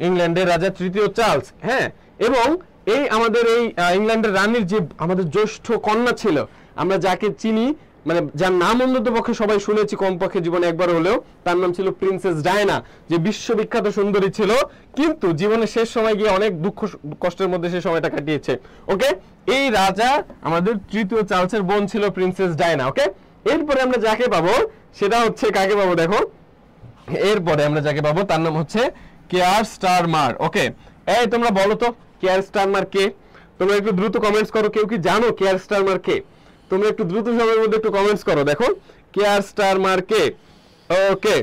S1: ইংল্যান্ডের রাজা তৃতীয় চার্লস। হ্যাঁ, এবং এই আমাদের এই ইংল্যান্ডের রানীর যে আমাদের জ্যেষ্ঠ কন্যা ছিল, আমরা যাকে চিনি, মানে যার নাম অন্তত পক্ষে সবাই শুনেছি কমপক্ষে জীবনে একবার হলেও, তার নাম ছিল প্রিন্সেস ডায়ানা, যে বিশ্ববিখ্যাত সুন্দরী ছিল, কিন্তু জীবনের শেষ সময় গিয়ে অনেক দুঃখ কষ্টের মধ্যে সে সময়টা কাটিয়েছে। ওকে, এই রাজা আমাদের তৃতীয় চার্লসের বোন ছিল প্রিন্সেস ডায়ানা। ওকে, এরপরে আমরা যাকে পাবো সেটা হচ্ছে, কাকে পাবো দেখো, এরপরে আমরা যাকে পাবো তার নাম হচ্ছে কেয়ার স্টারমার। ওকে, এই তোমরা বলো তো কেয়ার স্টারমার কে? তোমরা একটু দ্রুত কমেন্টস করো, কেউ কি জানো কেয়ার স্টারমার কে? তোমরা একটু দ্রুত সময়ের মধ্যে একটু কমেন্টস করো, দেখো কেয়ার স্টারমার কে? ওকে,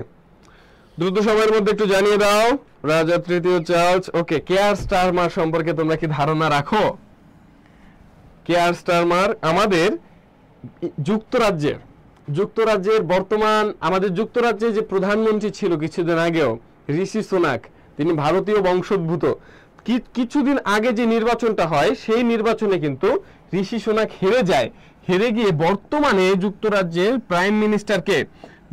S1: দ্রুত সময়ের মধ্যে একটু জানিয়ে দাও। রাজা তৃতীয় চার্লস। ওকে, কেয়ার স্টারমার সম্পর্কে তোমরা কি ধারণা রাখো? কেয়ার স্টারমার আমাদের যুক্তরাজ্যের বর্তমান আমাদের যুক্তরাজ্যে যে প্রধানমন্ত্রী ছিল কিছুদিন আগেও, ঋষি সুনাক, তিনি ভারতীয় বংশোদ্ভূত। কিছুদিন আগে যে নির্বাচনটা হয় সেই নির্বাচনে কিন্তু ঋষি সুনাক হেরে যায়। হেরে গিয়ে বর্তমানে যুক্তরাজ্যের প্রাইম মিনিস্টারকে,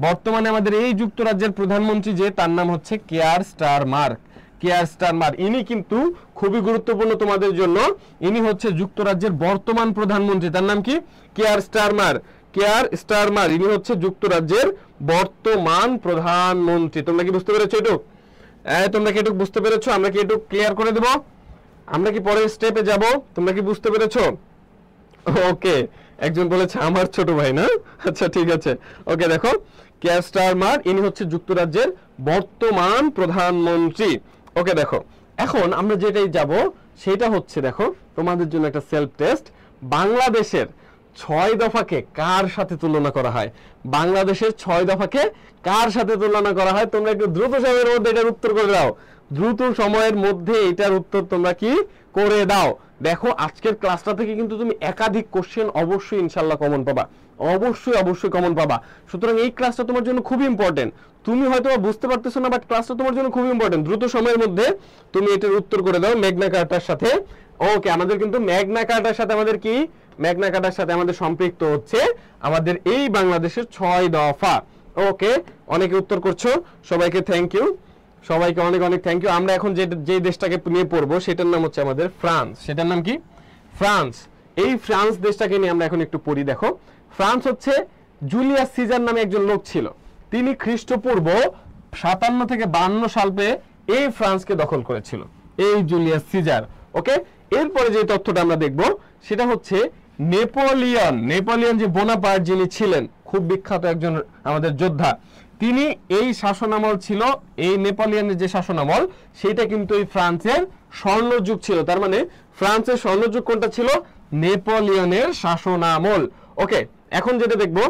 S1: বর্তমানে আমাদের এই যুক্তরাজ্যের প্রধানমন্ত্রী যে, তার নাম হচ্ছে কেয়ার স্টারমার। কেয়ার স্টারমার ইনি কিন্তু খুবই গুরুত্বপূর্ণ তোমাদের জন্য। ইনি হচ্ছে যুক্তরাজ্যের বর্তমান প্রধানমন্ত্রী। তার নাম কি? Care Starmer. কেয়ার স্টারমার ইনি হচ্ছে যুক্তরাজ্যের বর্তমান প্রধানমন্ত্রী। তোমরা কি বুঝতে পেরেছো এটুক? তোমরা কি এটুক বুঝতে পেরেছো? আমরা কি এটুক ক্লিয়ার করে দেব? আমরা কি পরের স্টেপে যাব? তোমরা কি বুঝতে পেরেছো? ওকে, একজন বলেছে আমার ছোট ভাই না? আচ্ছা ঠিক আছে। ওকে, দেখো কেয়ার স্টারমার ইনি হচ্ছে যুক্তরাজ্যের বর্তমান প্রধানমন্ত্রী। ওকে, দেখো এখন আমরা যেটাই যাব সেটা হচ্ছে, দেখো তোমাদের জন্য একটা সেলফ টেস্ট। বাংলাদেশের 6 দফাকে কার সাথে তুলনা করা হয়? বাংলাদেশের 6 দফাকে কার সাথে তুলনা করা হয়? তোমরা একটু দ্রুত সময়ের মধ্যে এটার উত্তর করে দাও। দ্রুত সময়ের মধ্যে এটার উত্তর তোমরা কি করে দাও। দেখো আজকের ক্লাসটা থেকে কিন্তু তুমি একাধিক কোশ্চেন অবশ্যই ইনশাআল্লাহ কমন পাবা, অবশ্যই কমন পাবা। সুতরাং এই ক্লাসটা তোমার জন্য খুবই ইম্পর্টেন্ট। তুমি হয়তো বুঝতে পারতেছো না, বাট ক্লাসটা তোমার জন্য খুবই ইম্পর্টেন্ট। দ্রুত সময়ের মধ্যে তুমি এটার উত্তর করে দাও ম্যাগনা কার্টার সাথে। ওকে, আমাদের কিন্তু ম্যাগনা কার্টার সাথে আমাদের কি, ম্যাগনা কার্টার সাথে আমাদের সম্পৃক্ত হচ্ছে আমাদের এই বাংলাদেশের 6 দফা। ওকে, অনেকে উত্তর করছো, সবাইকে থ্যাংক ইউ, সবাইকে অনেক অনেক থ্যাংক ইউ। আমরা এখন যে দেশটাকে নিয়ে পড়বো সেটার নাম হচ্ছে আমাদের ফ্রান্স। সেটার নাম কি? ফ্রান্স। এই ফ্রান্স দেশটাকে নিয়ে আমরা এখন একটু পড়ি। দেখো ফ্রান্স হচ্ছে জুলিয়াস সিজার নামে একজন লোক ছিল। তিনি খ্রিস্টপূর্ব 57 থেকে 52 সালে এই ফ্রান্সকে দখল করেছিল, এই জুলিয়াস সিজার। ওকে, এরপরে যে তথ্যটা আমরা দেখব সেটা হচ্ছে নেপোলিয়ন যে বোনাপার্ট যিনি ছিলেন, খুব বিখ্যাত একজন আমাদের যোদ্ধা, তিনি এই শাসনামল ছিল, এই নেপোলিয়নের যে শাসনামল সেটা কিন্তু এই ফ্রান্সের স্বর্ণযুগ ছিল। তার মানে ফ্রান্সের স্বর্ণযুগ কোনটা ছিল? নেপোলিয়নের শাসনামল। ওকে, এখন যেটা দেখবো,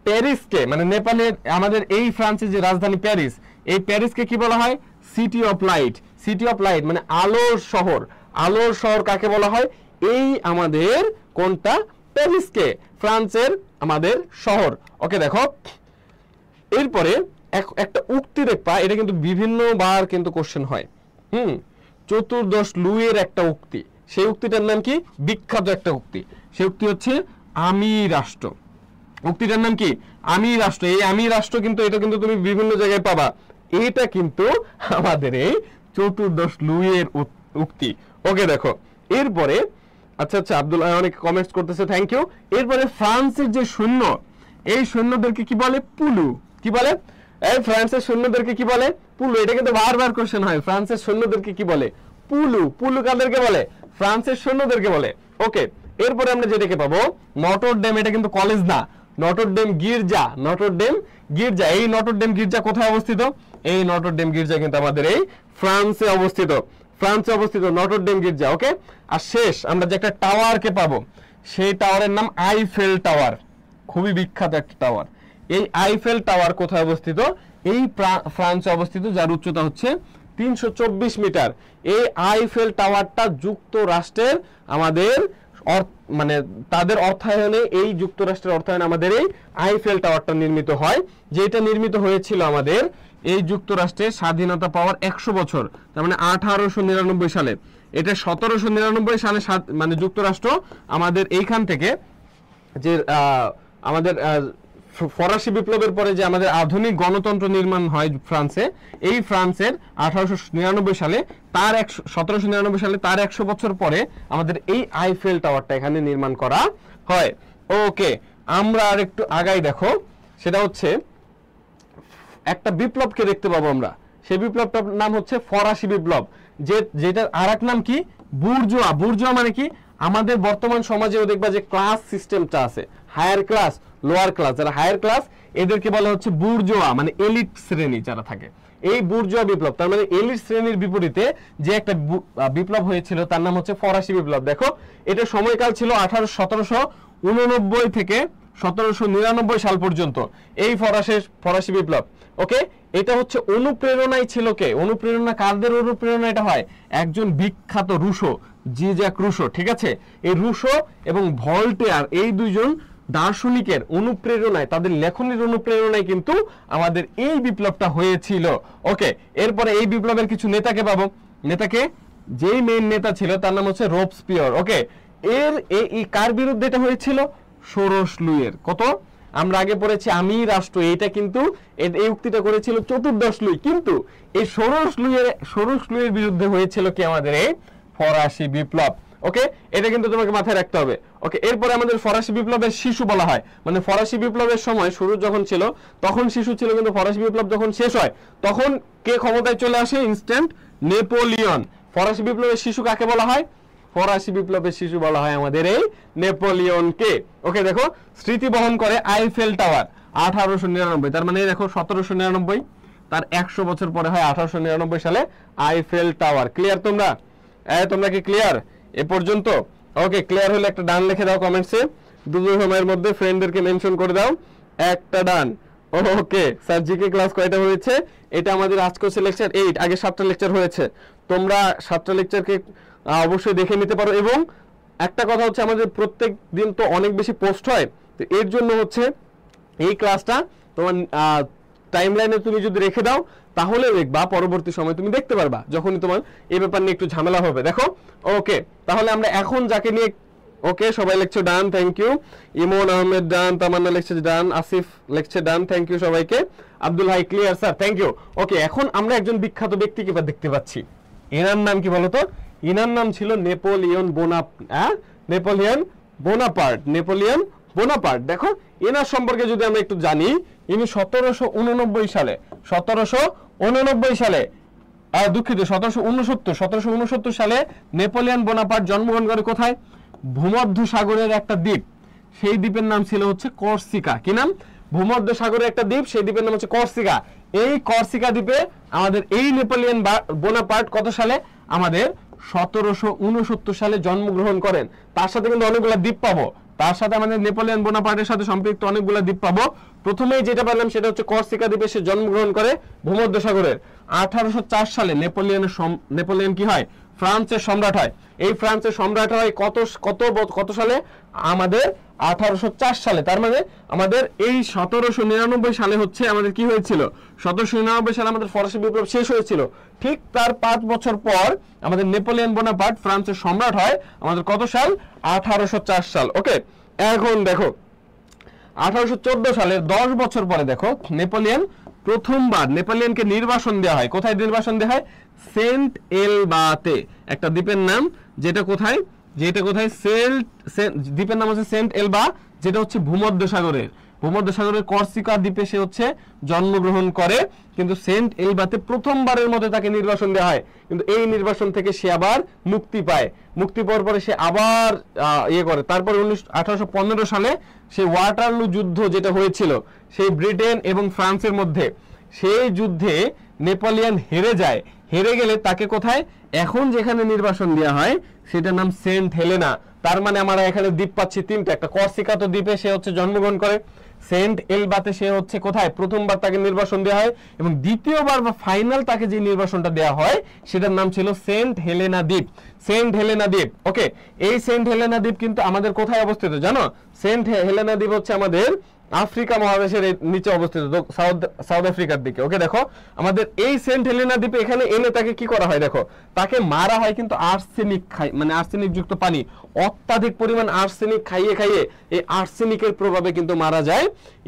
S1: প্যারিসকে, মানে নেপালের আমাদের এই ফ্রান্সের যে রাজধানী প্যারিস, এই প্যারিসকে কি বলা হয়? City of light. City of light মানে আলোর শহর। আলোর শহর কাকে বলা হয়? এই আমাদের কোনটা? প্যারিসকে, ফ্রান্সের আমাদের শহর। ওকে, দেখো এরপরে একটা উক্তি দেখবা, এটা কিন্তু বিভিন্নবার কিন্তু কোশ্চেন হয়। চতুর্দশ লুইয়ের একটা উক্তি, সেই উক্তিটার নাম কি? বিখ্যাত একটা উক্তি, সেই উক্তি হচ্ছে আমি রাষ্ট্র। উক্তিটার নাম কি? আমি রাষ্ট্র। এই আমি রাষ্ট্র কিন্তু এটা কিন্তু তুমি বিভিন্ন জায়গায় পাবা। এটা কিন্তু আমাদের এই চতুর্দশ লুইয়ের উক্তি। ওকে, দেখো এরপরে আচ্ছা আচ্ছা, আব্দুল অনেক কমেন্টস করতেছে, থ্যাংক ইউ। এরপরে ফ্রান্সের যে সৈন্য, এই সৈন্যদেরকে কি বলে? পুলু। কি বলে? এই ফ্রান্সের সৈন্যদেরকে কি বলে? পুলু। এটা কিন্তু বারবার কোশ্চেন হয়, ফ্রান্সের সৈন্যদেরকে কি বলে? পুলু। পুলু কাদেরকে বলে? ফ্রান্সের সৈন্যদেরকে বলে। ওকে, এরপরে আমরা যেটাকে পাবো নটর ডেম। এটা কিন্তু কলেজ না, নটর ডেম গির্জা। নটর ডেম গির্জা। এই নটর ডেম গির্জা কোথায় অবস্থিত? এই নটর ডেম গির্জা কিন্তু আমাদের এই ফ্রান্সে অবস্থিত। ফ্রান্সে অবস্থিত নটর ডেম গির্জা। ওকে, আর শেষ আমরা যে একটা টাওয়ারকে পাবো, সেই টাওয়ারের নাম আইফেল টাওয়ার। খুবই বিখ্যাত একটা টাওয়ার। এই আইফেল টাওয়ার কোথায় অবস্থিত? এই ফ্রান্সে অবস্থিত, যার উচ্চতা হচ্ছে 324 মিটার। এই আইফেল টাওয়ারটা যুক্তরাষ্ট্রের আমাদের মানে তাদের অর্থায়নে, এই যুক্তরাষ্ট্রের অর্থায়নে আমাদের এই আইফেল টাওয়ারটা নির্মিত হয়, যেটা নির্মিত হয়েছিল আমাদের এই যুক্তরাষ্ট্রের স্বাধীনতা পাওয়ার 100 বছর, তার মানে 1899 সালে। এটা 1799 সালে মানে যুক্তরাষ্ট্র আমাদের এইখান থেকে যে আমাদের ফরাসি বিপ্লবের পরে যে আমাদের আধুনিক গণতন্ত্র নির্মাণ হয় ফ্রান্সে, এই ফ্রান্সের 1899 সালে তার 1799 সালে তার 100 বছর পরে আমাদের এই আইফেল টাওয়ারটা এখানে নির্মাণ করা হয়। ওকে, আমরা আর একটু আগাই, দেখো সেটা হচ্ছে একটা বিপ্লবকে দেখতে পাবো আমরা। সেই বিপ্লবটার নাম হচ্ছে ফরাসি বিপ্লব, যেটার আরেক নাম কি? বুর্জোয়া। বুর্জোয়া মানে কি? আমাদের বর্তমান সমাজেও দেখবা যে ক্লাস সিস্টেমটা আছে, হায়ার ক্লাস, লোয়ার ক্লাস। যারা হায়ার ক্লাস এদেরকে বলা হচ্ছে বুর্জোয়া, মানে এলিট শ্রেণী যারা থাকে। এই বুর্জোয়া বিপ্লব, তার মানে এলিট শ্রেণীর বিপরীতে যে একটা বিপ্লব হয়েছিল তার নাম হচ্ছে ফরাসি বিপ্লব। দেখো এটা সময়কাল ছিল 1789 থেকে 1799 সাল পর্যন্ত এই ফরাসি বিপ্লব। ওকে, এটা হচ্ছে অনুপ্রেরণাই ছিল কে? অনুপ্রেরণা কাদের অনুপ্রেরণা এটা হয়? একজন বিখ্যাত রুশো, জি জ্যাক রুশো। ঠিক আছে, এই রুশো এবং ভল্টেয়ার এই দুইজন দার্শনিকের অনুপ্রেরণায়, তাদের লেখনের অনুপ্রেরণায় কিন্তু আমাদের এই বিপ্লবটা হয়েছিল। ওকে, এরপরে এই বিপ্লবের কিছু নেতাকে পাবো। নেতাকে, যেই মেইন নেতা ছিল তার নাম হচ্ছে রোবস্পিয়ার। ওকে, এই কার বিরুদ্ধে এটা হয়েছিল? সোরস লুইয়ের। কত? আমরা আগে পড়েছি আমি রাষ্ট্র, এইটা কিন্তু এই উক্তিটা করেছিল চতুর্দশ লুই, কিন্তু এই সোরস লুইয়ের বিরুদ্ধে হয়েছিল কি? আমাদের এই ফরাসি বিপ্লব। ওকে, এটা কিন্তু তোমাকে মাথায় রাখতে হবে। ওকে, এরপরে আমাদের ফরাসি বিপ্লবের শিশু বলা হয়, মানে ফরাসি বিপ্লবের সময় শুরু যখন ছিল তখন শিশু ছিল, কিন্তু ফরাসি বিপ্লব যখন শেষ হয় তখন কে ক্ষমতায় চলে আসে? Instant Napoleon. ফরাসি বিপ্লবের শিশু কাকে বলা হয়? ফরাসি বিপ্লবের শিশু বলা হয় আমাদের এই নেপোলিয়নকে। ওকে, দেখো স্মৃতি বহন করে আইফেল টাওয়ার 1899, তার মানে দেখো 1799, তার 100 বছর পরে হয় 1899 সালে আইফেল টাওয়ার। ক্লিয়ার তোমরা? তোমরা কি ক্লিয়ার এ পর্যন্ত? ওকে, ক্লিয়ার হলে একটা ডান লিখে দাও কমেন্টসে, দুটো সময়ের মধ্যে ফ্রেন্ডদেরকে মেনশন করে দাও একটা ডান। ওকে, স্যার জিকে ক্লাস কয়টা হয়েছে? এটা আমাদের আজকে হচ্ছে লেকচার 8, আগে 7টা লেকচার হয়েছে। তোমরা 7টা লেকচারকে অবশ্যই দেখে নিতে পারো। এবং একটা কথা হচ্ছে, আমাদের প্রত্যেক দিন তো অনেক বেশি পোস্ট হয়, তো এর জন্য হচ্ছে এই ক্লাসটা তোমার টাইমলাইনে তুমি যদি রেখে দাও তাহলে দেখবা পরবর্তী সময় তুমি দেখতে পারবা, যখনই তোমার এই ব্যাপার নিয়ে একটু ঝামেলা হবে। দেখো, ওকে, তাহলে আমরা এখন যাকে নিয়ে, ওকে সবাই lecture done, thank you. Emon Ahmed done, Tamanna lecture done, Asif lecture done, thank you সবাইকে। Abdul Hai clear sir, thank you. Okay, এখন আমরা একজন বিখ্যাত ব্যক্তিকে দেখতে পাচ্ছি। এনার নাম কি বলতো? ইনার নাম ছিল নেপোলিয়ন বোনাপার্ট। দেখো এনার সম্পর্কে যদি আমরা একটু জানি, ইনি 1769 সালে দুঃখিত 1769 সালে নেপোলিয়ন বোনাপার্ট জন্মগ্রহণ করে। কোথায়? ভূমধ্য সাগরের একটা দ্বীপ, সেই দ্বীপের নাম ছিল হচ্ছে কর্সিকা। কি নাম? ভূমধ্য সাগরের একটা দ্বীপ, সেই দ্বীপের নাম হচ্ছে কর্সিকা। এই কর্সিকা দ্বীপে আমাদের এই নেপোলিয়ন বোনাপার্ট কত সালে? আমাদের 1769 সালে জন্মগ্রহণ করেন। তার সাথে কিন্তু অনেকগুলো দ্বীপ পাবো, তার সাথে আমাদের নেপোলিয়ন বোনাপার্টের সাথে সম্পৃক্ত অনেকগুলো দ্বীপ পাবো। প্রথমেই যেটা পেলাম সেটা হচ্ছে কর্সিকা দ্বীপে সে জন্মগ্রহণ করে ভূমধ্য সাগরের। 1804 সালে নেপোলিয়ন কি হয়? ফ্রান্সের সম্রাট হয়। এই ফ্রান্সের সম্রাট হয় কত সালে? আমাদের 1804 সালে। তার মানে আমাদের এই 1799 সালে হচ্ছে আমাদের কি হয়েছিল? 1799 সালে আমাদের ফরাসি বিপ্লব শেষ হয়েছিল। ঠিক তার 5 বছর পর আমাদের নেপোলিয়ন বোনাপার্ট ফ্রান্সের সম্রাট হয়। আমাদের কত সাল? 1804 সাল। ওকে, এখন দেখো 1814 সালের 10 বছর পরে দেখো প্রথমবার নেপোলিয়নকে নির্বাসন দেওয়া হয়। কোথায় নির্বাসন দেওয়া হয়? সেন্ট এলবাতে, একটা দ্বীপের নাম, যেটা কোথায়? যে এটা কোথায় দ্বীপের নাম হচ্ছে সেন্ট এলবা, যেটা হচ্ছে ভূমধ্যসাগরের কর্সিকা দ্বীপে সে হচ্ছে জন্মগ্রহণ করে। কিন্তু সেন্ট এলবাতে প্রথমবারের মতো তাকে নির্বাসন দেওয়া হয়, কিন্তু এই নির্বাসন থেকে সে আবার মুক্তি পায়। মুক্তি পাওয়ার পরে সে আবার ইয়ে করে। তারপরে 1815 সালে সেই ওয়াটারলু যুদ্ধ যেটা হয়েছিল সেই ব্রিটেন এবং ফ্রান্সের মধ্যে, সেই যুদ্ধে নেপোলিয়ন হেরে যায়। হেরে গেলে তাকে কোথায় এখন যেখানে নির্বাসন দেওয়া হয় সেটার নাম সেন্ট হেলেনা। তার মানে আমরা এখানে দ্বীপ পাচ্ছি তিনটা, একটা কর্সিকা তো দ্বীপে সে হচ্ছে জন্মগ্রহণ করে, সেন্ট এলবাতে সে হচ্ছে কোথায় প্রথমবার তাকে নির্বাসন দেওয়া হয়, এবং দ্বিতীয়বার বা ফাইনাল তাকে যে নির্বাসনটা দেওয়া হয় সেটার নাম ছিল সেন্ট হেলেনা দ্বীপ। সেন্ট হেলেনা দ্বীপ, ওকে। এই সেন্ট হেলেনা দ্বীপ কিন্তু আমাদের কোথায় অবস্থিত জানো? সেন্ট হেলেনা দ্বীপ হচ্ছে আমাদের আফ্রিকা মহাদেশের নিচে অবস্থিত, সাউথ আফ্রিকার দিকে। ওকে, দেখো আমাদের এই সেন্ট হেলেনা দ্বীপে এখানে এনে তাকে কি করা হয়, দেখো তাকে মারা হয় কিন্তু আর্সেনিক খাই, মানে আর্সেনিক যুক্ত পানি, অত্যাধিক পরিমাণ আর্সেনিক খাইয়ে খাইয়ে এই আর্সেনিকের প্রভাবে কিন্তু মারা যায়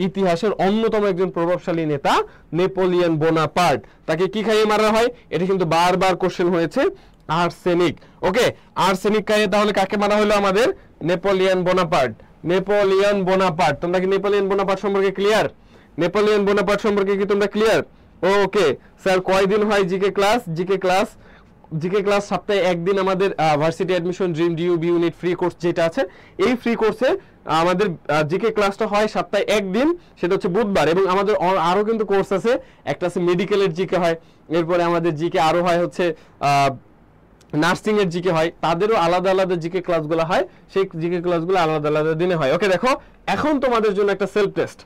S1: ইতিহাসের অন্যতম একজন প্রভাবশালী নেতা নেপোলিয়ন বোনাপার্ট। তাকে কি খাইয়ে মারা হয়? এটা কিন্তু বারবার কোশ্চেন হয়েছে, আর্সেনিক। ওকে, আর্সেনিক খাইয়ে তাহলে কাকে মারা হলো? আমাদের নেপোলিয়ন বোনাপার্ট। নেপোলিয়ন বোনাপার্ট, তোমরা কি নেপোলিয়ন বোনাপার্ট সম্পর্কে ক্লিয়ার? নেপোলিয়ন বোনাপার্ট সম্পর্কে কি তোমরা ক্লিয়ার? ওকে স্যার, কয়দিন হয় জিকে ক্লাস? জিকে ক্লাস সপ্তাহে একদিন আমাদের varsity admission dream D U B unit free course যেটা আছে, এই ফ্রি কোর্সে আমাদের জিকে ক্লাসটা হয় সপ্তাহে একদিন, সেটা হচ্ছে বুধবার। এবং আমাদের আরো কিন্তু কোর্স আছে, একটা আছে মেডিকেলের জিকে হয়, এরপরে আমাদের জিকে আরো হয় হচ্ছে নার্সিং এর জিকে হয়, তাদেরও আলাদা আলাদা জিকে ক্লাসগুলো হয়, সেই জিকে ক্লাসগুলো আলাদা আলাদা দিনে হয়। ওকে, দেখো এখন তোমাদের জন্য একটা সেলফ টেস্ট,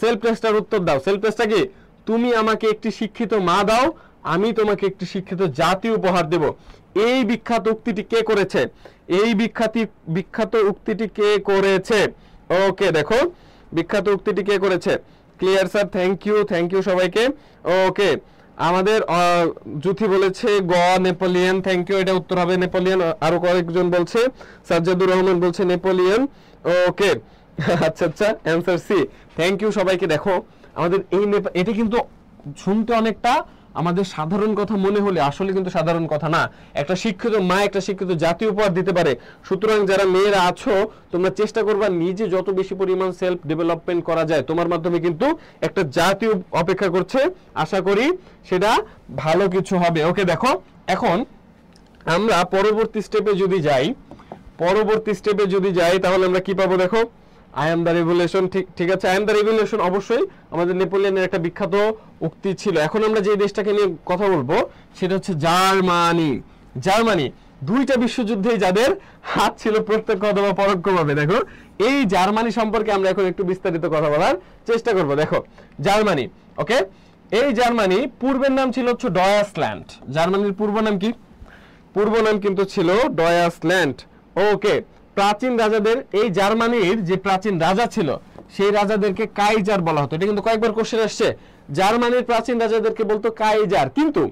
S1: সেলফ টেস্টটার উত্তর দাও। সেলফ টেস্টটা কি? তুমি আমাকে একটি শিক্ষিত মা দাও, আমি তোমাকে একটি শিক্ষিত জাতি উপহার দেব। এই বিখ্যাত উক্তিটি কে করেছে? বিখ্যাত উক্তিটি কে করেছে? ওকে, দেখো বিখ্যাত উক্তিটি কে করেছে? ক্লিয়ার স্যার, থ্যাংক ইউ সবাইকে। ওকে, আমাদের জুথি বলেছে গ নেপোলিয়ন, থ্যাংক ইউ, এটা উত্তর হবে নেপোলিয়ন। আরো কয়েকজন বলছে, সাজ্জাদুর রহমান বলছে নেপোলিয়ন। ওকে, আচ্ছা, অ্যান্সার সি, থ্যাংক ইউ সবাইকে। দেখো আমাদের এটা কিন্তু শুনতে অনেকটা আমাদের সাধারণ কথা মনে হলে আসলে কিন্তু সাধারণ কথা না। একটা শিক্ষিত মা একটা শিক্ষিত জাতি উপহার দিতে পারে। সুতরাং যারা মেয়েরা আছো, তোমরা চেষ্টা করবা নিজে যত বেশি পরিমাণ সেলফ ডেভেলপমেন্ট করা যায়, তোমার মাধ্যমে কিন্তু একটা জাতি অপেক্ষা করছে। আশা করি সেটা ভালো কিছু হবে। ওকে, দেখো এখন আমরা পরবর্তী স্টেপে যদি যাই তাহলে আমরা কি পাবো? দেখো আই এম দ্য রেভলিউশন, ঠিক আছে, আই এম দ্য রেভলিউশন অবশ্যই আমাদের নেপোলিয়নের একটা বিখ্যাত উক্তি ছিল। এখন আমরা যে দেশটাকে নিয়ে কথা বলবো সেটা হচ্ছে জার্মানি। দুইটা বিশ্বযুদ্ধে যাদের হাত ছিল প্রত্যক্ষ অথবা পরোক্ষভাবে, দেখো এই জার্মানি সম্পর্কে আমরা এখন একটু বিস্তারিত কথা বলার চেষ্টা করব। দেখো জার্মানি, ওকে, এই জার্মানি পূর্বের নাম ছিল হচ্ছে ডয়াসল্যান্ড। জার্মানির পূর্ব নাম কি? পূর্ব নাম কিন্তু ছিল ডয়াসল্যান্ড। ওকে, প্রাচীন রাজাদের, এই জার্মানির যে প্রাচীন রাজা ছিল সেই রাজাদেরকে কাইজার বলা হতো। এটা কিন্তু কয়েকবার কোশ্চেন আসছে, জার্মানির প্রাচীন রাজাদেরকে বলতো কাইজার, কিন্তু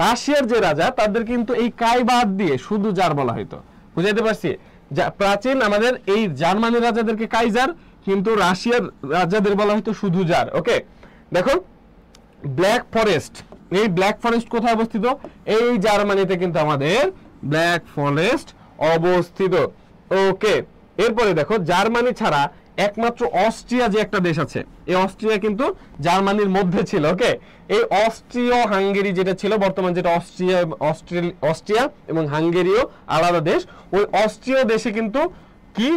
S1: রাশিয়ার যে রাজা তাদের কিন্তু এই কাই বাদ দিয়ে শুধু জার বলা হতো। বুঝাইতে পারছি? প্রাচীন আমাদের এই জার্মানির রাজাদেরকে কাইজার, কিন্তু রাশিয়ার রাজাদের বলা হতো শুধু জার। ওকে, দেখো ব্ল্যাক ফরেস্ট, এই ব্ল্যাক ফরেস্ট কোথায় অবস্থিত? এই জার্মানিতে কিন্তু আমাদের ব্ল্যাক ফরেস্ট অবস্থিত। ওকে, এরপরে দেখো জার্মানি ছাড়া একমাত্র অস্ট্রিয়া যে একটা দেশ আছে, এই অস্ট্রিয়া কিন্তু জার্মানির মধ্যে ছিল। ওকে, এই অস্ট্রিয়া হাঙ্গেরি যেটা ছিল, বর্তমান যেটা অস্ট্রিয়া এবং হাঙ্গেরিও আলাদা দেশ। ওই অস্ট্রিয়া দেশে কিন্তু কি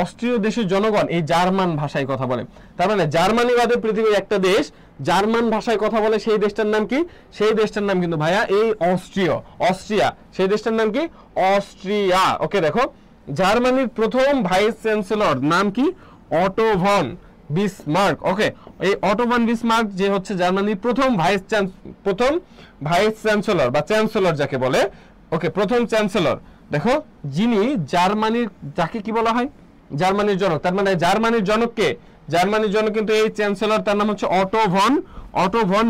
S1: অস্ট্রিয় দেশের জনগণ এই জার্মান ভাষায় কথা বলে। তার মানে জার্মানি বাদে পৃথিবীর একটা দেশ জার্মান ভাষায় কথা বলে, সেই দেশটার নাম কি? সেই দেশটার নাম কিন্তু ভাইয়া এই অস্ট্রিয়া। সেই দেশটার নাম কি? অস্ট্রিয়া। ওকে, দেখো জার্মানির প্রথম ভাইস চ্যান্সেলর নাম কি? Auto von Bismarck. ওকে, এই অটো ভন বিসমার্ক যে হচ্ছে জার্মানির প্রথম ভাইস চ্যান্সেলর বা চ্যান্সেলর যাকে বলে। ওকে, প্রথম চ্যান্সেলর। দেখো যিনি জার্মানির, যাকে কি বলা হয়? জার্মানির জনক। তার মানে জার্মানির জনককে, জার্মানির জনক কিন্তু এই চ্যান্সেলর, তার নাম হচ্ছে অটো ভন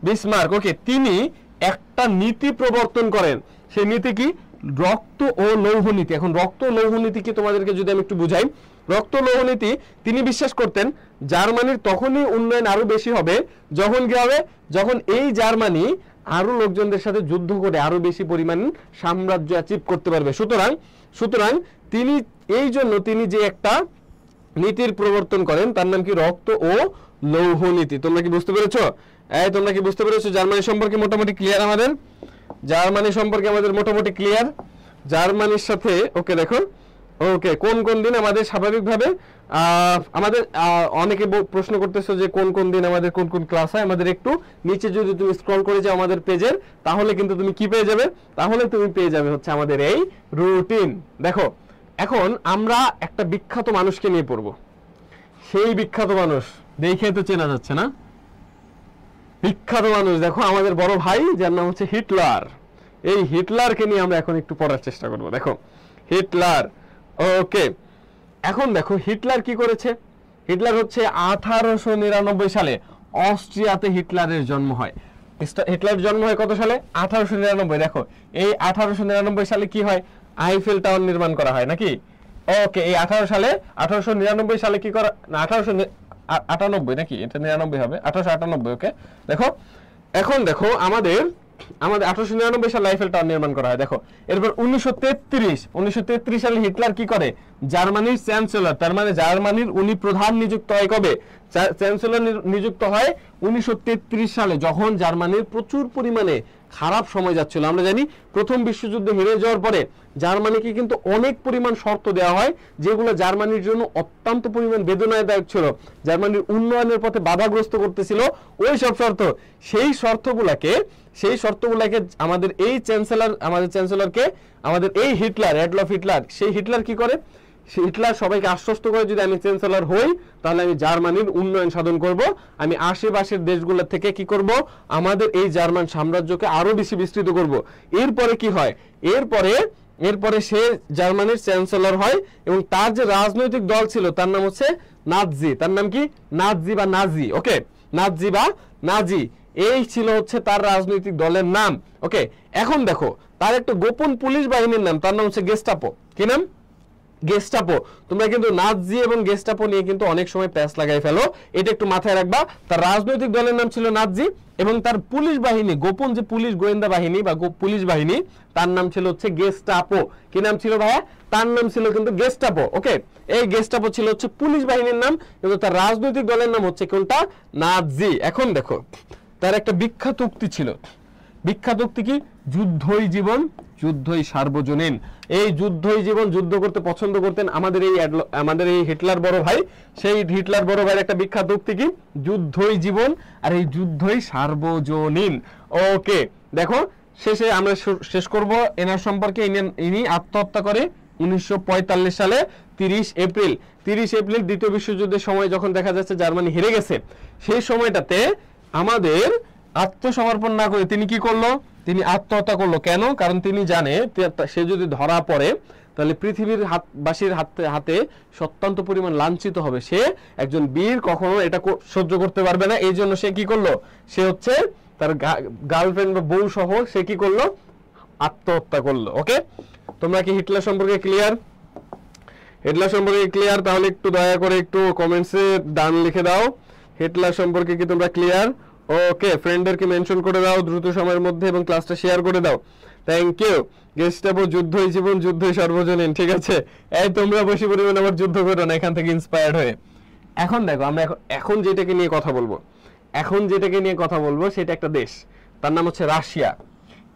S1: বিসমার্ক। ওকে, তিনি একটা নীতি প্রবর্তন করেন। সেই নীতি কি? রক্ত ও লৌহ নীতি। এখন রক্ত ও লৌহ নীতি কি তোমাদেরকে যদি আমি একটু বুঝাই, রক্ত লৌহ নীতি তিনি বিশ্বাস করতেন জার্মানির তখনই উন্নয়ন আরো বেশি হবে যখন কি হবে? যখন এই জার্মানি আরো লোকজনদের সাথে যুদ্ধ করে আরো বেশি পরিমাণ সাম্রাজ্য অ্যাচিভ করতে পারবে। সুতরাং তিনি এই জন্য তিনি যে একটা নীতির প্রবর্তন করেন তার নাম কি রক্ত ও লৌহ নীতি। তোমরা কি বুঝতে পেরেছো? তোমরা কি বুঝতে পেরেছো? জার্মানি সম্পর্কে মোটামুটি ক্লিয়ার আমাদের? জার্মানি সম্পর্কে আমাদের মোটামুটি ক্লিয়ার। জার্মানির সাথে ওকে দেখো, ওকে কোন কোন দিন আমাদের স্বাভাবিকভাবে আমাদের অনেকে প্রশ্ন করতেছো যে কোন কোন দিন আমাদের কোন কোন ক্লাস হয়। আমাদের একটু নিচে যদি তুমি স্ক্রল করে যাও আমাদের পেজের, তাহলে কিন্তু তুমি কি পেয়ে যাবে? তাহলে তুমি পেয়ে যাবে হচ্ছে আমাদের এই রুটিন। দেখো এখন আমরা একটা বিখ্যাত মানুষকে নিয়ে পড়বো। সেই বিখ্যাত মানুষ দেখে তো চেনা যাচ্ছে না? বিখ্যাত মানুষ দেখো আমাদের বড় ভাই, যার নাম হচ্ছে হিটলার। এই হিটলারকে নিয়ে আমরা এখন একটু পড়ার চেষ্টা করব। দেখো হিটলার, ওকে এখন দেখো হিটলার কি করেছে। হিটলার হচ্ছে 1899 সালে অস্ট্রিয়াতে হিটলারের জন্ম হয়। হিটলারের জন্ম হয় কত সালে? 1899। দেখো এই 1899 সালে কি হয়? আইফেল টাওয়ার নির্মাণ করা হয় নাকি? ওকে এই 1899 সালে কি করা, না 1898 নাকি, এটা 99 হবে, 1898। ওকে দেখো এখন দেখো আমাদের 1899 সালে আইফেল টাওয়ার নির্মাণ করা হয়। দেখো এরপর 1933 সালে হিটলার কি করে? জার্মানির চ্যান্সেলর, তার মানে জার্মানির উনি প্রধান নিযুক্ত হয় কবে? চ্যান্সেলর নিযুক্ত হয় 1933 সালে, যখন জার্মানির প্রচুর পরিমাণে খারাপ সময় যাচ্ছিল। আমরা জানি প্রথম বিশ্বযুদ্ধে হেরে যাওয়ার পরে জার্মানিকে কিন্তু অনেক পরিমাণ শর্ত দেওয়া হয়, যেগুলো জার্মানির জন্য অত্যন্ত পরিমাণ বেদনাদায়ক ছিল, জার্মানির উন্নয়নের পথে বাধাগ্রস্ত করতেছিল ওই সব শর্ত। সেই শর্তগুলোকে আমাদের এই চ্যান্সেলরকে আমাদের এই হিটলার, অ্যাডলফ হিটলার, সেই হিটলার কি করে? হিটলার সবাইকে আশ্বস্ত করে, যদি আমি চ্যান্সেলর হই তাহলে আমি জার্মানির উন্নয়ন সাধন করব, আমি আশেপাশের দেশগুলো থেকে কি করব? আমাদের এই জার্মান সাম্রাজ্যকে আরো বেশি বিস্তৃত করব। এরপরে কি হয়? এরপরে সে জার্মানির চ্যান্সেলর হয় এবং তার যে রাজনৈতিক দল ছিল তার নাম হচ্ছে নাৎজি। তার নাম কি? নাৎজি বা নাজি। ওকে নাৎজি বা নাজি, এই ছিল হচ্ছে তার রাজনৈতিক দলের নাম। ওকে এখন দেখো তার একটা গোপন পুলিশ বাহিনীর নাম, তার নাম হচ্ছে গেস্টাপো। কি নাম? গেস্টাপো। তোমরা কিন্তু নাৎজি এবং গেস্টাপো নিয়ে কিন্তু অনেক সময় প্যাচ লাগাই ফেলো, এটা একটু মাথায় রাখবা। তার রাজনৈতিক দলের নাম ছিল নাৎজি এবং তার পুলিশ বাহিনী, গোপন যে পুলিশ গোয়েন্দা বাহিনী বা পুলিশ বাহিনী, তার নাম ছিল হচ্ছে গেস্টাপো। কি নাম ছিল ভাইয়া? তার নাম ছিল কিন্তু গেস্টাপো। ওকে এই গেস্টাপো ছিল হচ্ছে পুলিশ বাহিনীর নাম, কিন্তু তার রাজনৈতিক দলের নাম হচ্ছে কোনটা? নাৎজি। এখন দেখো তার একটা বিখ্যাত উক্তি ছিল। বিখ্যাত উক্তি কি? যুদ্ধই জীবন, যুদ্ধই সার্বজনীন। এই যুদ্ধই জীবন, যুদ্ধ করতে পছন্দ করতেন আমাদের এই হিটলার বড় ভাই। সেই হিটলার বড় ভাইয়ের একটা বিখ্যাত উক্তি কি? যুদ্ধই জীবন আর এই যুদ্ধই সার্বজনীন। ওকে দেখো শেষে আমরা শেষ করব এনার সম্পর্কে। ইনি আত্মহত্যা করে 1945 সালে 30 এপ্রিল দ্বিতীয় বিশ্বযুদ্ধের সময়, যখন দেখা যাচ্ছে জার্মানি হেরে গেছে, সেই সময়টাতে আমাদের আত্মসমর্পণ না করে তিনি কি করলো? তিনি আত্মহত্যা করলো। কেন? কারণ তিনি জানে সে যদি ধরা পড়ে তাহলে পৃথিবীর বাসীর হাতে অত্যন্ত পরিমাণ লাঞ্ছিত হবে। সে একজন বীর, কখনো এটা সহ্য করতে পারবে না। এই জন্য সে কি করলো? সে হচ্ছে তার গার্লফ্রেন্ড বা বউ সহ সে কি করলো? আত্মহত্যা করলো। ওকে তোমরা কি হিটলার সম্পর্কে ক্লিয়ার? হিটলার সম্পর্কে ক্লিয়ার? তাহলে একটু দয়া করে একটু কমেন্টসে ডান লিখে দাও। হিটলার সম্পর্কে কি তোমরা ক্লিয়ার? ওকে ফ্রেন্ডদেরকে মেনশন করে দাও দ্রুত সময়ের মধ্যে এবং ক্লাসটা শেয়ার করে দাও। Thank you. গেস্টাপো যুদ্ধই জীবন, যুদ্ধই সর্বজনীন। ঠিক আছে এই তোমরা বেশি পরিমাণে আবার যুদ্ধ করো না এখান থেকে ইন্সপায়ার্ড হয়ে। এখন দেখো আমরা এখন যেটাকে নিয়ে কথা বলবো সেটা একটা দেশ, তার নাম হচ্ছে রাশিয়া।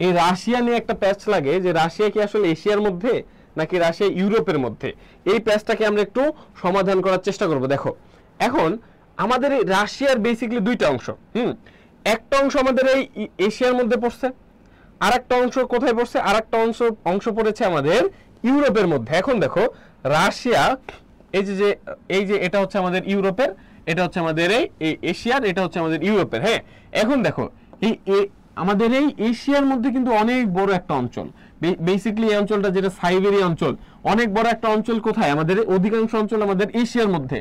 S1: এই রাশিয়া নিয়ে একটা প্যাচ লাগে যে রাশিয়া কি আসলে এশিয়ার মধ্যে নাকি রাশিয়া ইউরোপের মধ্যে। এই প্যাচটাকে আমরা একটু সমাধান করার চেষ্টা করব। দেখো এখন আমাদের এই রাশিয়ার বেসিক্যালি দুইটা অংশ। একটা অংশ আমাদের এই এশিয়ার মধ্যে পড়ছে, আর একটা অংশ কোথায় পড়ছে? আর একটা অংশ পড়েছে আমাদের ইউরোপের মধ্যে। এখন দেখো রাশিয়া এই যে এটা হচ্ছে আমাদের ইউরোপের, এটা হচ্ছে আমাদের এই এশিয়ার, এটা হচ্ছে আমাদের ইউরোপের। হ্যাঁ এখন দেখো এই আমাদের এই এশিয়ার মধ্যে কিন্তু অনেক বড় একটা অঞ্চল, বেসিক্যালি এই অঞ্চলটা যেটা সাইবেরিয়া অঞ্চল, অনেক বড় একটা অঞ্চল। কোথায়? আমাদের অধিকাংশ অঞ্চল আমাদের এশিয়ার মধ্যে।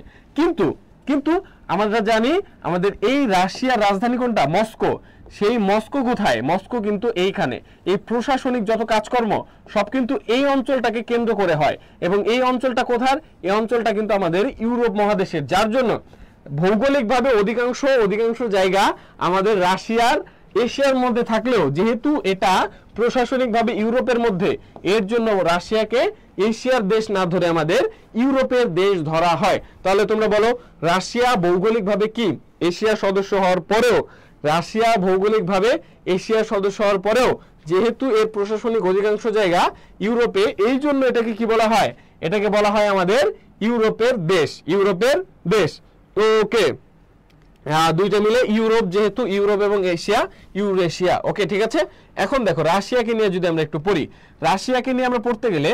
S1: কিন্তু আমরা জানি আমাদের এই রাশিয়ার রাজধানী কোনটা? মস্কো। সেই মস্কো কোথায়? মস্কো কিন্তু এইখানে। এই প্রশাসনিক যত কাজকর্ম সব কিন্তু এই অঞ্চলটাকে কেন্দ্র করে হয়। এবং এই অঞ্চলটা কোথার? এই অঞ্চলটা কিন্তু আমাদের ইউরোপ মহাদেশের, যার জন্য ভৌগোলিকভাবে অধিকাংশ জায়গা আমাদের রাশিয়ার এশিয়ার মধ্যে থাকলেও যেহেতু এটা প্রশাসনিকভাবে ইউরোপের মধ্যে, এর জন্য রাশিয়াকে এশিয়ার দেশ না ধরে আমাদের ইউরোপের দেশ ধরা হয়। তাহলে তোমরা বলো, রাশিয়া ভৌগোলিকভাবে কি এশিয়ার সদস্য হওয়ার পরেও, রাশিয়া ভৌগোলিকভাবে এশিয়ার সদস্য হওয়ার পরেও যেহেতু এর প্রশাসনিক অধিকাংশ জায়গা ইউরোপে, এই জন্য এটাকে কি বলা হয়? এটাকে বলা হয় আমাদের ইউরোপের দেশ, ইউরোপের দেশ। ওকে, দুইটা মিলে ইউরোপ, যেহেতু ইউরোপ এবং এশিয়া, ইউরেশিয়া। ওকে, ঠিক আছে। এখন দেখো রাশিয়াকে নিয়ে যদি আমরা একটু পড়ি, রাশিয়াকে নিয়ে আমরা পড়তে গেলে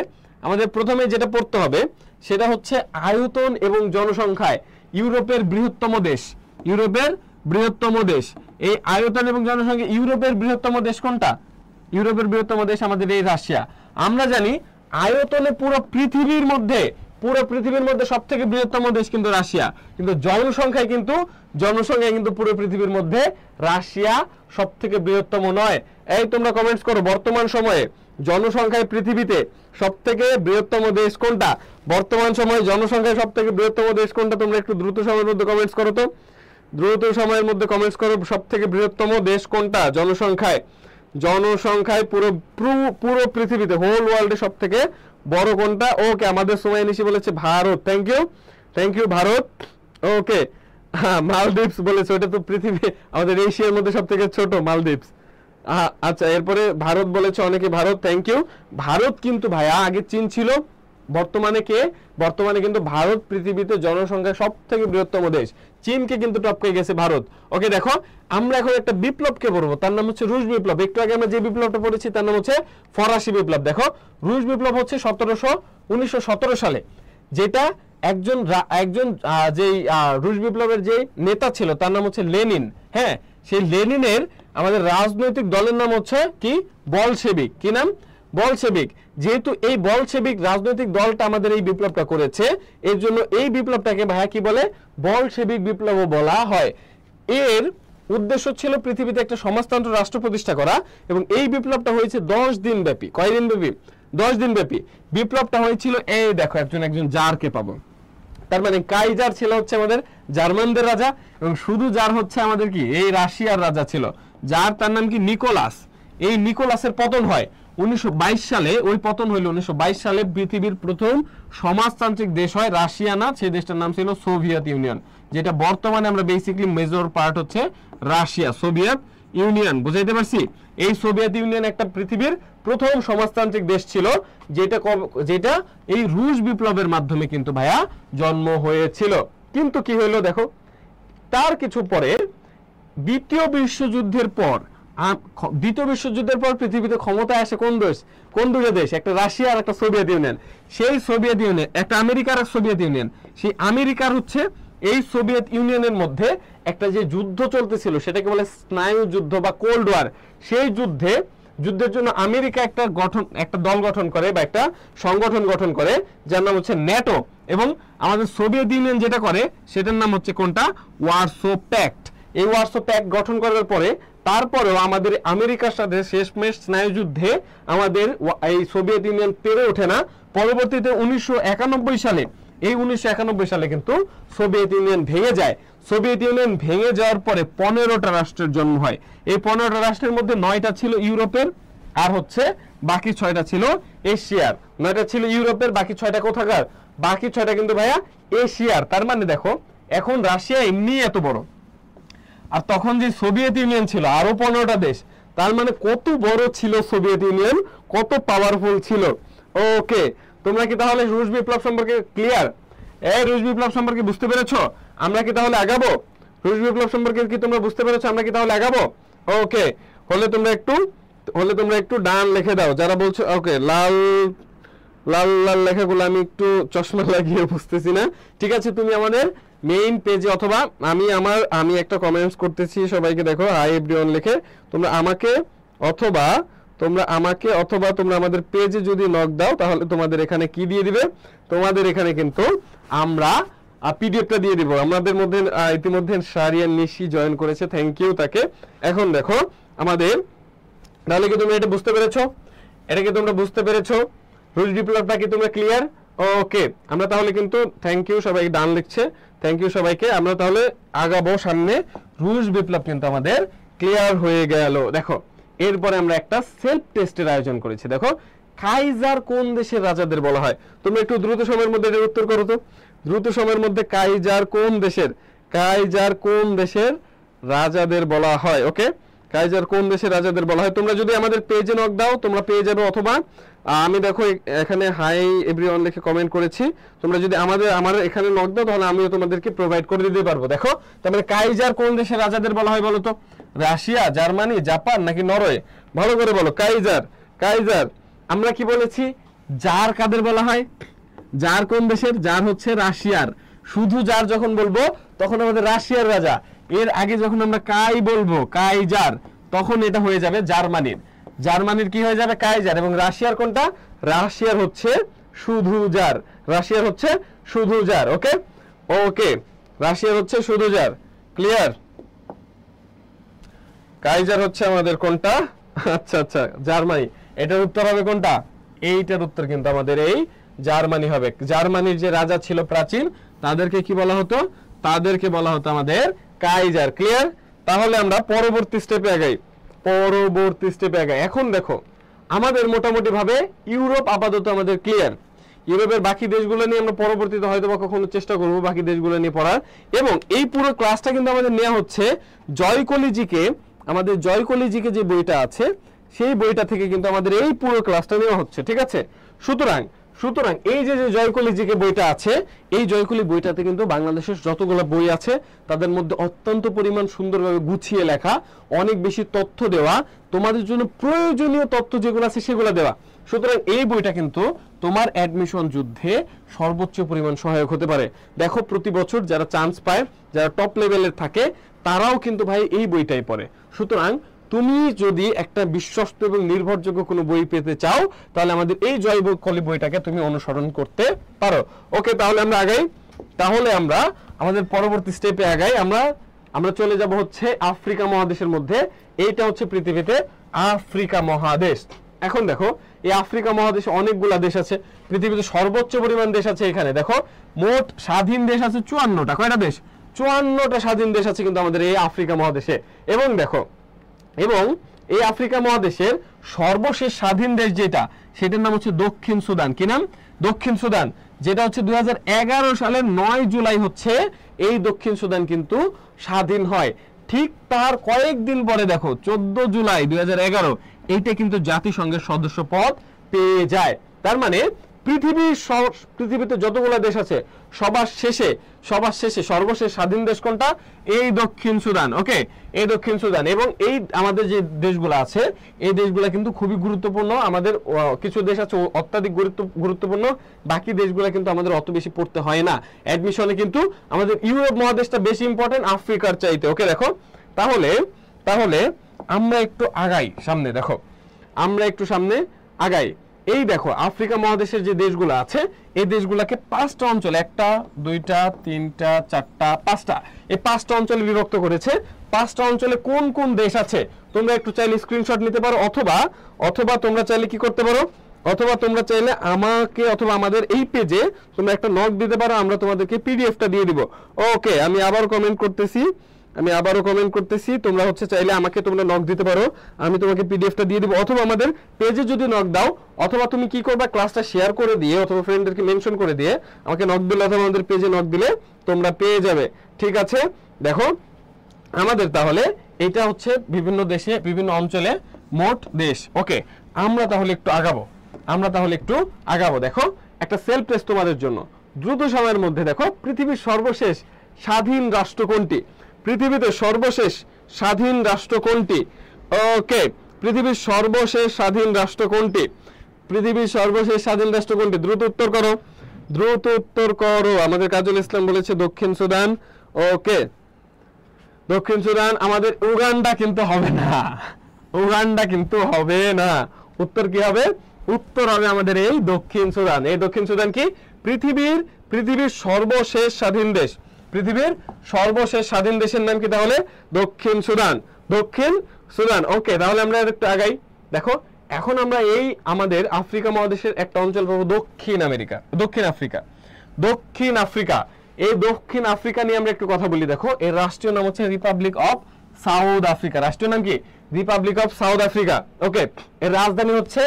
S1: আমাদের প্রথমে যেটা পড়তে হবে সেটা হচ্ছে আয়তন এবং জনসংখ্যায় ইউরোপের বৃহত্তম দেশ, ইউরোপের বৃহত্তম দেশ। এই আয়তন এবং জনসংখ্যা ইউরোপের বৃহত্তম দেশ কোনটা? ইউরোপের বৃহত্তম দেশ আমাদের এই রাশিয়া। আমরা জানি আয়তনে পুরো পৃথিবীর মধ্যে সব থেকে বৃহত্তম দেশ কিন্তু রাশিয়া, কিন্তু জনসংখ্যায় কিন্তু পুরো পৃথিবীর মধ্যে রাশিয়া সব থেকে বৃহত্তম নয়। এই তোমরা কমেন্টস করো, বর্তমান সময়ে জনসংখ্যায় পৃথিবীতে সব থেকে বৃহত্তম দেশ কোনটা? বর্তমান সময়ে জনসংখ্যায় সব থেকে বৃহত্তম দেশ কোনটা? তোমরা একটু দ্রুত সময়ের মধ্যে কমেন্টস করো তো, দ্রুত সময়ের মধ্যে কমেন্টস করো, সব থেকে বৃহত্তম দেশ কোনটা জনসংখ্যায়? জনসংখ্যায় পুরো পৃথিবীতে, হোল ওয়ার্ল্ডে সব থেকে বড় কোনটা? ওকে, আমাদের সময় নিশি বলেছে Bharat. Thank you Bharat. Okay, হ্যাঁ, মালদ্বীপস বলেছে, ওটা তো পৃথিবী আমাদের এশিয়ার মধ্যে সব থেকে ছোট মালদ্বীপস। আচ্ছা, এরপরে ভারত বলেছে অনেকে, ভারত, থ্যাংক ইউ। ভারত কিন্তু ভাইয়া আগে চীন ছিল, বর্তমানে কিন্তু ভারত পৃথিবীতে জনসংখ্যা সব থেকে বৃহত্তম দেশ, চীনকে কিন্তু টপকে গেছে ভারত। ওকে, দেখো আমরা এখন একটা বিপ্লবকে পড়বো, তার নাম হচ্ছে রুশ বিপ্লব। একটু আগে আমরা যে বিপ্লবটা পড়েছি তার নাম হচ্ছে ফরাসি বিপ্লব। দেখো রুশ বিপ্লব হচ্ছে 1917 সালে, যেটা একজন যেই রুশ বিপ্লবের যে নেতা ছিল তার নাম হচ্ছে লেনিন। হ্যাঁ, সেই লেনিনের আমাদের রাজনৈতিক দলের নাম হচ্ছে কি? বলশেবিক। কি নাম? বলশেবিক। যেহেতু এই বলশেবিক রাজনৈতিক দলটা আমাদের এই বিপ্লবটা করেছে, এর জন্য এই বিপ্লবটাকে ভাইয়া কি বলে? বলশেবিক বিপ্লবও বলা হয়। এর উদ্দেশ্য ছিল পৃথিবীতে একটা সমাজতন্ত্র রাষ্ট্র প্রতিষ্ঠা করা, এবং এই বিপ্লবটা হয়েছে 10 দিন ব্যাপী। কয়দিন ব্যাপী? 10 দিন ব্যাপী বিপ্লবটা হয়েছিল। এই দেখো একজন জারকে পাবো, তার মানে কাইজার ছিল হচ্ছে আমাদের জার্মানদের রাজা, এবং শুধু জার হচ্ছে আমাদের কি এই রাশিয়ার রাজা ছিল জার, তার নাম কি? নিকোলাস। এই নিকোলাসের পতন হয় 1922 সালে। ওই পতন হইল 1922 সালে। পৃথিবীর প্রথম সমাজতান্ত্রিক দেশ হয় রাশিয়া না, সেই দেশটার নাম ছিল সোভিয়েত ইউনিয়ন, যেটা বর্তমানে আমরা বেসিক্যালি মেজর পার্ট হচ্ছে রাশিয়া, সোভিয়েত ইউনিয়ন। বুঝাইতে পারছি? এই সোভিয়েত ইউনিয়ন একটা পৃথিবীর প্রথম সমাজতান্ত্রিক দেশ ছিল, যেটা এই রুশ বিপ্লবের মাধ্যমে কিন্তু ভাইয়া জন্ম হয়েছিল। কিন্তু কি হইলো দেখো, তার কিছু পরে দ্বিতীয় বিশ্বযুদ্ধের পর পৃথিবীতে ক্ষমতায় আসে কোন দুটো দেশ? একটা রাশিয়া আর একটা সোভিয়েত ইউনিয়ন। সেই সোভিয়েত ইউনিয়ন, একটা আমেরিকার আর সোভিয়েত ইউনিয়ন। সেই আমেরিকার হচ্ছে এই সোভিয়েত ইউনিয়নের মধ্যে একটা যে যুদ্ধ চলতেছিল সেটাকে বলে স্নায়ু যুদ্ধ বা কোল্ড ওয়ার। সেই যুদ্ধের জন্য আমেরিকা একটা দল গঠন করে বা একটা সংগঠন গঠন করে, যার নাম হচ্ছে ন্যাটো। এবং আমাদের সোভিয়েত ইউনিয়ন যেটা করে সেটার নাম হচ্ছে কোনটা? ওয়ারসো প্যাক্ট। এই ওয়ারসো প্যাক্ট গঠন করার পরে তারপরেও আমাদের আমেরিকার সাথে শেষমেশ স্নায়ুযুদ্ধে আমাদের এই সোভিয়েত ইউনিয়ন পেরে ওঠে না। পরবর্তীতে 1991 সালে কিন্তু সোভিয়েত ইউনিয়ন ভেঙে যায়। সোভিয়েত ইউনিয়ন ভেঙে যাওয়ার পরে 15টা রাষ্ট্রের জন্ম হয়। এই 15টা রাষ্ট্রের মধ্যে 9টা ছিল ইউরোপের, আর হচ্ছে বাকি 6টা ছিল এশিয়ার। 9টা ছিল ইউরোপের, বাকি 6টা কোথাকার? বাকি 6টা কিন্তু ভাইয়া এশিয়ার। তার মানে দেখো এখন রাশিয়া এমনি এত বড়, আর তখন যে সোভিয়েত ইউনিয়ন ছিল আরো 15টা দেশ, তার মানে কত বড় ছিল সোভিয়েত ইউনিয়ন, কত পাওয়ারফুল ছিল। ওকে, তোমরা কি তাহলে রুশ বিপ্লব সম্পর্কে ক্লিয়ার? রুশ বিপ্লব সম্পর্কে বুঝতে পেরেছো? আমরা কি তাহলে আগাবো? রুশ বিপ্লব সম্পর্কে কি তোমরা বুঝতে পেরেছো? আমরা কি তাহলে আগাবো? ওকে, হলে তোমরা একটু ডান লিখে দাও যারা বলছো। ওকে, লাল লেখাগুলো আমি একটু চশমা লাগিয়ে বুঝতেছি না। ঠিক আছে, তুমি আমাদের মেইন পেজে অথবা আমি একটা কমেন্টস করতেছি সবাইকে, দেখো হাই এভরিওয়ান লিখে তোমরা আমাকে অথবা তোমরা আমাদের পেজে যদি নক দাও তাহলে তোমাদের এখানে কি দিয়ে দিবে? তোমাদের এখানে কিন্তু আমরা পিডিএফটা দিয়ে দিব। আমাদের মধ্যে ইতিমধ্যে শারিয়ান নিশি জয়েন করেছে, থ্যাংক ইউ তাকে। এখন দেখো আমাদের, তাহলে কি তুমি এটা বুঝতে পেরেছো? এটাকে তোমরা বুঝতে পেরেছো? রুশ বিপ্লবটা কি তোমরা ক্লিয়ার? ওকে, আমরা তাহলে কিন্তু থ্যাংক ইউ, সবাই ডান লিখছে, থ্যাংক ইউ সবাইকে। আমরা তাহলে আগাবো সামনে। রুশ বিপ্লব কিন্তু আমাদের ক্লিয়ার হয়ে গেল। দেখো এরপরে আমরা একটা সেলফ টেস্টের আয়োজন করেছি। দেখো কাইজার কোন দেশের রাজাদের বলা হয়? তোমরা একটু দ্রুত সময়ের মধ্যে এর উত্তর করো তো। দ্রুত সময়ের মধ্যে কাইজার কোন দেশের রাজাদের বলা হয়? ওকে, কাইজার কোন দেশের রাজাদের বলা হয়? তোমরা যদি আমাদের পেজে নক দাও তোমরা পেয়ে যাবে, অথবা আমি দেখো এখানে হাই এভরিওয়ান লিখে কমেন্ট করেছি, তোমরা যদি আমার এখানে নক দাও তাহলে আমিও তোমাদেরকে প্রোভাইড করে দিতে পারবো। দেখো তারপরে কাইজার কোন দেশের রাজাদের বলা হয় বলো তো? রাশিয়া, জার্মানি, জাপান নাকি নরওয়ে? ভালো করে বলো। কাইজার আমরা কি বলেছি? জার কাদের বলা হয়? জার কোন দেশের? জার হচ্ছে রাশিয়ার। শুধু জার যখন বলবো তখন আমাদের রাশিয়ার রাজা। এর আগে যখন আমরা কাই বলবো, কাইজার, তখন এটা হয়ে যাবে জার্মানির কি হয়ে যাবে? কাইজার। এবং রাশিয়ার কোনটা? রাশিয়ার হচ্ছে শুধু জার। ওকে রাশিয়ার হচ্ছে শুধু জার। ক্লিয়ার? কাইজার হচ্ছে আমাদের কোনটা? আচ্ছা জার্মানি। এটার উত্তর হবে কোনটা? এইটার উত্তর কিন্তু আমাদের এই জার্মানি হবে। জার্মানির যে রাজা ছিল প্রাচীন, তাদেরকে কি বলা হতো? তাদেরকে বলা হতো আমাদের কাইজার। ক্লিয়ার? তাহলে আমরা পরবর্তী স্টেপে আগাই। এখন দেখো আমাদের মোটামুটি ভাবে ইউরোপ আপাতত আমাদের ক্লিয়ার। ইউরোপের বাকি দেশগুলো নিয়ে আমরা পরবর্তীতে হয়তো বা কখনো চেষ্টা করবো বাকি দেশগুলো নিয়ে পড়ার। এবং এই পুরো ক্লাসটা কিন্তু আমাদের নেওয়া হচ্ছে জয়কলিজিকে যে বইটা আছে সেই বইটা থেকে কিন্তু আমাদের এই পুরো ক্লাসটা নেওয়া হচ্ছে। ঠিক আছে? সুতরাং এই যে জয়কলিজিকে বইটা আছে, এই জয়কলি বইটাতে কিন্তু বাংলাদেশের যতগুলো বই আছে তাদের মধ্যে অত্যন্ত পরিমাণ সুন্দরভাবে গুছিয়ে লেখা, অনেক বেশি তথ্য দেওয়া, তোমাদের জন্য প্রয়োজনীয় তথ্য যেগুলো আছে সেগুলো দেওয়া। সুতরাং এই বইটা কিন্তু তোমার অ্যাডমিশন যুদ্ধে সর্বোচ্চ পরিমাণ সহায়ক হতে পারে। দেখো প্রতি বছর যারা চান্স পায়, যারা টপ লেভেলের থাকে, তারাও কিন্তু ভাই এই বইটাই পড়ে। সুতরাং তুমি যদি একটা বিশ্বস্ত এবং নির্ভরযোগ্য কোনো বই পেতে চাও তাহলে আমাদের এই জয়কলি বইটাকে তুমি অনুসরণ করতে পারো। ওকে, তাহলে আমরা আগাই। আমরা আমাদের পরবর্তী স্টেপে আগাই। আমরা চলে যাব হচ্ছে আফ্রিকা মহাদেশের মধ্যে। এইটা হচ্ছে পৃথিবীতে আফ্রিকা মহাদেশ। এখন দেখো এই আফ্রিকা মহাদেশে অনেকগুলা দেশ আছে। পৃথিবীতে সর্বোচ্চ পরিমাণ দেশ আছে এখানে। দেখো মোট স্বাধীন দেশ আছে 54টা। কয়টা দেশ? 54টা স্বাধীন দেশ আছে কিন্তু আমাদের এই আফ্রিকা মহাদেশে। এবং এই আফ্রিকা মহাদেশের সর্বশেষ স্বাধীন দেশ যেটা, সেটার নাম হচ্ছে দক্ষিণ সুদান। কি নাম? দক্ষিণ সুদান, যেটা হচ্ছে 2011 সালের 9 জুলাই হচ্ছে এই দক্ষিণ সুদান কিন্তু স্বাধীন হয়। ঠিক তার কয়েকদিন পরে দেখো 14 জুলাই 2011 এইটা কিন্তু জাতিসংঘের সদস্য পদ পেয়ে যায়। তার মানে পৃথিবীতে যতগুলো দেশ আছে সবার শেষে সর্বশেষ স্বাধীন দেশ কোনটা? এই দক্ষিণ সুদান। ওকে, এই দক্ষিণ সুদান। এবং এই আমাদের যে দেশগুলো আছে এই দেশগুলো কিন্তু খুবই গুরুত্বপূর্ণ। আমাদের কিছু দেশ আছে অত্যাধিক গুরুত্বপূর্ণ, বাকি দেশগুলো কিন্তু আমাদের অত বেশি পড়তে হয় না। অ্যাডমিশনে কিন্তু আমাদের ইউরোপ মহাদেশটা বেশি ইম্পর্টেন্ট আফ্রিকার চাইতে। ওকে, দেখো তাহলে আমরা একটু আগাই সামনে। দেখো আমরা একটু সামনে আগাই। এই দেখো আফ্রিকা মহাদেশের যে দেশগুলো আছে এই দেশগুলোকে 5টা অঞ্চল, 1টা 2টা 3টা 4টা 5টা, এই 5টা অঞ্চলে বিভক্ত করেছে। 5টা অঞ্চলে কোন কোন দেশ আছে তোমরা একটু চাইলে স্ক্রিনশট নিতে পারো, অথবা তোমরা চাইলে কি করতে পারো, অথবা তোমরা চাইলে আমাকে অথবা আমাদের এই পেজে তোমরা একটা নক দিতে পারো, আমরা তোমাদেরকে পিডিএফটা দিয়ে দিব। ওকে, আমি আবারও কমেন্ট করতেছি, তোমরা হচ্ছে চাইলে আমাকে তোমরা নক দিতে পারো, আমি তোমাকে পিডিএফটা দিয়ে দিব। অথবা আমাদের পেজে যদি নক দাও, অথবা তুমি কি করবা, ক্লাসটা শেয়ার করে দিয়ে অথবা ফ্রেন্ডদেরকে মেনশন করে দিয়ে আমাকে নক দিলে অথবা আমাদের পেজে নক দিলে তোমরা পেয়ে যাবে। ঠিক আছে? দেখো আমাদের তাহলে এটা হচ্ছে বিভিন্ন দেশে বিভিন্ন অঞ্চলে মোট দেশ। ওকে, আমরা তাহলে একটু আগাবো। দেখো একটা সেলফ টেস্ট তোমাদের জন্য দ্রুত সময়ের মধ্যে। দেখো পৃথিবীর সর্বশেষ স্বাধীন রাষ্ট্র কোনটি? পৃথিবীতে সর্বশেষ স্বাধীন রাষ্ট্র কোনটি? ওকে, পৃথিবীর সর্বশেষ স্বাধীন রাষ্ট্র কোনটি? দ্রুত উত্তর করো। আমাদের কাজল ইসলাম বলেছে দক্ষিণ সুদান। ওকে, দক্ষিণ সুদান। আমাদের উগান্ডা কিন্তু হবে না। উত্তর কি হবে? উত্তর হবে আমাদের এই দক্ষিণ সুদান। এই দক্ষিণ সুদান কি পৃথিবীর সর্বশেষ স্বাধীন দেশ। পৃথিবীর সর্বশেষ স্বাধীন দেশের নাম কি তাহলে? দক্ষিণ সুদান। ওকে, তাহলে আমরা একটু আগাই। দেখো এখন আমরা এই আমাদের আফ্রিকা মহাদেশের একটা অঞ্চল পাবো দক্ষিণ আফ্রিকা। এই দক্ষিণ আফ্রিকা নিয়ে আমরা একটু কথা বলি। দেখো এর রাষ্ট্রীয় নাম হচ্ছে রিপাবলিক অফ সাউথ আফ্রিকা, রাষ্ট্রীয় নাম কি রিপাবলিক অফ সাউথ আফ্রিকা। ওকে, এর রাজধানী হচ্ছে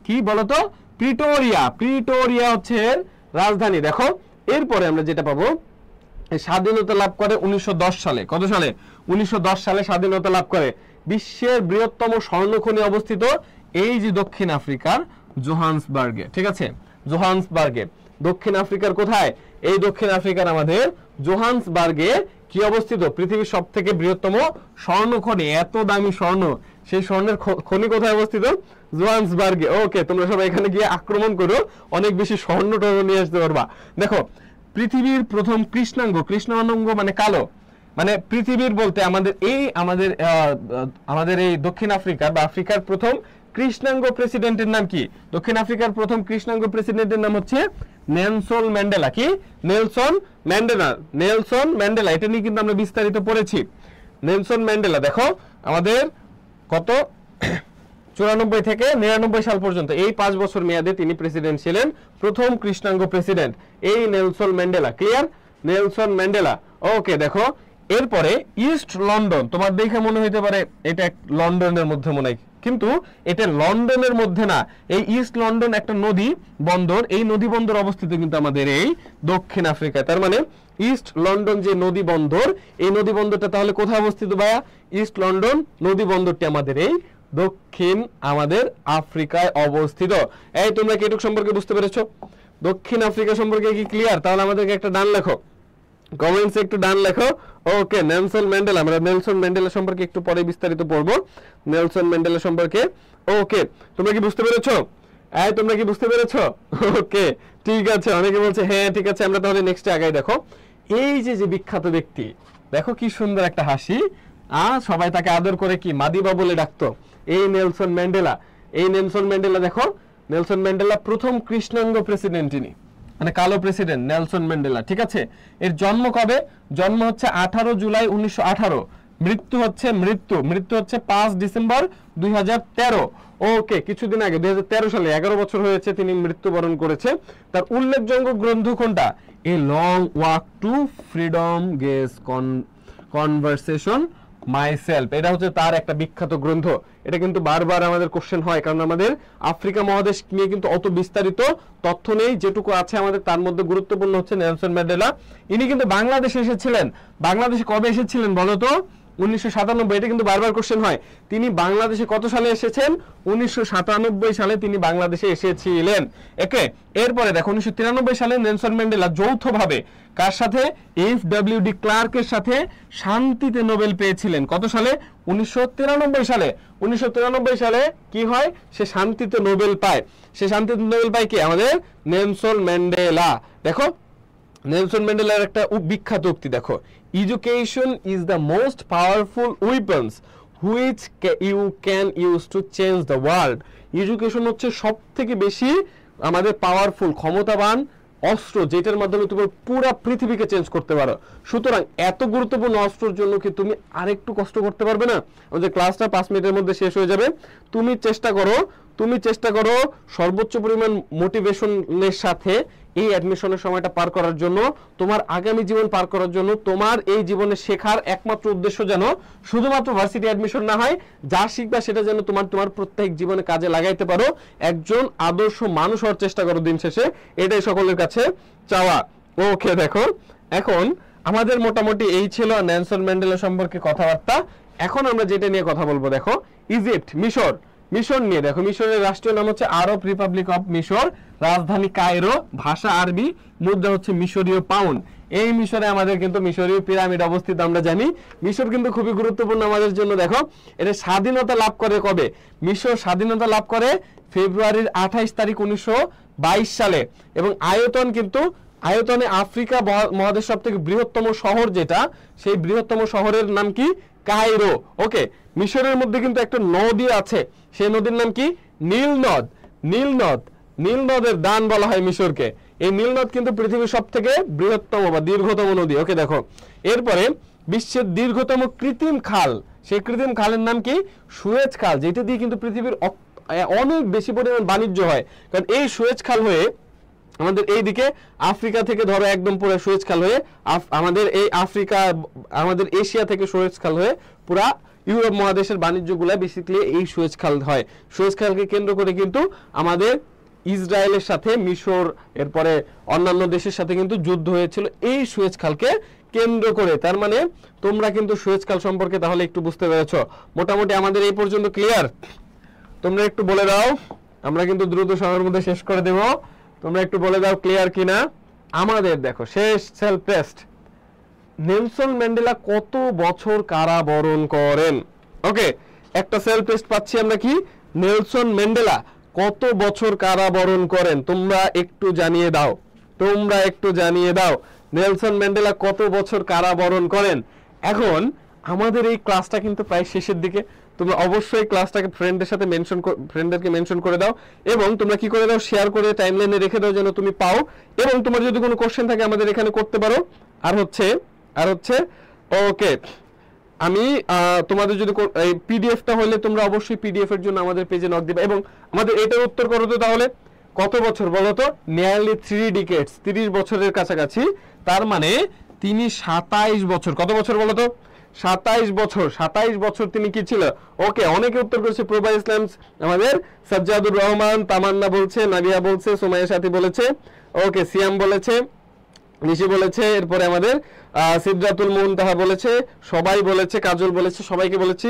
S1: কি বলতো, প্রিটোরিয়া। প্রিটোরিয়া হচ্ছে এর রাজধানী। দেখো এরপরে আমরা যেটা পাবো, স্বাধীনতা লাভ করে 1910 সালে। কত সালে? 1910 সালে স্বাধীনতা লাভ করে। বিশ্বের বৃহত্তম স্বর্ণখনি অবস্থিত এই যে দক্ষিণ আফ্রিকার জোহান্সবার্গে, ঠিক আছে, জোহান্সবার্গে। দক্ষিণ আফ্রিকার কোথায়? এই দক্ষিণ আফ্রিকার আমাদের জোহান্সবার্গে কি অবস্থিত? পৃথিবীর সবথেকে বৃহত্তম স্বর্ণখনি, এত দামি স্বর্ণ, সেই স্বর্ণের খনি কোথায় অবস্থিত? জোহান্সবার্গে। ওকে, তোমরা সবাই এখানে গিয়ে আক্রমণ করো, অনেক বেশি স্বর্ণ টর্ণ নিয়ে আসতে পারবা। দেখো পৃথিবীর প্রথম কৃষ্ণাঙ্গ, কৃষ্ণাঙ্গ মানে কালো, মানে পৃথিবীর বলতে আমাদের এই দক্ষিণ আফ্রিকার বা আফ্রিকার প্রথম কৃষ্ণাঙ্গ প্রেসিডেন্টের নাম কি? দক্ষিণ আফ্রিকার প্রথম কৃষ্ণাঙ্গ প্রেসিডেন্টের নাম হচ্ছে নেলসন ম্যান্ডেলা। কি? Nelson Mandela. নেলসন ম্যান্ডেলা, এটা নিয়ে কিন্তু আমরা বিস্তারিত পড়েছি। নেলসন ম্যান্ডেলা দেখো আমাদের কত 94 থেকে 99 সাল পর্যন্ত এই 5 বছর মেয়াদে তিনি প্রেসিডেন্ট ছিলেন, প্রথম কৃষ্ণাঙ্গ প্রেসিডেন্ট এই Nelson Mandela. Clear? Nelson Mandela. Okay, দেখো এরপরে ইস্ট লন্ডন, তোমার দেখে মনে হইতে পারে এটা লন্ডনের মধ্যে মনে হয়, কিন্তু এটা লন্ডনের মধ্যে না, এই ইস্ট লন্ডন একটা নদী বন্দর, এই নদী বন্দর অবস্থিত কিন্তু আমাদের এই দক্ষিণ আফ্রিকায়। তার মানে ইস্ট লন্ডন যে নদী বন্দর, এই নদী বন্দরটা তাহলে কোথায় অবস্থিত ভাইয়া? ইস্ট লন্ডন নদী বন্দরটি আমাদের এই দক্ষিণ আমাদের আফ্রিকায় অবস্থিত। এই তোমরা কি এটুক সম্পর্কে বুঝতে পেরেছো? দক্ষিণ আফ্রিকা সম্পর্কে কি ক্লিয়ার? তাহলে আমাদেরকে একটা ডান লেখো, কমেন্টসে একটু ডান লেখো। ওকে, নেলসন ম্যান্ডেলা, আমরা নেলসন ম্যান্ডেলা সম্পর্কে একটু পরে বিস্তারিত পড়বো, নেলসন ম্যান্ডেলা সম্পর্কে। ওকে, তোমরা কি বুঝতে পেরেছো? তোমরা কি বুঝতে পেরেছো? ওকে, ঠিক আছে। অনেকে বলছে হ্যাঁ ঠিক আছে, আমরা তাহলে নেক্সটে আগাই। দেখো এই যে বিখ্যাত ব্যক্তি, দেখো কি সুন্দর একটা হাসি, সবাই তাকে আদর করে কি মাদিবা বলে ডাকতো, এই নেলসন ম্যান্ডেলা। এই নেলসন ম্যান্ডেলা, দেখো নেলসন ম্যান্ডেলা প্রথম কৃষ্ণাঙ্গ প্রেসিডেন্ট, তিনি মানে কালো প্রেসিডেন্ট নেলসন ম্যান্ডেলা, ঠিক আছে। এর জন্ম কবে? জন্ম হচ্ছে 18 জুলাই 1918। মৃত্যু হচ্ছে 5 ডিসেম্বর 2013। ওকে, কিছুদিন আগে 2013 সালে 11 বছর হয়েছে তিনি মৃত্যুবরণ করেছে। তার উল্লেখযোগ্য গ্রন্থ কোনটা? A long walk two freedom guess conversation myself, এটা হচ্ছে তার একটা বিখ্যাত গ্রন্থ। এটা কিন্তু বারবার আমাদের কোশ্চেন হয়, কারণ আমাদের আফ্রিকা মহাদেশ নিয়ে কিন্তু অত বিস্তারিত তথ্য নেই, যেটুকু আছে আমাদের তার মধ্যে গুরুত্বপূর্ণ হচ্ছে নেলসন ম্যান্ডেলা। ইনি কিন্তু বাংলাদেশে এসেছিলেন। বাংলাদেশে কবে এসেছিলেন বলো তো? 1997। এটা কিন্তু বারবার কোশ্চেন হয়। তিনি বাংলাদেশে কত সালে এসেছেন? 1997 সালে তিনি বাংলাদেশে এসেছিলেন। ওকে, এরপরে দেখো 1993 সালে নেলসন ম্যান্ডেলা যৌথভাবে কার সাথে? এফ.ডব্লিউ. ডি ক্লার্কের সাথে শান্তিতে নোবেল পেয়েছিলেন। কত সালে? 1993 সালে। 1993 সালে কি হয়? সে শান্তিতে নোবেল পায়। সে শান্তিতে নোবেল পায় কি? আমাদের নেলসন ম্যান্ডেলা। দেখো নেলসন ম্যান্ডেলার একটা বিখ্যাত উক্তি দেখো, education is the most powerful weapons which you can use to change the world. Education হচ্ছে সব থেকে বেশি আমাদের পাওয়ারফুল, ক্ষমতাবান অস্ত্র, যেটার মাধ্যমে তুমি পুরো পৃথিবীকে চেঞ্জ করতে পারো। সুতরাং এত গুরুত্বপূর্ণ অস্ত্রের জন্য কি তুমি আরেকটু কষ্ট করতে পারবে না? আমাদের ক্লাসটা 5 মিনিটের মধ্যে শেষ হয়ে যাবে। তুমি চেষ্টা করো সর্বোচ্চ পরিমাণ মোটিভেশনের সাথে এই অ্যাডমিশনের সময়টা পার করার জন্য, তোমার আগামী জীবন পার করার জন্য। তোমার এই জীবনে শেখার একমাত্র উদ্দেশ্য যেন শুধুমাত্র ভার্সিটি অ্যাডমিশন না হয়, যা শিখবা সেটা যেন তোমার প্রত্যেক জীবনে কাজে লাগাইতে পারো, একজন আদর্শ মানুষ হওয়ার চেষ্টা করো দিন শেষে, এটাই সকলের কাছে চাওয়া। ওকে, দেখো এখন আমাদের মোটামুটি এই ছিল নেলসন ম্যান্ডেলা সম্পর্কে কথাবার্তা। এখন আমরা যেটা নিয়ে কথা বলবো, দেখো ইজিপ্ট, মিশর নিয়ে। দেখো মিশরের রাষ্ট্রীয় নাম হচ্ছে আরব রিপাবলিক অফ মিশর, রাজধানী কায়রো, ভাষা আরবি, মুদ্রা হচ্ছে মিশরীয় পাউন্ড। এই মিশরে আমাদের কিন্তু মিশরীয় পিরামিড অবস্থিত, আমরা জানি। মিশর কিন্তু খুবই গুরুত্বপূর্ণ আমাদের জন্য। দেখো এটা স্বাধীনতা লাভ করে কবে? মিশর স্বাধীনতা লাভ করে ফেব্রুয়ারির 28 তারিখ 1922 সালে। এবং আয়তনে আফ্রিকা মহাদেশ সব থেকে বৃহত্তম শহর যেটা, সেই বৃহত্তম শহরের নাম কি? কায়রো। ওকে, মিশরের মধ্যে কিন্তু একটা নদী আছে, সেই নদীর নাম কি? নীল নদের দান বলা হয় মিশরকে। এই নীল নদ কিন্তু পৃথিবীর সব থেকে বৃহত্তম বা দীর্ঘতম নদী। ওকে, দেখো এরপরে বিশ্বের দীর্ঘতম কৃত্রিম খাল, সেই কৃত্রিম খালের নাম কি? সুয়েজ খাল, যেটা দিয়ে কিন্তু পৃথিবীর অনেক বেশি পরিমাণ বাণিজ্য হয়। কারণ এই সুয়েজ খাল হয়ে আমাদের এইদিকে আফ্রিকা থেকে ধরো একদম পুরো সুয়েজ খাল হয়ে আমাদের এই আফ্রিকা, আমাদের এশিয়া থেকে সুয়েজ খাল হয়ে পুরা ইউরোপ মহাদেশের বাণিজ্যগুলা বেসিক্যালি এই সুয়েজ খাল হয়। সুয়েজ খালকে কেন্দ্র করে কিন্তু আমাদের ইসরায়েলের সাথে মিশর, এরপরে অন্যান্য দেশের সাথে কিন্তু যুদ্ধ হয়েছিল এই সুয়েজ খালকে কেন্দ্র করে। তার মানে তোমরা কিন্তু সুয়েজ খাল সম্পর্কে তাহলে একটু বুঝতে পেরেছো। মোটামুটি আমাদের এই পর্যন্ত ক্লিয়ার? তোমরা একটু বলে দাও, আমরা কিন্তু দ্রুত সময়ের মধ্যে শেষ করে দেব। তোমরা একটু বলে দাও ক্লিয়ার কিনা। আমাদের দেখো শেষ সেলফ টেস্ট, নেলসন ম্যান্ডেলা কত বছর কারাবরণ করেন? ওকে, একটা সেলফ টেস্ট পাচ্ছি আমরা কি, নেলসন ম্যান্ডেলা কত বছর কারাবরণ করেন? তোমরা একটু জানিয়ে দাও, তোমরা একটু জানিয়ে দাও নেলসন ম্যান্ডেলা কত বছর কারাবরণ করেন। এখন আমাদের এই ক্লাসটা কিন্তু প্রায় শেষের দিকে। তোমরা অবশ্যই ক্লাসটাকে ফ্রেন্ডদেরকে মেনশন করে দাও, এবং তোমরা কি করে দাও, শেয়ার করে টাইমলাইনে রেখে দাও যেন তুমি পাও। এবং তোমার যদি কোনো কোশ্চেন থাকে আমাদের এখানে করতে পারো। আর হচ্ছে ওকে, আমি তোমাদের যদি এই পিডিএফটা হলে তোমরা অবশ্যই পিডিএফ এর জন্য আমাদের পেজে নক দিবে। এবং আমাদের এটার উত্তর করো তো তাহলে, কত বছর বলো তো? নিয়ারলি 3 ডিকেডস, 30 বছরের কাছাকাছি। তার মানে তিনি 27 বছর, কত বছর বলো তো? 27 বছর। 27 বছর তিনি কি ছিল? ওকে, অনেকে উত্তর করেছে। প্রভা ইসলাম, আমাদের সাজ্জাদুর রহমান, তামান্না বলছে, নাবিয়া বলছে, সোমাইয়া সাথী বলেছে, ওকে, সিয়াম বলেছে, নিশি বলেছে, এরপরে আমাদের সিদ্রাতুল মুনতাহা বলেছে, সবাই বলেছে, কাজল বলেছে, সবাইকে বলেছি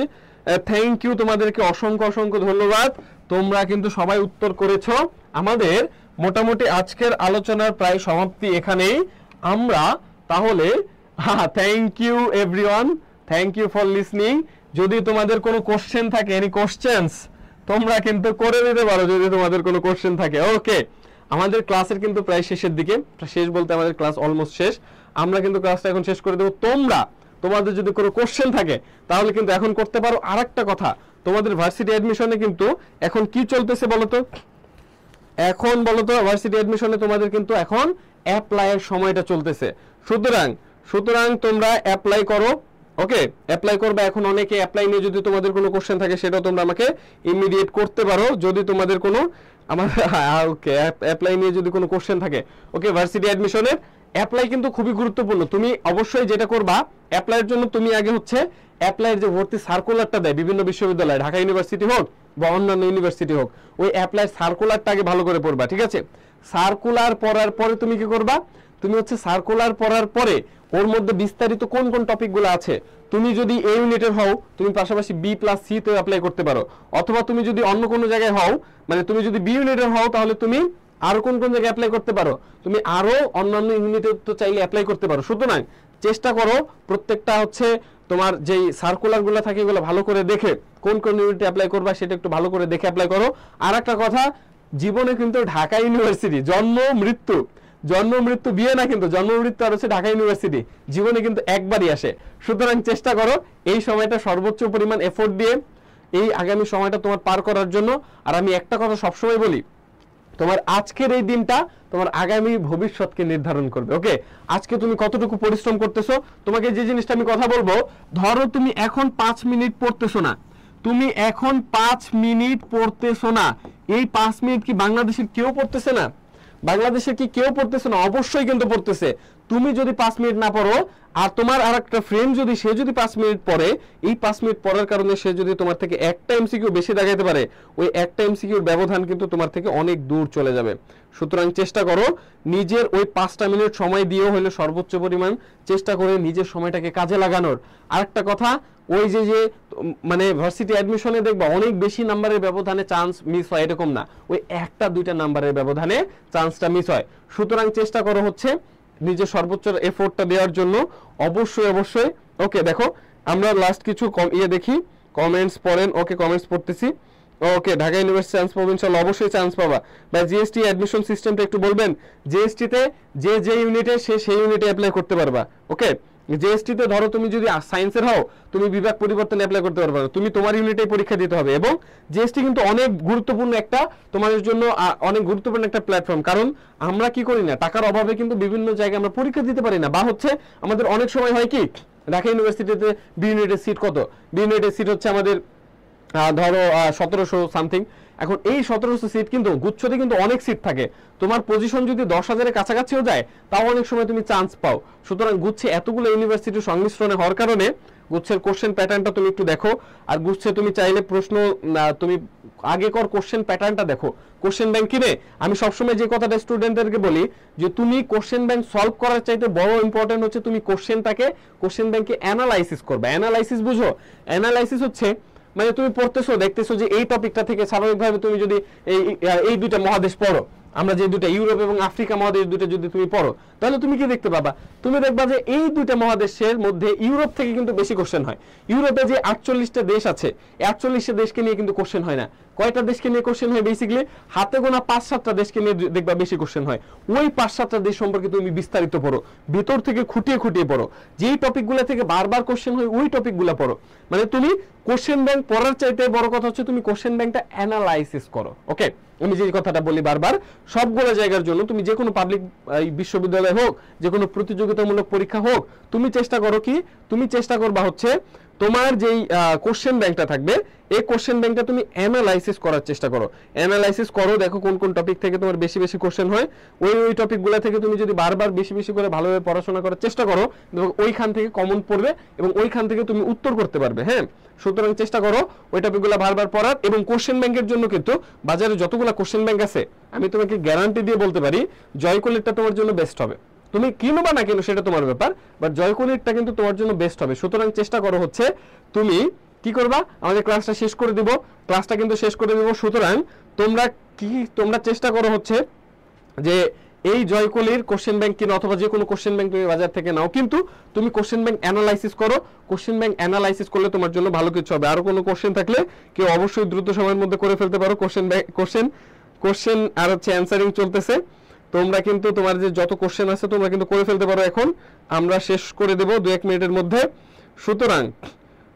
S1: থ্যাংক ইউ, তোমাদেরকে অসংখ্য অসংখ্য ধন্যবাদ। তোমরা কিন্তু সবাই উত্তর করেছো। আমাদের মোটামুটি আজকের আলোচনার প্রায় সমাপ্তি এখানেই। আমরা তাহলে thank you everyone, thank you for listening. যদি তোমাদের কোনো কোশ্চেন থাকে, এনি কোশ্চেন্স, তোমরা কিন্তু করে দিতে পারো যদি তোমাদের কোনো কোশ্চেন থাকে। ওকে, আমাদের ক্লাসের কিন্তু প্রায় শেষের দিকে, শেষ বলতে আমাদের ক্লাস অলমোস্ট শেষ। আমরা কিন্তু ক্লাসটা এখন শেষ করে দেবো। তোমাদের যদি কোনো কোশ্চেন থাকে তাহলে কিন্তু এখন করতে পারো। আরেকটা কথা, তোমাদের ভার্সিটি অ্যাডমিশনে কিন্তু এখন কি চলতেছে বলো তো? এখন বলো তো, ভার্সিটি অ্যাডমিশনে তোমাদের কিন্তু এখন অ্যাপ্লাইয়ের সময়টা চলতেছে। সুতরাং তোমরা অ্যাপ্লাই করো। ওকে, অ্যাপ্লাই করবে। এখন অনেকে অ্যাপ্লাই নিয়ে যদি তোমাদের কোনো কোশ্চেন থাকে সেটাও তোমরা আমাকে ইমিডিয়েট করতে পারো। যদি তোমাদের কোনো ওকে, অ্যাপ্লাই নিয়ে যদি কোনো কোশ্চেন থাকে। ওকে, ভার্সিটি অ্যাডমিশনের অ্যাপ্লাই কিন্তু খুবই গুরুত্বপূর্ণ। তুমি অবশ্যই যেটা করবা, অ্যাপ্লাইয়ের জন্য তুমি আগে হচ্ছে অ্যাপ্লাইয়ের যে ভর্তি সার্কুলারটা দেয় বিভিন্ন বিশ্ববিদ্যালয়, ঢাকা ইউনিভার্সিটি হোক বা অন্যান্য ইউনিভার্সিটি হোক, ওই অ্যাপ্লাইয়ের সার্কুলারটা আগে ভালো করে পড়বা, ঠিক আছে? সার্কুলার পড়ার পরে তুমি কি করবা, তুমি হচ্ছে সার্কুলার পড়ার পরে ওর মধ্যে বিস্তারিত কোন কোন টপিকগুলো আছে, তুমি যদি এ ইউনিটের হও তুমি পাশাপাশি B+C তে অ্যাপ্লাই করতে পারো। অথবা তুমি যদি অন্য কোনো জায়গায় হও, মানে তুমি যদি বি ইউনিটের হও, তাহলে তুমি আরো কোন কোন জায়গায় অ্যাপ্লাই করতে পারো, তুমি আরো অন্যান্য ইউনিটে তো চাইলে অ্যাপ্লাই করতে পারো। সুতরাং চেষ্টা করো প্রত্যেকটা হচ্ছে তোমার যেই সার্কুলারগুলো থাকে এগুলো ভালো করে দেখে কোন কোন ইউনিটে অ্যাপ্লাই করবা সেটা একটু ভালো করে দেখে অ্যাপ্লাই করো। আর একটা কথা, জীবনে কিন্তু ঢাকা ইউনিভার্সিটি জন্ম মৃত্যু বিয়ে না, কিন্তু জন্ম মৃত্যু আর হচ্ছে ঢাকা ইউনিভার্সিটি জীবনে কিন্তু একবারই আসে। সুতরাং চেষ্টা করো এই সময়টা সর্বোচ্চ পরিমাণ এফোর্ট দিয়ে এই আগামী সময়টা তোমার পার করার জন্য। আর আমি একটা কথা সবসময় বলি, তোমার আজকের এই দিনটা তোমার আগামী ভবিষ্যৎকে নির্ধারণ করবে। ওকে, আজকে তুমি কতটুকু পরিশ্রম করতেছো, তোমাকে যে জিনিসটা আমি কথা বলবো, ধরো তুমি এখন 5 মিনিট পড়তেছো না, তুমি এখন 5 মিনিট পড়তেছো না, এই 5 মিনিট কি বাংলাদেশের কেউ পড়তেছে না? বাংলাদেশের কি কেউ পড়তেছে না? অবশ্যই কিন্তু পড়তেছে। তুমি যদি 5 মিনিট না পড়ো, আর তোমার আরেকটা ফ্রেন্ড যদি সে যদি 5 মিনিট পড়ে, এই 5 মিনিট পড়ার কারণে সে যদি তোমার থেকে একটা এমসিকিউ বেশি দেখাইতে পারে, ওই একটা এমসিকিউর ব্যবধান কিন্তু তোমার থেকে অনেক দূর চলে যাবে। সুতরাং চেষ্টা করো নিজের ওই 5টা মিনিট সময় দিয়েও হলে সর্বোচ্চ পরিমাণ চেষ্টা করে নিজের সময়টাকে কাজে লাগানোর। আরেকটা কথা, ওই যে মানে ভার্সিটি অ্যাডমিশনে দেখবা অনেক বেশি নাম্বারের ব্যবধানে চান্স মিস হয়, এরকম না, ওই 1-2টা নাম্বারের ব্যবধানে চান্সটা মিস হয়। সুতরাং চেষ্টা করো হচ্ছে নিজের সর্বোচ্চ এফোর্টটা দেওয়ার জন্য। অবশ্যই। ওকে, দেখো আমরা লাস্ট কিছু দেখি, কমেন্টস পড়েন। ওকে, কমেন্টস পড়তেছি। ওকে, ঢাকা ইউনিভার্সিটি চান্স পাবো ইনশাআল্লাহ, অবশ্যই চান্স পাবা। বা জিএসটি অ্যাডমিশন সিস্টেমটা একটু বলবেন। জিএসটি তে যে ইউনিটে সেই ইউনিটে অ্যাপ্লাই করতে পারবা। ওকে, জিএসটি তে ধরো তুমি যদি সায়েন্সের হও, তুমি বিভাগ পরিবর্তনে অ্যাপ্লাই করতে পারবে না, তুমি তোমার ইউনিটেই পরীক্ষা দিতে হবে। এবং জিএসটি কিন্তু অনেক গুরুত্বপূর্ণ একটা তোমাদের জন্য অনেক গুরুত্বপূর্ণ একটা প্ল্যাটফর্ম। কারণ আমরা কি করি না, টাকার অভাবে কিন্তু বিভিন্ন জায়গায় আমরা পরীক্ষা দিতে পারি না, বা হচ্ছে আমাদের অনেক সময় হয় কি, ঢাকা ইউনিভার্সিটিতে বি ইউনিটের সিট কত, বি ইউনিটের সিট হচ্ছে আমাদের ধরো 1700 সামথিং। এখন এই 1700 সিট কিন্তু গুচ্ছতে কিন্তু অনেক সিট থাকে, তোমার পজিশন যদি 10,000-এর কাছাকাছিও যায় তাও অনেক সময় তুমি চান্স পাও। সুতরাং গুচ্ছে এতগুলো ইউনিভার্সিটির সংমিশ্রণে হওয়ার কারণে গুচ্ছের কোশ্চেন প্যাটার্নটা তুমি একটু দেখো। আর গুচ্ছে তুমি চাইলে প্রশ্ন তুমি আগেকার কোশ্চেন প্যাটার্নটা দেখো। কোশ্চেন ব্যাংক কিনে আমি সবসময় যে কথাটা স্টুডেন্টদেরকে বলি যে তুমি কোশ্চেন ব্যাংক সলভ করার চাইতে বড় ইম্পর্টেন্ট হচ্ছে তুমি কোশ্চেন ব্যাংকে অ্যানালাইসিস করবে। অ্যানালাইসিস বুঝো? অ্যানালাইসিস হচ্ছে মানে তুমি পড়তেছো দেখতেছো যে এই টপিকটা থেকে স্বাভাবিকভাবে তুমি যদি এই দুইটা মহাদেশ পড়ো, আমরা যে দুইটা ইউরোপ এবং আফ্রিকা মহাদেশ দুটো যদি তুমি পড়ো, তাহলে তুমি কি দেখতে পাবা? তুমি দেখবা যে এই দুইটা মহাদেশের মধ্যে ইউরোপ থেকে কিন্তু বেশি কোশ্চেন হয়। ইউরোপে যে 48টা দেশ আছে, 48টা দেশকে নিয়ে কিন্তু কোশ্চেন হয় না। কয়টা দেশকে নিয়ে কোশ্চেন হয়? বেসিক্যালি হাতে গোনা 5-7টা দেশকে নিয়ে দেখবা বেশি কোশ্চেন হয়। ওই 5-7টা দেশ সম্পর্কে তুমি বিস্তারিত পড়ো, ভিতর থেকে খুঁটিয়ে খুঁটিয়ে পড়ো। যেই টপিকগুলো থেকে বারবার কোশ্চেন হয় ওই টপিকগুলো পড়ো। মানে তুমি কোশ্চেন ব্যাংক পড়ার চাইতে বড় কথা হচ্ছে তুমি কোশ্চেন ব্যাংকটা অ্যানালাইসিস করো। ওকে, আমি যে কথাটা বলি বারবার, সবগুলো জায়গার জন্য তুমি যে কোনো পাবলিক বিশ্ববিদ্যালয় হোক, যে কোনো প্রতিযোগিতামূলক পরীক্ষা হোক, তুমি চেষ্টা করো কি, তুমি চেষ্টা করবা হচ্ছে তোমার যেই কোশ্চেন ব্যাংকটা থাকবে এই কোশ্চেন ব্যাংকটা তুমি অ্যানালাইসিস করার চেষ্টা করো। অ্যানালাইসিস করো, দেখো কোন কোন টপিক থেকে তোমার বেশি বেশি কোশ্চেন হয়। ওই টপিকগুলো থেকে তুমি যদি বারবার বেশি বেশি করে ভালোভাবে পড়াশোনা করার চেষ্টা করো, ওইখান থেকে কমন পড়বে এবং ওইখান থেকে তুমি উত্তর করতে পারবে। হ্যাঁ, সুতরাং চেষ্টা করো ওই টপিকগুলো বারবার পড়ার। এবং কোশ্চেন ব্যাংকের জন্য কিন্তু বাজারে যতগুলো কোশ্চেন ব্যাংক আছে আমি তোমাকে গ্যারান্টি দিয়ে বলতে পারি জয়কলিরটা তোমার জন্য বেস্ট হবে। তুমি কিনো বা না কিনো সেটা তোমার ব্যাপার, বাট জয়কলিরটা কিন্তু তোমার জন্য বেস্ট হবে। সুতরাং চেষ্টা করো হচ্ছে তুমি কি করবা, আমাদের ক্লাসটা শেষ করে দিব, ক্লাসটা কিন্তু শেষ করে দিব। সুতরাং তোমরা চেষ্টা করো হচ্ছে যে এই জয়কলির কোশ্চেন ব্যাংক কিনো অথবা যে কোনো কোশ্চেন ব্যাংক তুমি বাজার থেকে নাও, কিন্তু তুমি কোশ্চেন ব্যাংক অ্যানালাইসিস করো। কোশ্চেন ব্যাংক অ্যানালাইসিস করলে তোমার জন্য ভালো কিছু হবে। আরো কোনো কোশ্চেন থাকলে কেউ অবশ্যই দ্রুত সময়ের মধ্যে করে ফেলতে পারো। কোশ্চেন আর হচ্ছে অ্যানসারিং চলতেছে, তোমরা কিন্তু তোমার যে যত কোশ্চেন আছে তোমরা কিন্তু করে ফেলতে পারো। এখন আমরা শেষ করে দেব 2-1 মিনিটের মধ্যে।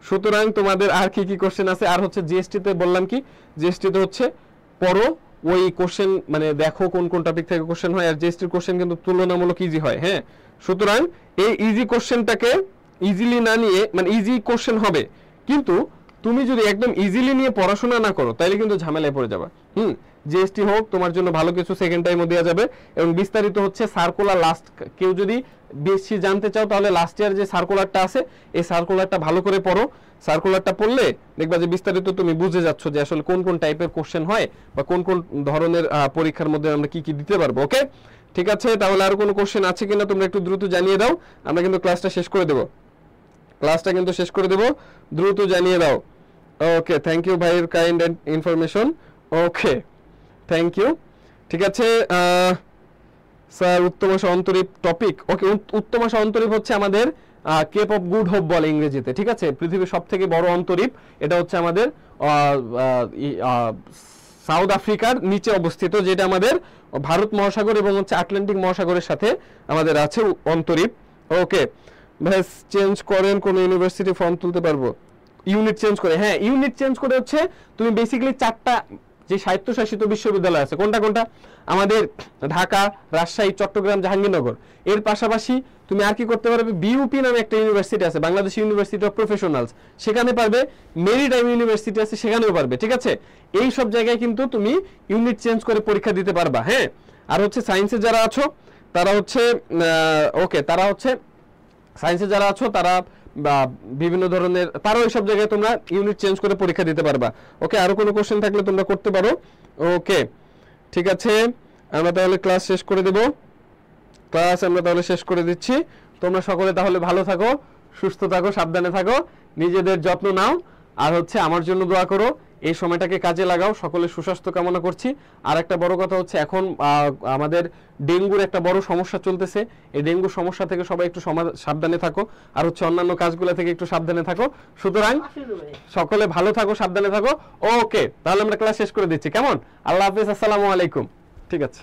S1: সুতরাং তোমাদের আর কি কি কোশ্চেন আছে? আর হচ্ছে জিএসটি তে বললাম কি, জিএসটি তে হচ্ছে পড়ো ওই কোশ্চেন, মানে দেখো কোন কোন টপিক থেকে কোশ্চেন হয়। আর জিএসটির কোশ্চেন কিন্তু তুলনামূলক ইজি হয়। হ্যাঁ, সুতরাং এই ইজি কোশ্চেনটাকে ইজিলি না নিয়ে, মানে ইজি কোশ্চেন হবে কিন্তু তুমি যদি একদম ইজিলি নিয়ে পড়াশোনা না করো তাহলে কিন্তু ঝামেলায় পড়ে যাবে। জিএসটি হোক তোমার জন্য ভালো কিছু সেকেন্ড টাইমও দেওয়া যাবে। এবং বিস্তারিত হচ্ছে সার্কুলার লাস্ট, কেউ যদি বেশি জানতে চাও তাহলে লাস্ট ইয়ার যে সার্কুলারটা আছে এই সার্কুলারটা ভালো করে পড়ো। সার্কুলারটা পড়লে দেখবা যে বিস্তারিত তুমি বুঝে যাচ্ছ যে আসলে কোন কোন টাইপের কোশ্চেন হয় বা কোন কোন ধরনের পরীক্ষার মধ্যে আমরা কি কি দিতে পারবো। ওকে, ঠিক আছে, তাহলে আর কোনো কোশ্চেন আছে কিনা তোমরা একটু দ্রুত জানিয়ে দাও। আমরা কিন্তু ক্লাসটা শেষ করে দেব, দ্রুত জানিয়ে দাও। ওকে, থ্যাংক ইউ ভাইয়ের kind information. Okay, thank you. ঠিক আছে স্যার, উত্তম আশা অন্তরীপ টপিক। ওকে, উত্তম আশা অন্তরীপ হচ্ছে আমাদের কেপ অফ গুড হোপ বলে ইংরেজিতে। ঠিক আছে, পৃথিবীর সবথেকে বড় অন্তরীপ, এটা হচ্ছে আমাদের সাউথ আফ্রিকার নিচে অবস্থিত, যেটা আমাদের ভারত মহাসাগর এবং হচ্ছে আটলান্টিক মহাসাগরের সাথে আমাদের আছে অন্তরীপ। ওকে, ভাইস চেঞ্জ করেন কোন ইউনিভার্সিটি ফর্ম তুলতে পারবো? ইউনিট চেঞ্জ করে? হ্যাঁ, ইউনিট চেঞ্জ করে হচ্ছে তুমি বেসিক্যালি 4টা যে স্বায়ত্তশাসিত বিশ্ববিদ্যালয় আছে, কোনটা কোনটা? আমাদের ঢাকা, রাজশাহী, চট্টগ্রাম, জাহাঙ্গীরনগর। এর পাশাপাশি তুমি আর কি করতে পারবে? বিইউপি নামে একটা ইউনিভার্সিটি আছে, বাংলাদেশ ইউনিভার্সিটি অফ প্রফেশনালস, সেখানে পারবে। মেরিটাইম ইউনিভার্সিটি আছে, সেখানেও পারবে। ঠিক আছে, এই সব জায়গায় কিন্তু তুমি ইউনিট চেঞ্জ করে পরীক্ষা দিতে পারবা। হ্যাঁ, আর হচ্ছে সায়েন্সে যারা আছো তারা হচ্ছে সায়েন্সে যারা আছো তারা বা বিভিন্ন ধরনের তারা ওই সব জায়গায় তোমরা ইউনিট চেঞ্জ করে পরীক্ষা দিতে পারবা। ওকে, আরো কোনো কোশ্চেন থাকলে তোমরা করতে পারো। ওকে, ঠিক আছে, আমরা তাহলে ক্লাস শেষ করে দেব। দিচ্ছি। তোমরা সকলে তাহলে ভালো থাকো, সুস্থ থাকো, সাবধানে থাকো, নিজেদের যত্ন নাও, আর হচ্ছে আমার জন্য দোয়া করো। এই সময়টাকে কাজে লাগাও। সকলে সুস্বাস্থ্য কামনা করছি। আর একটা বড় কথা হচ্ছে এখন আমাদের ডেঙ্গুর একটা বড় সমস্যা চলতেছে। এই ডেঙ্গু সমস্যা থেকে সবাই একটু সাবধানে থাকো, আর হচ্ছে অন্যান্য কাজগুলো থেকে একটু সাবধানে থাকো। সুতরাং সকলে ভালো থাকো, সাবধানে থাকো। ওকে, তাহলে আমরা ক্লাস শেষ করে দিচ্ছি। কেমন? আল্লাহ হাফেজ, আসসালামু আলাইকুম। ঠিক আছে।